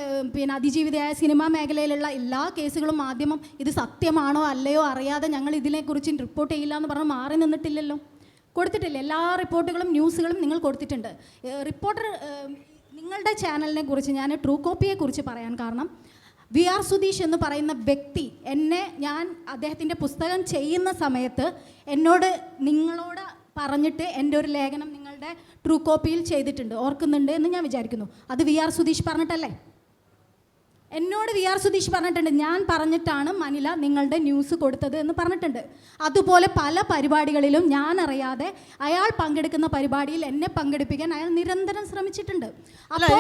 അതിജീവിതയായ സിനിമാ മേഖലയിലുള്ള എല്ലാ കേസുകളും മാധ്യമം ഇത് സത്യമാണോ അല്ലയോ അറിയാതെ ഞങ്ങൾ ഇതിനെക്കുറിച്ച് റിപ്പോർട്ട് ചെയ്യില്ല എന്ന് പറഞ്ഞ് മാറി നിന്നിട്ടില്ലല്ലോ, കൊടുത്തിട്ടില്ല. എല്ലാ റിപ്പോർട്ടുകളും ന്യൂസുകളും നിങ്ങൾ കൊടുത്തിട്ടുണ്ട്. റിപ്പോർട്ടർ നിങ്ങളുടെ ചാനലിനെ കുറിച്ച് ഞാൻ ട്രൂ കോപ്പിയെ കുറിച്ച് പറയാൻ കാരണം, VR സുധീഷ് എന്ന് പറയുന്ന വ്യക്തി ഞാൻ അദ്ദേഹത്തിൻ്റെ പുസ്തകം ചെയ്യുന്ന സമയത്ത് നിങ്ങളോട് പറഞ്ഞിട്ട് എൻ്റെ ഒരു ലേഖനം നിങ്ങളുടെ ട്രൂ കോപ്പിയിൽ ചെയ്തിട്ടുണ്ട്, ഓർക്കുന്നുണ്ട് എന്ന് ഞാൻ വിചാരിക്കുന്നു. അത് VR സുധീഷ് പറഞ്ഞിട്ടല്ലേ? എന്നോട് VR സുധീഷ് പറഞ്ഞിട്ടുണ്ട്, ഞാൻ പറഞ്ഞിട്ടാണ് മനില നിങ്ങളുടെ ന്യൂസ് കൊടുത്തത് എന്ന് പറഞ്ഞിട്ടുണ്ട്. അതുപോലെ പല പരിപാടികളിലും ഞാൻ അറിയാതെ അയാൾ പങ്കെടുക്കുന്ന പരിപാടിയിൽ എന്നെ പങ്കെടുപ്പിക്കാൻ അയാൾ നിരന്തരം ശ്രമിച്ചിട്ടുണ്ട്. അപ്പോൾ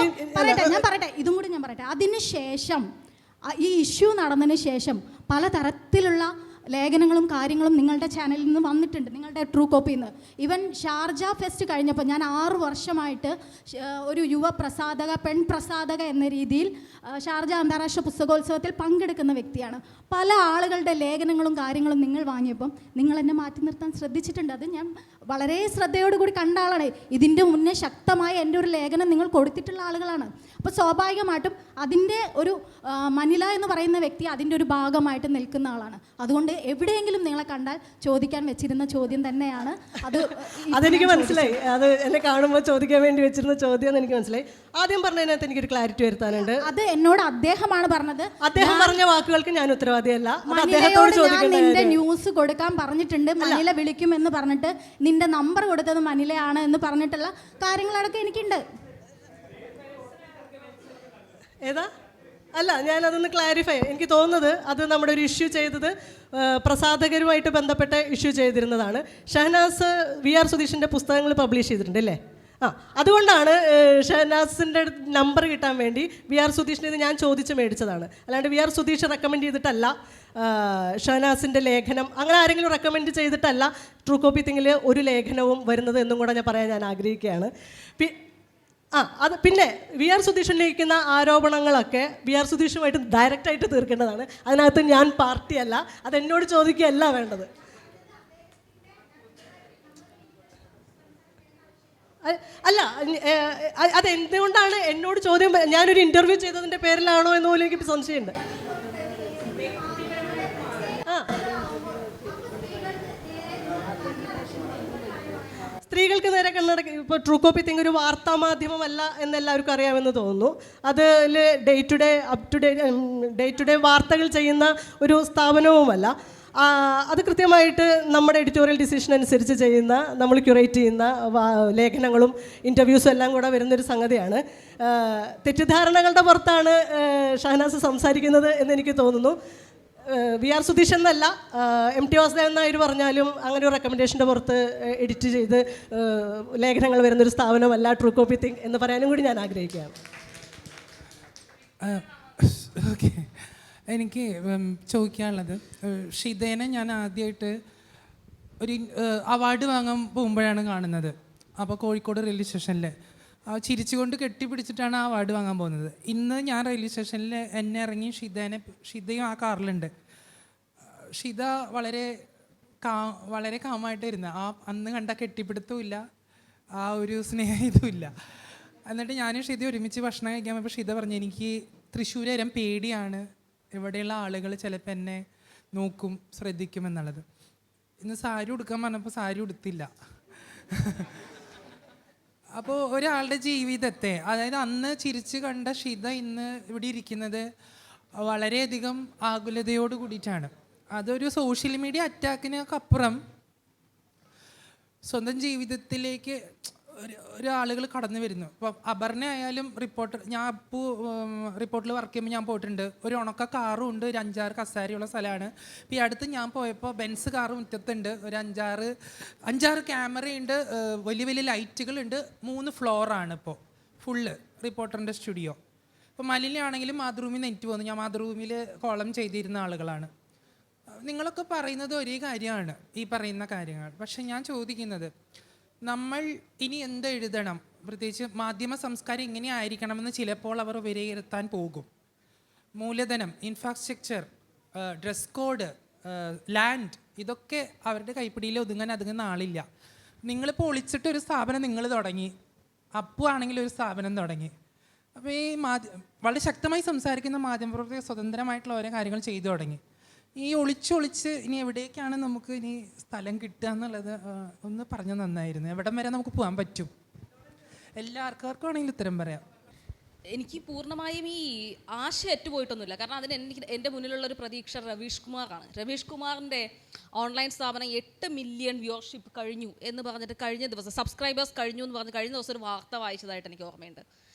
ഞാൻ പറയട്ടെ, ഇതും കൂടി ഞാൻ പറയട്ടെ. അതിനുശേഷം ഈ ഇഷ്യൂ നടന്നതിന് ശേഷം പലതരത്തിലുള്ള ലേഖനങ്ങളും കാര്യങ്ങളും നിങ്ങളുടെ ചാനലിൽ നിന്ന് വന്നിട്ടുണ്ട്, നിങ്ങളുടെ ട്രൂ കോപ്പിയിൽ നിന്ന്. ഈവൻ ഷാർജ ഫെസ്റ്റ് കഴിഞ്ഞപ്പോൾ ഞാൻ 6 വർഷമായിട്ട് ഒരു യുവ പ്രസാധക, പെൺ പ്രസാധക എന്ന രീതിയിൽ ഷാർജ അന്താരാഷ്ട്ര പുസ്തകോത്സവത്തിൽ പങ്കെടുക്കുന്ന വ്യക്തിയാണ്. പല ആളുകളുടെ ലേഖനങ്ങളും കാര്യങ്ങളും നിങ്ങൾ വാങ്ങിയപ്പം നിങ്ങൾ എന്നെ മാറ്റി നിർത്താൻ ശ്രദ്ധിച്ചിട്ടുണ്ട്. അത് ഞാൻ വളരെ ശ്രദ്ധയോടുകൂടി കണ്ട ആളാണ്. ഇതിൻ്റെ മുന്നേ ശക്തമായ എൻ്റെ ഒരു ലേഖനം നിങ്ങൾ കൊടുത്തിട്ടുള്ള ആളുകളാണ്. അപ്പോൾ സ്വാഭാവികമായിട്ടും അതിൻ്റെ ഒരു മനില എന്ന് പറയുന്ന വ്യക്തി അതിൻ്റെ ഒരു ഭാഗമായിട്ട് നിൽക്കുന്ന ആളാണ്. അതുകൊണ്ട് അതുകൊണ്ട് എവിടെയെങ്കിലും നിങ്ങളെ കണ്ടാൽ ചോദിക്കാൻ വെച്ചിരുന്ന ചോദ്യം തന്നെയാണ് അത്. അതെനിക്ക് മനസ്സിലായി, അത് എന്നെ കാണുമ്പോൾ ചോദിക്കാൻ വേണ്ടി വെച്ചിരുന്ന ചോദ്യം എന്ന് എനിക്ക് മനസ്സിലായി. ആദ്യം പറഞ്ഞതിനകത്ത് എനിക്കൊരു ക്ലാരിറ്റി വരുത്താനുണ്ട്. അത് എന്നോട് അദ്ദേഹമാണ് പറഞ്ഞത്. അദ്ദേഹം പറഞ്ഞ വാക്കുകൾക്ക് ഞാൻ ഉത്തരവാദിയല്ല. മനിലയോട് ഞാൻ നിന്റെ ന്യൂസ് കൊടുക്കാൻ പറഞ്ഞിട്ടുണ്ട്, മനില വിളിക്കും എന്ന് പറഞ്ഞിട്ട് നിന്റെ നമ്പർ കൊടുത്തത് മനിലയാണ് എന്ന് പറഞ്ഞിട്ടുള്ള കാര്യങ്ങളടക്കം എനിക്കുണ്ട്. ഏതാ? അല്ല, ഞാനതൊന്ന് ക്ലാരിഫൈ. എനിക്ക് തോന്നുന്നത് അത് നമ്മുടെ ഒരു ഇഷ്യൂ ചെയ്തത് പ്രസാധകരുമായിട്ട് ബന്ധപ്പെട്ട ഇഷ്യൂ ചെയ്തിരുന്നതാണ്. ഷഹനാസ് VR സുധീഷിൻ്റെ പുസ്തകങ്ങൾ പബ്ലിഷ് ചെയ്തിട്ടുണ്ട് അല്ലേ? അതുകൊണ്ടാണ് ഷഹനാസിൻ്റെ നമ്പർ കിട്ടാൻ വേണ്ടി VR സുധീഷിൻ്റെ ഇത് ഞാൻ ചോദിച്ച് മേടിച്ചതാണ്. അല്ലാണ്ട് VR സുധീഷ് റെക്കമെൻഡ് ചെയ്തിട്ടല്ല ഷഹനാസിൻ്റെ ലേഖനം, അങ്ങനെ ആരെങ്കിലും റെക്കമെൻഡ് ചെയ്തിട്ടല്ല ട്രൂ കോപ്പി തിങ്ങിൽ ഒരു ലേഖനവും വരുന്നത് എന്നും കൂടെ ഞാൻ പറയാൻ ഞാൻ ആഗ്രഹിക്കുകയാണ്. അത് പിന്നെ VR സുധീഷിലേക്കുന്ന ആരോപണങ്ങളൊക്കെ VR സുധീഷുമായിട്ട് ഡയറക്റ്റായിട്ട് തീർക്കേണ്ടതാണ്. അതിനകത്ത് ഞാൻ പാർട്ടിയല്ല, അതെന്നോട് ചോദിക്കുകയല്ല വേണ്ടത്. അല്ല, അതെന്തുകൊണ്ടാണ് എന്നോട് ചോദ്യം? ഞാനൊരു ഇൻ്റർവ്യൂ ചെയ്തതിൻ്റെ പേരിലാണോ എന്ന് പോലും എനിക്ക് സംശയമുണ്ട്. സ്ത്രീകൾക്ക് നേരെ കണ്ണടക്കി ഇപ്പോൾ ട്രൂ കോപ്പി തിങ് ഒരു വാർത്താ മാധ്യമമല്ല എന്നെല്ലാവർക്കും അറിയാമെന്ന് തോന്നുന്നു. അതിൽ ഡേ ടു ഡേ വാർത്തകൾ ചെയ്യുന്ന ഒരു സ്ഥാപനവുമല്ല. അത് കൃത്യമായിട്ട് നമ്മുടെ എഡിറ്റോറിയൽ ഡിസിഷൻ അനുസരിച്ച് ചെയ്യുന്ന, നമ്മൾ ക്യൂറേറ്റ് ചെയ്യുന്ന ലേഖനങ്ങളും ഇൻ്റർവ്യൂസും എല്ലാം കൂടെ വരുന്നൊരു സംഗതിയാണ്. തെറ്റിദ്ധാരണകളുടെ പുറത്താണ് ഷഹനാസ് സംസാരിക്കുന്നത് എന്നെനിക്ക് തോന്നുന്നു. VR സുധീഷ് എന്നല്ല, MT വാസുദേവൻ നായർ പറഞ്ഞാലും അങ്ങനെ ഒരു റെക്കമെൻഡേഷൻ്റെ പുറത്ത് എഡിറ്റ് ചെയ്ത് ലേഖനങ്ങൾ വരുന്നൊരു സ്ഥാപനമല്ല ട്രൂ കോപ്പി തിങ് എന്ന് പറയാനും കൂടി ഞാൻ ആഗ്രഹിക്കുകയാണ്. ഓക്കെ, എനിക്ക് ചോദിക്കാനുള്ളത്, ഷിതേനെ ഞാൻ ആദ്യമായിട്ട് ഒരു അവാർഡ് വാങ്ങാൻ പോകുമ്പോഴാണ് കാണുന്നത്. അപ്പോൾ കോഴിക്കോട് റെയിൽവേ സ്റ്റേഷനിൽ ചിരിച്ചുകൊണ്ട് കെട്ടിപ്പിടിച്ചിട്ടാണ് ആ അവാർഡ് വാങ്ങാൻ പോകുന്നത്. ഇന്ന് ഞാൻ റെയിൽവേ സ്റ്റേഷനിൽ എന്നെ ഇറങ്ങി ഷിതയും ആ കാറിലുണ്ട്. ഷിത വളരെ കാമായിട്ട് ഇരുന്ന അന്ന് കണ്ട കെട്ടിപ്പിടുത്തവും ഇല്ല, ആ ഒരു സ്നേഹം ഇതുമില്ല. എന്നിട്ട് ഞാനും ഷിത ഒരുമിച്ച് ഭക്ഷണം കഴിക്കാൻ പോയപ്പോൾ ഷിത പറഞ്ഞു, എനിക്ക് തൃശ്ശൂർ വരാൻ പേടിയാണ്, ഇവിടെയുള്ള ആളുകൾ ചിലപ്പോൾ എന്നെ നോക്കും, ശ്രദ്ധിക്കും എന്നുള്ളത്. ഇന്ന് സാരി ഉടുക്കാൻ പറഞ്ഞപ്പോൾ സാരി ഉടുത്തില്ല. അപ്പോൾ ഒരാളുടെ ജീവിതത്തെ, അതായത് അന്ന് ചിരിച്ച് കണ്ട ഷിത ഇന്ന് ഇവിടെ ഇരിക്കുന്നത് വളരെയധികം ആകുലതയോട് കൂടിയിട്ടാണ്. അതൊരു സോഷ്യൽ മീഡിയ അറ്റാക്കിനൊക്കപ്പുറം സ്വന്തം ജീവിതത്തിലേക്ക് ഒരാളുകൾ കടന്നു വരുന്നു. ഇപ്പം അപർണ ആയാലും ഞാൻ റിപ്പോർട്ടിൽ വർക്ക് ചെയ്യുമ്പോൾ ഞാൻ പോയിട്ടുണ്ട്. ഒരു ഉണക്ക കാറും ഉണ്ട്, ഒരു 5-6 കസാരയുള്ള സ്ഥലമാണ്. ഇപ്പോൾ ഈ അടുത്ത് ഞാൻ പോയപ്പോൾ ബെൻസ് കാറ് മുറ്റത്തുണ്ട്, ഒരു 5-6 ക്യാമറയുണ്ട്, വലിയ വലിയ ലൈറ്റുകളുണ്ട്, 3 ഫ്ലോറാണ് ഇപ്പോൾ ഫുള്ള് റിപ്പോർട്ടറിൻ്റെ സ്റ്റുഡിയോ. ഇപ്പോൾ മലിനാണെങ്കിലും മാതൃഭൂമി നെറ്റ് പോകുന്നു, ഞാൻ മാതൃഭൂമിയിൽ കോളം ചെയ്തിരുന്ന ആളുകളാണ്. നിങ്ങളൊക്കെ പറയുന്നത് ഒരേ കാര്യമാണ്, ഈ പറയുന്ന കാര്യങ്ങൾ. പക്ഷെ ഞാൻ ചോദിക്കുന്നത്, നമ്മൾ ഇനി എന്ത് എഴുതണം, പ്രത്യേകിച്ച് മാധ്യമ സംസ്കാരം ഇങ്ങനെ ആയിരിക്കണമെന്ന് ചിലപ്പോൾ അവർ വിലയിരുത്താൻ പോകും. മൂലധനം, ഇൻഫ്രാസ്ട്രക്ചർ, ഡ്രസ് കോഡ്, ലാൻഡ്, ഇതൊക്കെ അവരുടെ കൈപ്പിടിയിൽ ഒതുങ്ങുന്ന ആളില്ല. നിങ്ങളിപ്പോൾ ഒളിച്ചിട്ടൊരു സ്ഥാപനം നിങ്ങൾ തുടങ്ങി, അപ്പു ആണെങ്കിൽ ഒരു സ്ഥാപനം തുടങ്ങി. അപ്പോൾ ഈ വളരെ ശക്തമായി സംസാരിക്കുന്ന മാധ്യമപ്രവർത്തകർ സ്വതന്ത്രമായിട്ടുള്ള ഓരോ കാര്യങ്ങൾ ചെയ്തു തുടങ്ങി. ഈ ഒളിച്ചൊളിച്ച് ഇനി എവിടേക്കാണ് നമുക്ക് ഇനി സ്ഥലം കിട്ടുക എന്നുള്ളത് ഒന്ന് പറഞ്ഞാൽ നന്നായിരുന്നു. എവിടം വരെ നമുക്ക് പോകാൻ പറ്റും? എല്ലാവർക്കും ആണെങ്കിലും ഉത്തരം പറയാം. എനിക്ക് പൂർണ്ണമായും ഈ ആശ അറ്റുപോയിട്ടൊന്നുമില്ല. കാരണം അതിന് എൻ്റെ മുന്നിലുള്ള ഒരു പ്രതീക്ഷ രവീഷ് കുമാറാണ്. രവീഷ് കുമാറിൻ്റെ ഓൺലൈൻ സ്ഥാപനം 8 മില്യൺ വ്യൂവർഷിപ്പ് കഴിഞ്ഞു എന്ന് പറഞ്ഞിട്ട് കഴിഞ്ഞ ദിവസം, സബ്സ്ക്രൈബേഴ്സ് കഴിഞ്ഞു എന്ന് പറഞ്ഞ് കഴിഞ്ഞ ദിവസം ഒരു വാർത്ത വായിച്ചതായിട്ട് എനിക്ക് ഓർമ്മയുണ്ട്.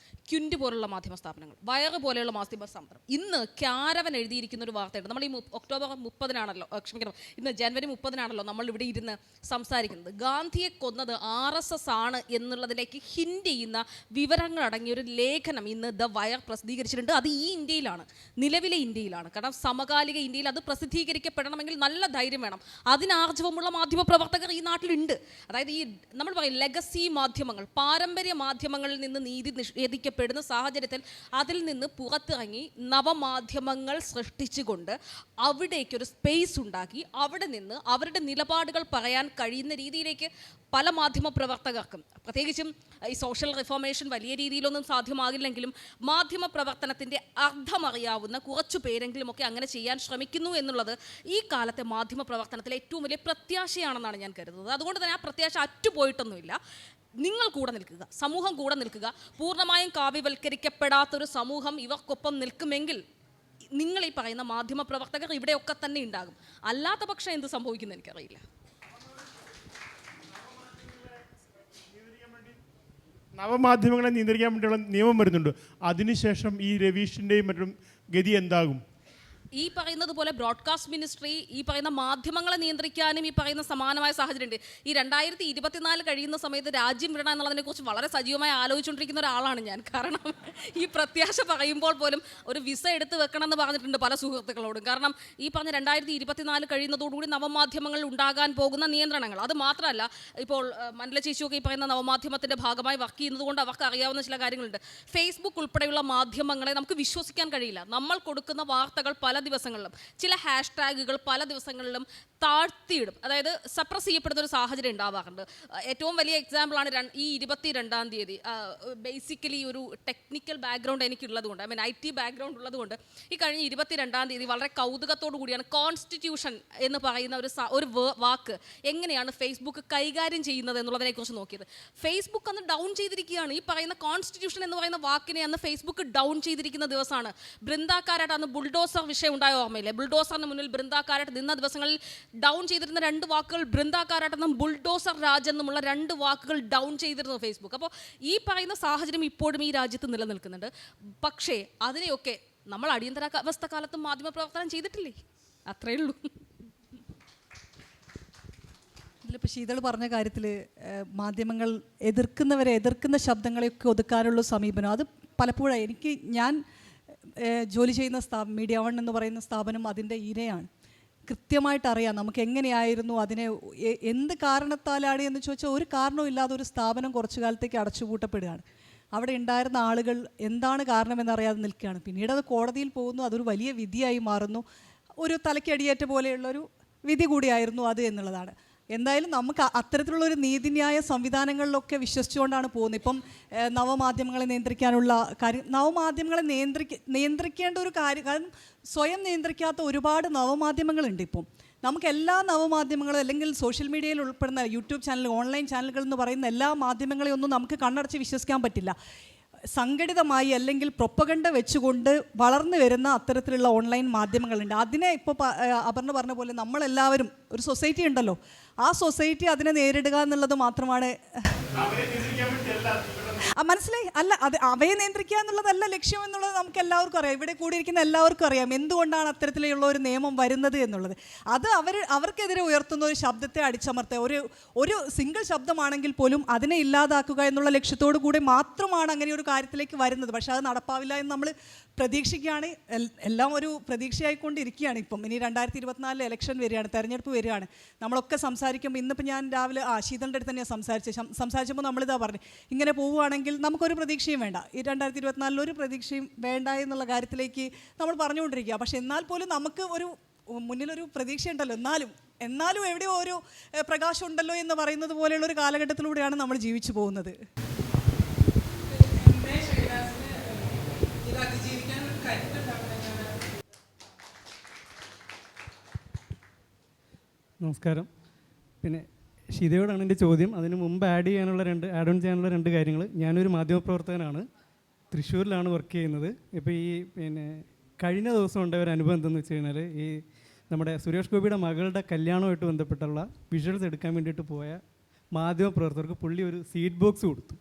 ക്യുൻറ്റ് പോലുള്ള മാധ്യമ സ്ഥാപനങ്ങൾ, വയറ് പോലെയുള്ള മാധ്യമ സ്ഥാപനം. ഇന്ന് ക്യാരവൻ എഴുതിയിരിക്കുന്ന ഒരു വാർത്തയുണ്ട്. നമ്മൾ ഈ ഒക്ടോബർ 30-നാണല്ലോ, ക്ഷമിക്കണം, ഇന്ന് ജനുവരി 30-നാണല്ലോ നമ്മൾ ഇവിടെ ഇരുന്ന് സംസാരിക്കുന്നത്. ഗാന്ധിയെ കൊന്നത് RSS ആണ് എന്നുള്ളതിലേക്ക് ഹിൻഡ് ചെയ്യുന്ന വിവരങ്ങൾ അടങ്ങിയ ഒരു ലേഖനം ഇന്ന് ദ വയർ പ്രസിദ്ധീകരിച്ചിട്ടുണ്ട്. അത് ഈ ഇന്ത്യയിലാണ്, നിലവിലെ ഇന്ത്യയിലാണ്. കാരണം സമകാലിക ഇന്ത്യയിൽ അത് പ്രസിദ്ധീകരിക്കപ്പെടണമെങ്കിൽ നല്ല ധൈര്യം വേണം. അതിനാർജവമുള്ള മാധ്യമ പ്രവർത്തകർ ഈ നാട്ടിലുണ്ട്. അതായത് ഈ നമ്മൾ പറയും ലെഗസി മാധ്യമങ്ങൾ, പാരമ്പര്യ മാധ്യമങ്ങളിൽ നിന്ന് നീതി നിഷേധിക്കപ്പെട്ട ചെയ്യപ്പെടുന്ന സാഹചര്യത്തിൽ അതിൽ നിന്ന് പുറത്തിറങ്ങി നവമാധ്യമങ്ങൾ സൃഷ്ടിച്ചുകൊണ്ട് അവിടേക്കൊരു സ്പേസ് ഉണ്ടാക്കി അവിടെ നിന്ന് അവരുടെ നിലപാടുകൾ പറയാൻ കഴിയുന്ന രീതിയിലേക്ക് പല മാധ്യമ പ്രവർത്തകർക്കും, പ്രത്യേകിച്ചും ഈ സോഷ്യൽ റിഫോർമേഷൻ വലിയ രീതിയിലൊന്നും സാധ്യമാകില്ലെങ്കിലും മാധ്യമ പ്രവർത്തനത്തിൻ്റെ അർത്ഥമറിയാവുന്ന കുറച്ചു പേരെങ്കിലുമൊക്കെ അങ്ങനെ ചെയ്യാൻ ശ്രമിക്കുന്നു എന്നുള്ളത് ഈ കാലത്തെ മാധ്യമ പ്രവർത്തനത്തിലെ ഏറ്റവും വലിയ പ്രത്യാശയാണെന്നാണ് ഞാൻ കരുതുന്നത്. അതുകൊണ്ട് തന്നെ ആ പ്രത്യാശ അറ്റുപോയിട്ടൊന്നുമില്ല. നിങ്ങൾ കൂടെ നിൽക്കുക, സമൂഹം കൂടെ നിൽക്കുക. പൂർണ്ണമായും കാവ്യവൽക്കരിക്കപ്പെടാത്തൊരു സമൂഹം ഇവർക്കൊപ്പം നിൽക്കുമെങ്കിൽ നിങ്ങൾ ഈ പറയുന്ന മാധ്യമ പ്രവർത്തകർ ഇവിടെയൊക്കെ തന്നെ ഉണ്ടാകും. അല്ലാത്ത പക്ഷം എന്ത് സംഭവിക്കുന്നു എനിക്കറിയില്ല. നവമാധ്യമങ്ങളെ നിയന്ത്രിക്കാൻ വേണ്ടിയുള്ള നിയമം വരുന്നുണ്ട്. അതിനുശേഷം ഈ രവീഷിൻ്റെയും മറ്റും ഗതി എന്താകും? ഈ പറയുന്നത് പോലെ ബ്രോഡ്കാസ്റ്റ് മിനിസ്ട്രി ഈ പറയുന്ന മാധ്യമങ്ങളെ നിയന്ത്രിക്കാനും ഈ പറയുന്ന സമാനമായ സാഹചര്യമുണ്ട്. ഈ 2024 കഴിയുന്ന സമയത്ത് രാജ്യം വിടണം എന്നുള്ളതിനെക്കുറിച്ച് വളരെ സജീവമായി ആലോചിച്ചുകൊണ്ടിരിക്കുന്ന ഒരാളാണ് ഞാൻ. കാരണം ഈ പ്രത്യാശ പറയുമ്പോൾ പോലും ഒരു വിസ എടുത്ത് വെക്കണം എന്ന് പറഞ്ഞിട്ടുണ്ട് പല സുഹൃത്തുക്കളോടും. കാരണം ഈ പറഞ്ഞ 2024 കഴിയുന്നതോടുകൂടി നവമാധ്യമങ്ങളിൽ ഉണ്ടാകാൻ പോകുന്ന നിയന്ത്രണങ്ങൾ, അത് മാത്രമല്ല ഇപ്പോൾ മണ്ഡല ചേച്ചിയൊക്കെ ഈ പറയുന്ന നവമാധ്യമത്തിൻ്റെ ഭാഗമായി വർക്ക് ചെയ്യുന്നത് കൊണ്ട് അവർക്ക് അറിയാവുന്ന ചില കാര്യങ്ങളുണ്ട്. ഫേസ്ബുക്ക് ഉൾപ്പെടെയുള്ള മാധ്യമങ്ങളെ നമുക്ക് വിശ്വസിക്കാൻ കഴിയില്ല. നമ്മൾ കൊടുക്കുന്ന വാർത്തകൾ പല ദിവസങ്ങളിലും ചില ഹാഷ്ടാഗുകൾ പല ദിവസങ്ങളിലും താഴ്ത്തിയിടും, അതായത് സപ്രസ് ചെയ്യപ്പെടുന്ന ഒരു സാഹചര്യം ഉണ്ടാവാറുണ്ട്. ഏറ്റവും വലിയ എക്സാമ്പിളാണ് ഈ 22-ാം തീയതി. ബേസിക്കലി ഒരു ടെക്നിക്കൽ ബാക്ക്ഗ്രൗണ്ട് എനിക്കുള്ളത് കൊണ്ട്, ഐ മീൻ IT ബാക്ക്ഗ്രൗണ്ട് ഉള്ളത് കൊണ്ട് ഈ കഴിഞ്ഞ 22-ാം തീയതി വളരെ കൗതുകത്തോടു കൂടിയാണ് കോൺസ്റ്റിറ്റ്യൂഷൻ എന്ന് പറയുന്ന ഒരു വാക്ക് എങ്ങനെയാണ് ഫേസ്ബുക്ക് കൈകാര്യം ചെയ്യുന്നത് എന്നുള്ളതിനെക്കുറിച്ച് നോക്കിയത്. ഫേസ്ബുക്ക് അന്ന് ഡൗൺ ചെയ്തിരിക്കുകയാണ്. ഈ പറയുന്ന കോൺസ്റ്റിറ്റ്യൂഷൻ എന്ന് പറയുന്ന വാക്കിനെ അന്ന് ഫേസ്ബുക്ക് ഡൗൺ ചെയ്തിരിക്കുന്ന ദിവസമാണ്. ബൃന്ദാക്കാരായിട്ട് അന്ന് ബുൾഡോസർ വിഷയം ഉണ്ടായ ഓർമ്മയില്ലേ? ബുൾഡോസറിന് മുന്നിൽ ബൃന്ദാക്കാരായിട്ട് നിന്ന ദിവസങ്ങളിൽ ഡൗൺ ചെയ്തിരുന്ന 2 വാക്കുകൾ ബൃന്ദാക്കാരാട്ടെന്നും ബുൾഡോസർ രാജ് എന്നുമുള്ള 2 വാക്കുകൾ ഡൗൺ ചെയ്തിരുന്നു ഫേസ്ബുക്ക്. അപ്പോൾ ഈ പറയുന്ന സാഹചര്യം ഇപ്പോഴും ഈ രാജ്യത്ത് നിലനിൽക്കുന്നുണ്ട്. പക്ഷേ അതിനെയൊക്കെ നമ്മൾ അടിയന്തരാവസ്ഥ കാലത്തും മാധ്യമപ്രവർത്തനം ചെയ്തിട്ടില്ലേ? അത്രയേ ഉള്ളൂ. ഇതിലിപ്പോൾ ശീതൾ പറഞ്ഞ കാര്യത്തിൽ മാധ്യമങ്ങൾ എതിർക്കുന്ന ശബ്ദങ്ങളെയൊക്കെ ഒതുക്കാനുള്ള സമീപനം അത് പലപ്പോഴും ഞാൻ ജോലി ചെയ്യുന്ന മീഡിയ 1 എന്ന് പറയുന്ന സ്ഥാപനം അതിൻ്റെ ഇരയാണ്. കൃത്യമായിട്ട് അറിയാം നമുക്ക് എങ്ങനെയായിരുന്നു അതിനെ എന്ത് കാരണത്താലാണ് എന്ന് ചോദിച്ചാൽ ഒരു കാരണവും ഇല്ലാതെ ഒരു സ്ഥാപനം കുറച്ചു കാലത്തേക്ക് അടച്ചുപൂട്ടപ്പെടുകയാണ്. അവിടെ ഉണ്ടായിരുന്ന ആളുകൾ എന്താണ് കാരണമെന്നറിയാതെ നിൽക്കുകയാണ്. പിന്നീട് അത് കോടതിയിൽ പോകുന്നു, അതൊരു വലിയ വിധിയായി മാറുന്നു. ഒരു തലയ്ക്കടിയേറ്റ പോലെയുള്ളൊരു വിധി കൂടിയായിരുന്നു അത് എന്നുള്ളതാണ്. എന്തായാലും നമുക്ക് അത്തരത്തിലുള്ളൊരു നീതിന്യായ സംവിധാനങ്ങളിലൊക്കെ വിശ്വസിച്ചുകൊണ്ടാണ് പോകുന്നത്. ഇപ്പം നവമാധ്യമങ്ങളെ നിയന്ത്രിക്കാനുള്ള കാര്യം, നവമാധ്യമങ്ങളെ നിയന്ത്രിക്കേണ്ട ഒരു കാര്യം, കാരണം സ്വയം നിയന്ത്രിക്കാത്ത ഒരുപാട് നവമാധ്യമങ്ങളുണ്ട്. ഇപ്പം നമുക്ക് എല്ലാ നവമാധ്യമങ്ങളും അല്ലെങ്കിൽ സോഷ്യൽ മീഡിയയിൽ ഉൾപ്പെടുന്ന യൂട്യൂബ് ചാനൽ, ഓൺലൈൻ ചാനലുകൾ എന്ന് പറയുന്ന എല്ലാ മാധ്യമങ്ങളെയും ഒന്നും നമുക്ക് കണ്ണടച്ച് വിശ്വസിക്കാൻ പറ്റില്ല. സംഘടിതമായി അല്ലെങ്കിൽ പ്രൊപ്പഗണ്ട വെച്ചുകൊണ്ട് വളർന്നു വരുന്ന അത്തരത്തിലുള്ള ഓൺലൈൻ മാധ്യമങ്ങളുണ്ട്. അതിനെ ഇപ്പോൾ അപർണ പറഞ്ഞ പോലെ നമ്മളെല്ലാവരും ഒരു സൊസൈറ്റി ഉണ്ടല്ലോ, ആ സൊസൈറ്റി അതിനെ നേരിടുക എന്നുള്ളത് മാത്രമാണ്. മനസ്സിലായി? അല്ല, അത് അവയെ നിയന്ത്രിക്കുക എന്നുള്ളതല്ല ലക്ഷ്യം എന്നുള്ളത് നമുക്ക് എല്ലാവർക്കും അറിയാം. ഇവിടെ കൂടിയിരിക്കുന്ന എല്ലാവർക്കും അറിയാം എന്തുകൊണ്ടാണ് അത്തരത്തിലുള്ള ഒരു നിയമം വരുന്നത് എന്നുള്ളത്. അത് അവർക്കെതിരെ ഉയർത്തുന്ന ഒരു ശബ്ദത്തെ അടിച്ചമർത്തുക, ഒരു സിംഗിൾ ശബ്ദമാണെങ്കിൽ പോലും അതിനെ ഇല്ലാതാക്കുക എന്നുള്ള ലക്ഷ്യത്തോടു കൂടി മാത്രമാണ് അങ്ങനെ ഒരു കാര്യത്തിലേക്ക് വരുന്നത്. പക്ഷെ അത് നടപ്പാവില്ല എന്ന് നമ്മൾ പ്രതീക്ഷിക്കുകയാണ്. എല്ലാം ഒരു പ്രതീക്ഷയായിക്കൊണ്ടിരിക്കുകയാണ്. ഇപ്പം ഇനി 2024 ഇലക്ഷൻ വരികയാണ്, തെരഞ്ഞെടുപ്പ് വരികയാണ്. നമ്മളൊക്കെ സംസാരിക്കുമ്പോൾ ഇന്നിപ്പോൾ ഞാൻ രാവിലെ ശീതളിൻ്റെ അടുത്ത് തന്നെയാണ് സംസാരിച്ചപ്പോൾ നമ്മളിതാ പറഞ്ഞു, ഇങ്ങനെ പോവുകയാണെങ്കിൽ നമുക്കൊരു പ്രതീക്ഷയും വേണ്ട, ഈ 2024 ഒരു പ്രതീക്ഷയും വേണ്ട എന്നുള്ള കാര്യത്തിലേക്ക് നമ്മൾ പറഞ്ഞുകൊണ്ടിരിക്കുക. പക്ഷെ എന്നാൽ പോലും നമുക്ക് മുന്നിലൊരു പ്രതീക്ഷയുണ്ടല്ലോ, എന്നാലും എവിടെയോ ഒരു പ്രകാശം ഉണ്ടല്ലോ എന്ന് പറയുന്നത് പോലെയുള്ളൊരു കാലഘട്ടത്തിലൂടെയാണ് നമ്മൾ ജീവിച്ചു പോകുന്നത്. നമസ്കാരം. പിന്നെ ഷിതയോടാണ് എൻ്റെ ചോദ്യം. അതിന് മുമ്പ് ആഡ് ഓൺ ചെയ്യാനുള്ള 2 കാര്യങ്ങൾ. ഞാനൊരു മാധ്യമപ്രവർത്തകനാണ്, തൃശ്ശൂരിലാണ് വർക്ക് ചെയ്യുന്നത്. ഇപ്പോൾ കഴിഞ്ഞ ദിവസം ഉണ്ടായ ഒരു അനുഭവം എന്തെന്ന് വെച്ച് കഴിഞ്ഞാൽ, ഈ നമ്മുടെ സുരേഷ് ഗോപിയുടെ മകളുടെ കല്യാണമായിട്ട് ബന്ധപ്പെട്ടുള്ള വിഷ്വൽസ് എടുക്കാൻ വേണ്ടിയിട്ട് പോയ മാധ്യമപ്രവർത്തകർക്ക് പുള്ളി ഒരു സീറ്റ് ബോക്സ് കൊടുത്തു.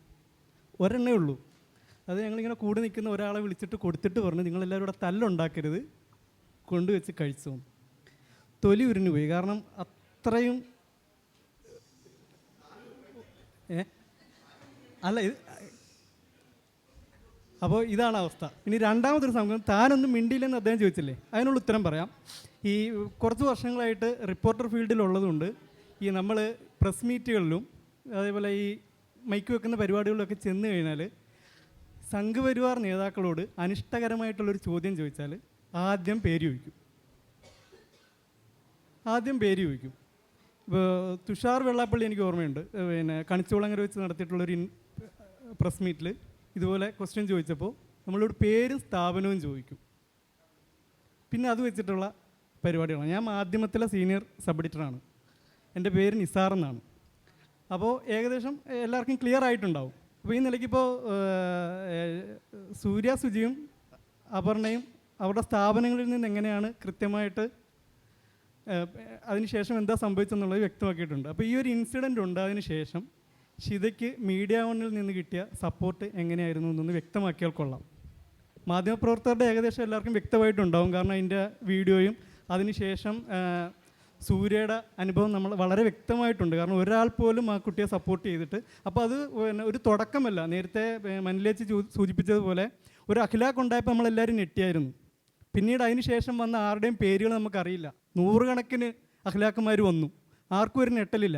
ഒരെണ്ണേ ഉള്ളൂ. അത് ഞങ്ങളിങ്ങനെ കൂടെ നിൽക്കുന്ന ഒരാളെ വിളിച്ചിട്ട് കൊടുത്തിട്ട് പറഞ്ഞു, നിങ്ങളെല്ലാവരും ഇവിടെ തല്ലുണ്ടാക്കരുത്, കൊണ്ടുവച്ച് കഴിച്ചു. തൊലി ഉരിഞ്ഞു പോയി. കാരണം അത്രയും അല്ല ഇത്. അപ്പോൾ ഇതാണ് അവസ്ഥ. ഇനി രണ്ടാമതൊരു സംഭവം, താനൊന്നും മിണ്ടിയില്ലെന്ന് അദ്ദേഹം ചോദിച്ചില്ലേ, അതിനുള്ള ഉത്തരം പറയാം. ഈ കുറച്ച് വർഷങ്ങളായിട്ട് റിപ്പോർട്ടർ ഫീൽഡിലുള്ളതുകൊണ്ട് ഈ നമ്മൾ പ്രസ് മീറ്റുകളിലും അതേപോലെ ഈ മൈക്ക് വെക്കുന്ന പരിപാടികളിലൊക്കെ ചെന്ന് കഴിഞ്ഞാൽ സംഘപരിവാർ നേതാക്കളോട് അനിഷ്ടകരമായിട്ടുള്ളൊരു ചോദ്യം ചോദിച്ചാൽ ആദ്യം പേര് ചോദിക്കും. ഇപ്പോൾ തുഷാർ വെള്ളാപ്പള്ളി എനിക്ക് ഓർമ്മയുണ്ട്, പിന്നെ കണിച്ചുകുളങ്ങര വെച്ച് നടത്തിയിട്ടുള്ളൊരു പ്രസ് മീറ്റിൽ ഇതുപോലെ ക്വസ്റ്റ്യൻ ചോദിച്ചപ്പോൾ നമ്മളോട് പേരും സ്ഥാപനവും ചോദിക്കും. പിന്നെ അത് വെച്ചിട്ടുള്ള പരിപാടികളാണ്. ഞാൻ മാധ്യമത്തിലെ സീനിയർ സബ് എഡിറ്ററാണ്. എൻ്റെ പേര് നിസാർ എന്നാണ്. അപ്പോൾ ഏകദേശം എല്ലാവർക്കും ക്ലിയർ ആയിട്ടുണ്ടാവും. അപ്പോൾ ഈ നിലയ്ക്കിപ്പോൾ സൂര്യ, സുജിയും അപർണയും അവരുടെ സ്ഥാപനങ്ങളിൽ നിന്ന് എങ്ങനെയാണ് കൃത്യമായിട്ട് അതിനുശേഷം എന്താ സംഭവിച്ചെന്നുള്ളത് വ്യക്തമാക്കിയിട്ടുണ്ട്. അപ്പോൾ ഈ ഒരു ഇൻസിഡൻറ്റ് ഉണ്ടായതിനു ശേഷം ഷിതയ്ക്ക് മീഡിയ വണ്ണിൽ നിന്ന് കിട്ടിയ സപ്പോർട്ട് എങ്ങനെയായിരുന്നു എന്നൊന്ന് വ്യക്തമാക്കിയാൽ കൊള്ളാം. മാധ്യമപ്രവർത്തകരുടെ ഏകദേശം എല്ലാവർക്കും വ്യക്തമായിട്ടുണ്ടാവും. കാരണം അതിൻ്റെ വീഡിയോയും അതിനുശേഷം സൂര്യയുടെ അനുഭവം നമ്മൾ വളരെ വ്യക്തമായിട്ടുണ്ട്. കാരണം ഒരാൾ പോലും ആ കുട്ടിയെ സപ്പോർട്ട് ചെയ്തിട്ട്, അപ്പോൾ അത് ഒരു തുടക്കമല്ല. നേരത്തെ മനിലേച്ചി സൂചിപ്പിച്ചതുപോലെ ഒരു അഖിലാഖ് ഉണ്ടായപ്പോൾ നമ്മളെല്ലാവരും ഞെട്ടിയായിരുന്നു. പിന്നീട് അതിന് ശേഷം വന്ന ആരുടെയും പേരുകൾ നമുക്കറിയില്ല. 100 കണക്കിന് അഖിലാഖുമാർ വന്നു, ആർക്കും ഒരു ഞെട്ടലില്ല.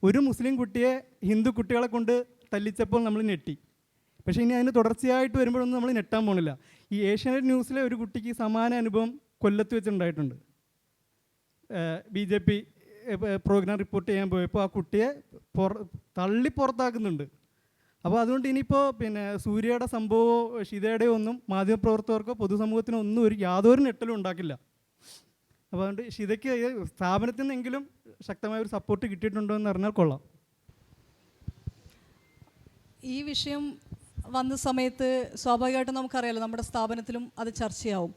ഒരു മുസ്ലിം കുട്ടിയെ ഹിന്ദു കുട്ടികളെ കൊണ്ട് തല്ലിച്ചപ്പോൾ നമ്മൾ ഞെട്ടി. പക്ഷേ ഇനി അതിന് തുടർച്ചയായിട്ട് വരുമ്പോഴൊന്നും നമ്മൾ ഞെട്ടാൻ പോണില്ല. ഈ ഏഷ്യാനെറ്റ് ന്യൂസിലെ ഒരു കുട്ടിക്ക് സമാന അനുഭവം കൊല്ലത്ത് വെച്ചിട്ടുണ്ടായിട്ടുണ്ട്. BJP പ്രോഗ്രാം റിപ്പോർട്ട് ചെയ്യാൻ പോയപ്പോൾ ആ കുട്ടിയെ തള്ളി പുറത്താക്കുന്നുണ്ട്. അപ്പോൾ അതുകൊണ്ട് ഇനിയിപ്പോൾ പിന്നെ സൂര്യയുടെ സംഭവമോ ഷിതയുടെയോ ഒന്നും മാധ്യമപ്രവർത്തകർക്കോ പൊതുസമൂഹത്തിനോ ഒന്നും യാതൊരു ഞെട്ടലും ഉണ്ടാക്കില്ല. അപ്പോൾ അതുകൊണ്ട് ഷിതയ്ക്ക് സ്ഥാപനത്തിൽ നിന്നെങ്കിലും ശക്തമായ ഒരു സപ്പോർട്ട് കിട്ടിയിട്ടുണ്ടോ എന്ന് അറിഞ്ഞാൽ കൊള്ളാം. ഈ വിഷയം വന്ന സമയത്ത് സ്വാഭാവികമായിട്ടും നമുക്കറിയാലോ, നമ്മുടെ സ്ഥാപനത്തിലും അത് ചർച്ചയാവും.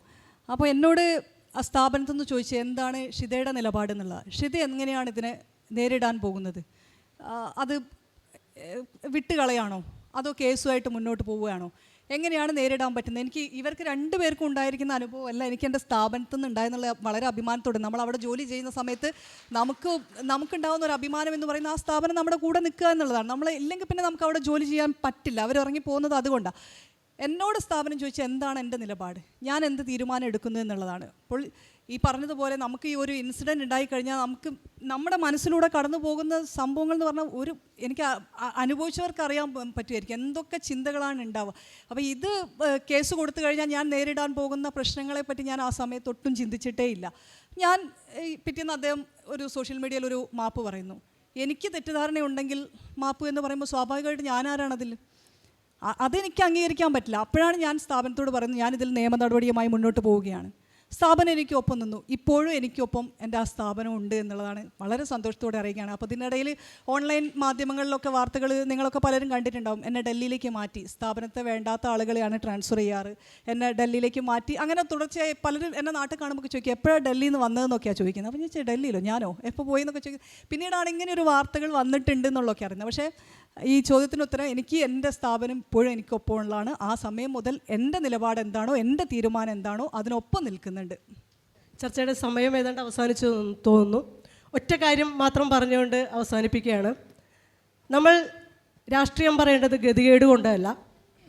അപ്പോൾ എന്നോട് ആ സ്ഥാപനത്തിൽ നിന്ന് ചോദിച്ചത് എന്താണ് ഷിതയുടെ നിലപാടെന്നുള്ള. ഷിത എങ്ങനെയാണ് ഇതിനെ നേരിടാൻ പോകുന്നത്? അത് വിട്ടുകളയാണോ അതോ കേസുമായിട്ട് മുന്നോട്ട് പോവുകയാണോ? എങ്ങനെയാണ് നേരിടാൻ പറ്റുന്നത്? എനിക്ക് ഇവർക്ക് രണ്ടുപേർക്കും ഉണ്ടായിരിക്കുന്ന അനുഭവമല്ല എനിക്ക് എൻ്റെ സ്ഥാപനത്തിൽ നിന്ന് ഉണ്ടായെന്നുള്ള വളരെ അഭിമാനത്തോടെ നമ്മൾ അവിടെ ജോലി ചെയ്യുന്ന സമയത്ത് നമുക്കുണ്ടാകുന്ന ഒരു അഭിമാനം എന്ന് പറയുന്നത് ആ സ്ഥാപനം നമ്മുടെ കൂടെ നിൽക്കുക എന്നുള്ളതാണ്. നമ്മൾ ഇല്ലെങ്കിൽ പിന്നെ നമുക്ക് അവിടെ ജോലി ചെയ്യാൻ പറ്റില്ല. അവർ ഇറങ്ങി പോകുന്നത് അതുകൊണ്ടാണ്. എന്നോട് സ്ഥാപനം ചോദിച്ചാൽ എന്താണ് എൻ്റെ നിലപാട്, ഞാൻ എന്ത് തീരുമാനം എടുക്കുന്നു എന്നുള്ളതാണ്. അപ്പോൾ ഈ പറഞ്ഞതുപോലെ നമുക്ക് ഈ ഒരു ഇൻസിഡൻറ്റ് ഉണ്ടായിക്കഴിഞ്ഞാൽ നമുക്ക് നമ്മുടെ മനസ്സിലൂടെ കടന്നു പോകുന്ന സംഭവങ്ങൾ എന്ന് പറഞ്ഞാൽ എനിക്ക് അനുഭവിച്ചവർക്ക് അറിയാൻ പറ്റുമായിരിക്കും എന്തൊക്കെ ചിന്തകളാണ് ഉണ്ടാവുക. അപ്പോൾ ഇത് കേസ് കൊടുത്തു കഴിഞ്ഞാൽ ഞാൻ നേരിടാൻ പോകുന്ന പ്രശ്നങ്ങളെപ്പറ്റി ഞാൻ ആ സമയത്ത് ഒട്ടും ചിന്തിച്ചിട്ടേ ഇല്ല. ഞാൻ പിറ്റേന്ന് അദ്ദേഹം ഒരു സോഷ്യൽ മീഡിയയിൽ ഒരു മാപ്പ് പറയുന്നു. എനിക്ക് തെറ്റിദ്ധാരണയുണ്ടെങ്കിൽ മാപ്പ് എന്ന് പറയുമ്പോൾ സ്വാഭാവികമായിട്ട് ഞാനാരാണതിൽ? അതെനിക്ക് അംഗീകരിക്കാൻ പറ്റില്ല. അപ്പോഴാണ് ഞാൻ സ്ഥാപനത്തോട് പറയുന്നത് ഞാനിതിൽ നിയമ നടപടിയുമായി മുന്നോട്ട് പോവുകയാണ്. സ്ഥാപനം എനിക്കൊപ്പം നിന്നു, ഇപ്പോഴും എനിക്കൊപ്പം എൻ്റെ ആ സ്ഥാപനം ഉണ്ട് എന്നുള്ളതാണ് വളരെ സന്തോഷത്തോടെ അറിയിക്കുകയാണ്. അപ്പോൾ ഇതിനിടയിൽ ഓൺലൈൻ മാധ്യമങ്ങളിലൊക്കെ വാർത്തകൾ നിങ്ങളൊക്കെ പലരും കണ്ടിട്ടുണ്ടാവും. എന്നെ ഡൽഹിയിലേക്ക് മാറ്റി, സ്ഥാപനത്തെ വേണ്ടാത്ത ആളുകളെയാണ് ട്രാൻസ്ഫർ ചെയ്യാറ്, എന്നെ ഡൽഹിയിലേക്ക് മാറ്റി. അങ്ങനെ തുടർച്ചയായി പലരും എന്നെ നാട്ടിൽ കാണുമ്പോൾ ചോദിക്കും എപ്പോഴാണ് ഡൽഹിയിൽ നിന്ന് വന്നതെന്നൊക്കെയാണ് ചോദിക്കുന്നത്. അപ്പോൾ ഞാൻ ഡൽഹിയിലോ ഞാനോ എപ്പോൾ പോയി എന്നൊക്കെ ചോദിക്കും. പിന്നീടാണ് ഇങ്ങനെ ഒരു വാർത്തകൾ വന്നിട്ടുണ്ട് എന്നുള്ളതൊക്കെ അറിയുന്നത്. പക്ഷേ ഈ ചോദ്യത്തിന് ഉത്തരം എനിക്ക് എൻ്റെ സ്ഥാപനം ഇപ്പോഴും എനിക്കൊപ്പമുള്ളതാണ്. ആ സമയം മുതൽ എൻ്റെ നിലപാട് എന്താണോ എൻ്റെ തീരുമാനം എന്താണോ അതിനൊപ്പം നിൽക്കുന്നുണ്ട്. ചർച്ചയുടെ സമയം ഏതാണ്ട് അവസാനിച്ചു തോന്നുന്നു. ഒറ്റ കാര്യം മാത്രം പറഞ്ഞുകൊണ്ട് അവസാനിപ്പിക്കുകയാണ്. നമ്മൾ രാഷ്ട്രീയം പറയേണ്ടത് ഗതികേട് കൊണ്ടല്ല,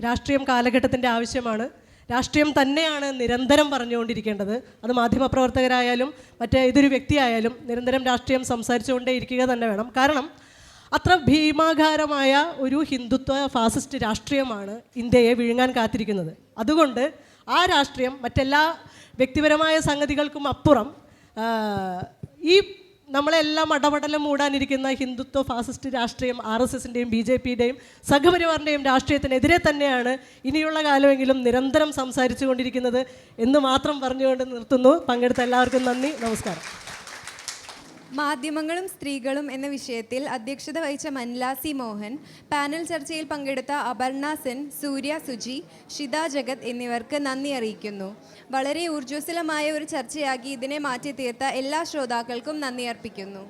രാഷ്ട്രീയം കാലഘട്ടത്തിൻ്റെ ആവശ്യമാണ്. രാഷ്ട്രീയം തന്നെയാണ് നിരന്തരം പറഞ്ഞുകൊണ്ടിരിക്കേണ്ടത്. അത് മാധ്യമപ്രവർത്തകരായാലും മറ്റേതൊരു വ്യക്തിയായാലും നിരന്തരം രാഷ്ട്രീയം സംസാരിച്ചുകൊണ്ടേ ഇരിക്കുക തന്നെ വേണം. കാരണം അത്ര ഭീമാകാരമായ ഒരു ഹിന്ദുത്വ ഫാസിസ്റ്റ് രാഷ്ട്രീയമാണ് ഇന്ത്യയെ വിഴുങ്ങാൻ കാത്തിരിക്കുന്നത്. അതുകൊണ്ട് ആ രാഷ്ട്രീയം മറ്റെല്ലാ വ്യക്തിപരമായ സംഗതികൾക്കും അപ്പുറം ഈ നമ്മളെല്ലാം അടപടലം മൂടാനിരിക്കുന്ന ഹിന്ദുത്വ ഫാസിസ്റ്റ് രാഷ്ട്രീയം RSSൻ്റെയും BJPയുടെയും സംഘപരിവാറിൻ്റെയും രാഷ്ട്രീയത്തിനെതിരെ തന്നെയാണ് ഇനിയുള്ള കാലമെങ്കിലും നിരന്തരം സംസാരിച്ചു കൊണ്ടിരിക്കുന്നത് എന്ന് മാത്രം പറഞ്ഞുകൊണ്ട് നിർത്തുന്നു. പങ്കെടുത്ത എല്ലാവർക്കും നന്ദി, നമസ്കാരം. മാധ്യമങ്ങളും സ്ത്രീകളും എന്ന വിഷയത്തിൽ അധ്യക്ഷത വഹിച്ച മൻല സി മോഹൻ, പാനൽ ചർച്ചയിൽ പങ്കെടുത്ത അപർണ സെൻ, സൂര്യ, സുജി, ഷിത ജഗത് എന്നിവർക്ക് നന്ദി അറിയിക്കുന്നു. വളരെ ഊർജ്ജസ്വലമായ ഒരു ചർച്ചയാക്കി ഇതിനെ മാറ്റി തീർത്ത എല്ലാ ശ്രോതാക്കൾക്കും നന്ദി അർപ്പിക്കുന്നു.